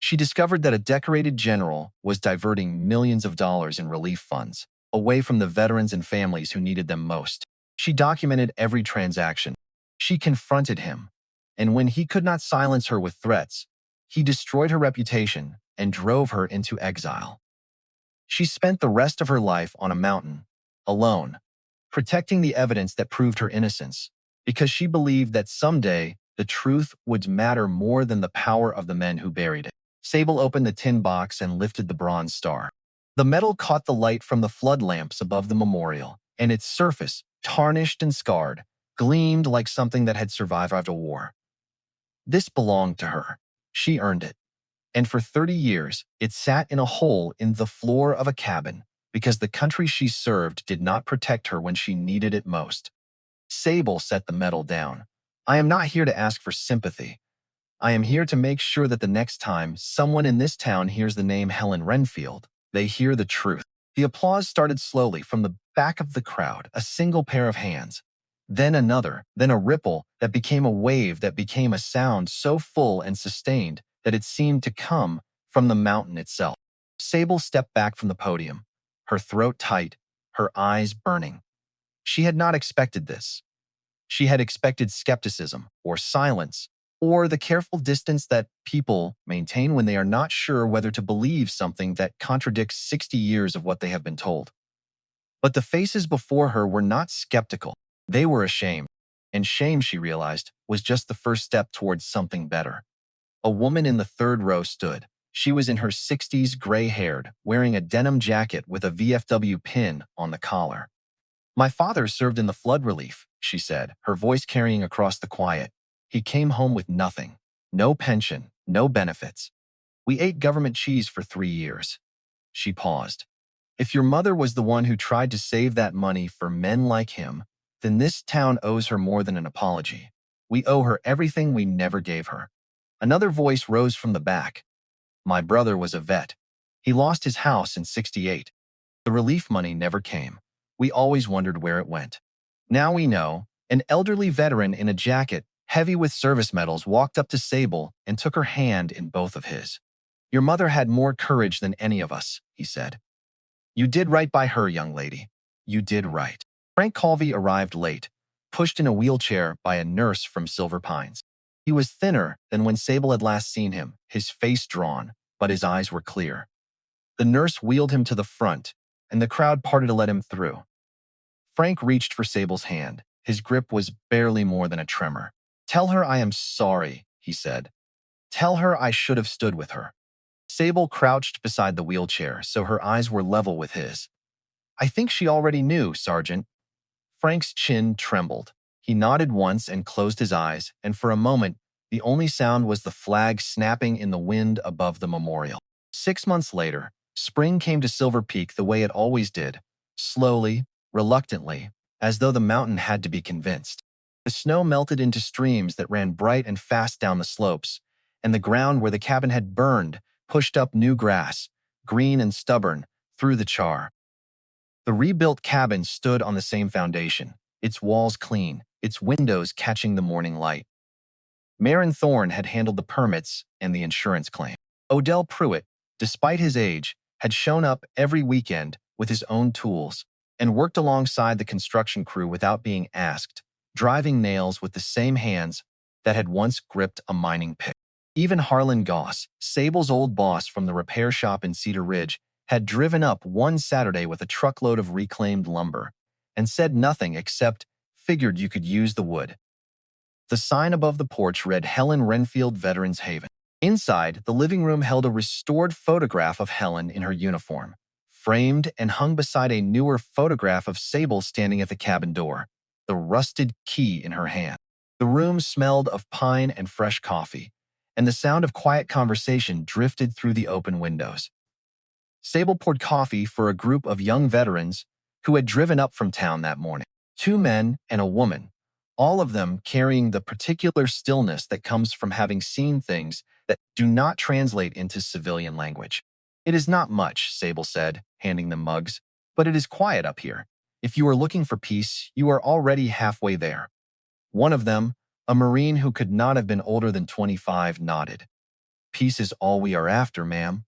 [SPEAKER 1] She discovered that a decorated general was diverting millions of dollars in relief funds away from the veterans and families who needed them most. She documented every transaction. She confronted him, and when he could not silence her with threats, he destroyed her reputation and drove her into exile. She spent the rest of her life on a mountain, alone, protecting the evidence that proved her innocence, because she believed that someday the truth would matter more than the power of the men who buried it. Sable opened the tin box and lifted the bronze star. The metal caught the light from the flood lamps above the memorial, and its surface, tarnished and scarred, gleamed like something that had survived a war. This belonged to her. She earned it. And for 30 years, it sat in a hole in the floor of a cabin because the country she served did not protect her when she needed it most. Sable set the medal down. "I am not here to ask for sympathy. I am here to make sure that the next time someone in this town hears the name Helen Wrenfield, they hear the truth." The applause started slowly from the back of the crowd, a single pair of hands. Then another, then a ripple that became a wave that became a sound so full and sustained that it seemed to come from the mountain itself. Sable stepped back from the podium, her throat tight, her eyes burning. She had not expected this. She had expected skepticism or silence or the careful distance that people maintain when they are not sure whether to believe something that contradicts 60 years of what they have been told. But the faces before her were not skeptical. They were ashamed. And shame, she realized, was just the first step towards something better. A woman in the third row stood. She was in her 60s, gray-haired, wearing a denim jacket with a VFW pin on the collar. "My father served in the flood relief," she said, her voice carrying across the quiet. "He came home with nothing. No pension, no benefits. We ate government cheese for 3 years." She paused. "If your mother was the one who tried to save that money for men like him, then this town owes her more than an apology. We owe her everything we never gave her." Another voice rose from the back. "My brother was a vet. He lost his house in '68. The relief money never came. We always wondered where it went. Now we know." An elderly veteran in a jacket, heavy with service medals, walked up to Sable and took her hand in both of his. "Your mother had more courage than any of us," he said. "You did right by her, young lady. You did right." Frank Colvey arrived late, pushed in a wheelchair by a nurse from Silver Pines. He was thinner than when Sable had last seen him, his face drawn, but his eyes were clear. The nurse wheeled him to the front, and the crowd parted to let him through. Frank reached for Sable's hand. His grip was barely more than a tremor. "Tell her I am sorry," he said. "Tell her I should have stood with her." Sable crouched beside the wheelchair, so her eyes were level with his. "I think she already knew, Sergeant." Frank's chin trembled. He nodded once and closed his eyes, and for a moment, the only sound was the flag snapping in the wind above the memorial. 6 months later, spring came to Silver Peak the way it always did, slowly, reluctantly, as though the mountain had to be convinced. The snow melted into streams that ran bright and fast down the slopes, and the ground where the cabin had burned pushed up new grass, green and stubborn, through the char. The rebuilt cabin stood on the same foundation, its walls clean, its windows catching the morning light. Marin Thorne had handled the permits and the insurance claim. Odell Pruitt, despite his age, had shown up every weekend with his own tools and worked alongside the construction crew without being asked, driving nails with the same hands that had once gripped a mining pick. Even Harlan Goss, Sable's old boss from the repair shop in Cedar Ridge, had driven up one Saturday with a truckload of reclaimed lumber and said nothing except, "Figured you could use the wood." The sign above the porch read Helen Wrenfield Veterans Haven. Inside, the living room held a restored photograph of Helen in her uniform, framed and hung beside a newer photograph of Sable standing at the cabin door, the rusted key in her hand. The room smelled of pine and fresh coffee, and the sound of quiet conversation drifted through the open windows. Sable poured coffee for a group of young veterans who had driven up from town that morning. 2 men and a woman, all of them carrying the particular stillness that comes from having seen things that do not translate into civilian language. "It is not much," Sable said, handing them mugs, "but it is quiet up here. If you are looking for peace, you are already halfway there." One of them, a Marine who could not have been older than 25, nodded. "Peace is all we are after, ma'am."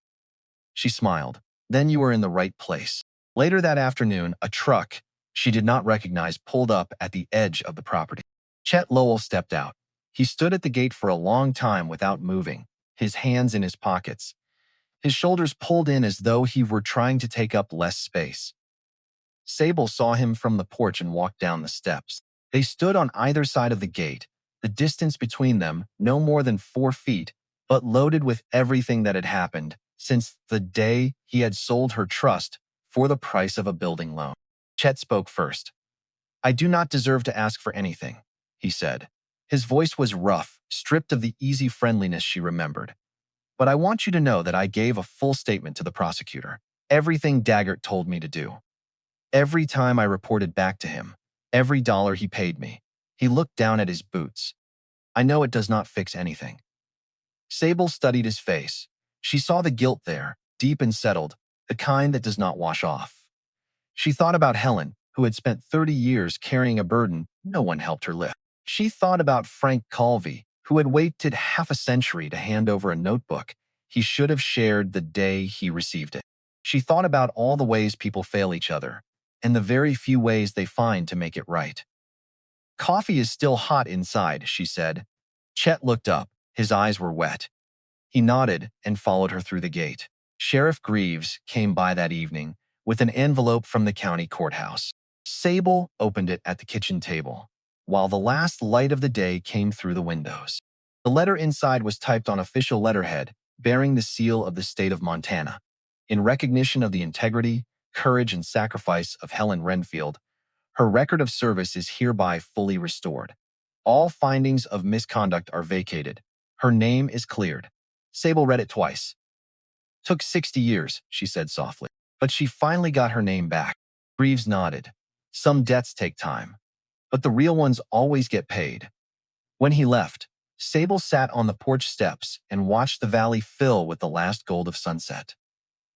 [SPEAKER 1] She smiled. "Then you are in the right place." Later that afternoon, a truck she did not recognize pulled up at the edge of the property. Chet Lowell stepped out. He stood at the gate for a long time without moving, his hands in his pockets, his shoulders pulled in as though he were trying to take up less space. Sable saw him from the porch and walked down the steps. They stood on either side of the gate, the distance between them no more than 4 feet, but loaded with everything that had happened since the day he had sold her trust for the price of a building loan. Chet spoke first. "I do not deserve to ask for anything," he said. His voice was rough, stripped of the easy friendliness she remembered. "But I want you to know that I gave a full statement to the prosecutor. Everything Daggert told me to do. Every time I reported back to him, every dollar he paid me." He looked down at his boots. "I know it does not fix anything." Sable studied his face. She saw the guilt there, deep and settled, the kind that does not wash off. She thought about Helen, who had spent 30 years carrying a burden no one helped her lift. She thought about Frank Colvey, who had waited half a century to hand over a notebook he should have shared the day he received it. She thought about all the ways people fail each other, and the very few ways they find to make it right. Coffee is still hot inside, she said. Chet looked up. His eyes were wet. He nodded and followed her through the gate. Sheriff Greaves came by that evening with an envelope from the county courthouse. Sable opened it at the kitchen table, while the last light of the day came through the windows. The letter inside was typed on official letterhead, bearing the seal of the state of Montana. In recognition of the integrity, courage, and sacrifice of Helen Wrenfield, her record of service is hereby fully restored. All findings of misconduct are vacated. Her name is cleared. Sable read it twice. Took 60 years, she said softly. But she finally got her name back. Greaves nodded. Some debts take time, but the real ones always get paid. When he left, Sable sat on the porch steps and watched the valley fill with the last gold of sunset.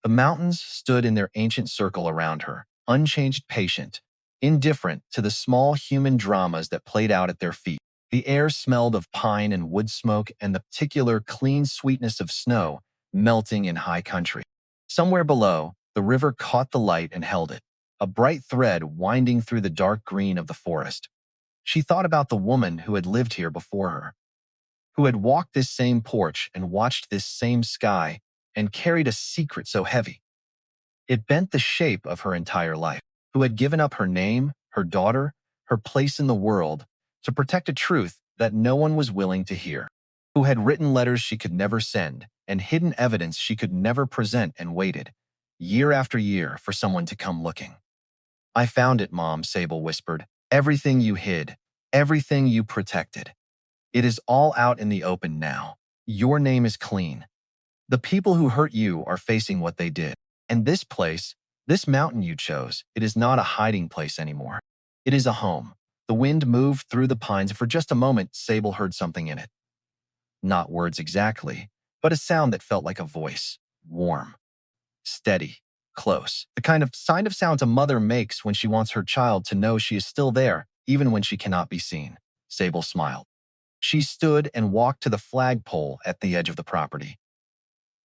[SPEAKER 1] The mountains stood in their ancient circle around her, unchanged, patient, indifferent to the small human dramas that played out at their feet. The air smelled of pine and wood smoke and the particular clean sweetness of snow melting in high country. Somewhere below, the river caught the light and held it, a bright thread winding through the dark green of the forest. She thought about the woman who had lived here before her, who had walked this same porch and watched this same sky and carried a secret so heavy it bent the shape of her entire life, who had given up her name, her daughter, her place in the world to protect a truth that no one was willing to hear, who had written letters she could never send and hidden evidence she could never present and waited, year after year, for someone to come looking. I found it, Mom, Sable whispered. Everything you hid, everything you protected. It is all out in the open now. Your name is clean. The people who hurt you are facing what they did. And this place, this mountain you chose, it is not a hiding place anymore. It is a home. The wind moved through the pines. For just a moment, Sable heard something in it. Not words exactly, but a sound that felt like a voice. Warm, steady, close. The kind of sounds a mother makes when she wants her child to know she is still there, even when she cannot be seen. Sable smiled. She stood and walked to the flagpole at the edge of the property.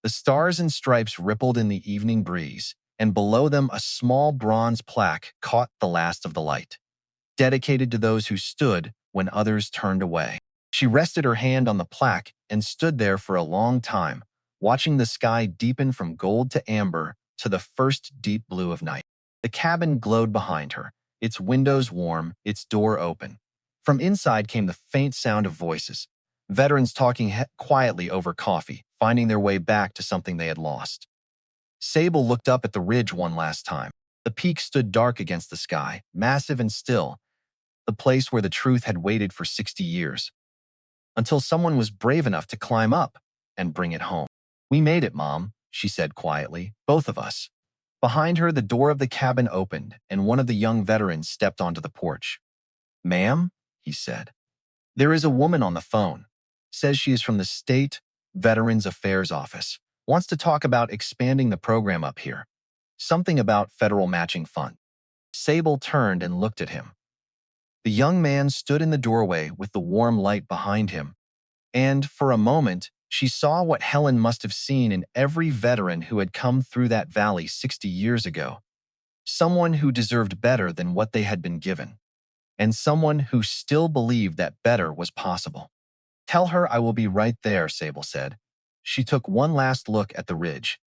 [SPEAKER 1] The stars and stripes rippled in the evening breeze, and below them a small bronze plaque caught the last of the light, dedicated to those who stood when others turned away. She rested her hand on the plaque and stood there for a long time, watching the sky deepen from gold to amber to the first deep blue of night. The cabin glowed behind her, its windows warm, its door open. From inside came the faint sound of voices, veterans talking quietly over coffee, finding their way back to something they had lost. Sable looked up at the ridge one last time. The peak stood dark against the sky, massive and still, the place where the truth had waited for 60 years, until someone was brave enough to climb up and bring it home. We made it, Mom, she said quietly, both of us. Behind her, the door of the cabin opened, and one of the young veterans stepped onto the porch. Ma'am, he said, there is a woman on the phone. Says she is from the State Veterans Affairs Office. Wants to talk about expanding the program up here. Something about federal matching fund. Sable turned and looked at him. The young man stood in the doorway with the warm light behind him, and for a moment, she saw what Helen must have seen in every veteran who had come through that valley 60 years ago. Someone who deserved better than what they had been given, and someone who still believed that better was possible. Tell her I will be right there, Sable said. She took one last look at the ridge.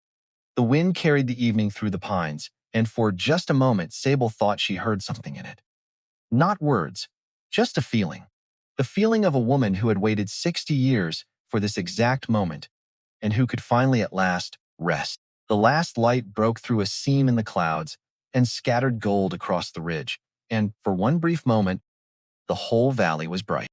[SPEAKER 1] The wind carried the evening through the pines, and for just a moment Sable thought she heard something in it. Not words, just a feeling. The feeling of a woman who had waited 60 years for this exact moment, and who could finally at last rest. The last light broke through a seam in the clouds and scattered gold across the ridge, and for one brief moment, the whole valley was bright.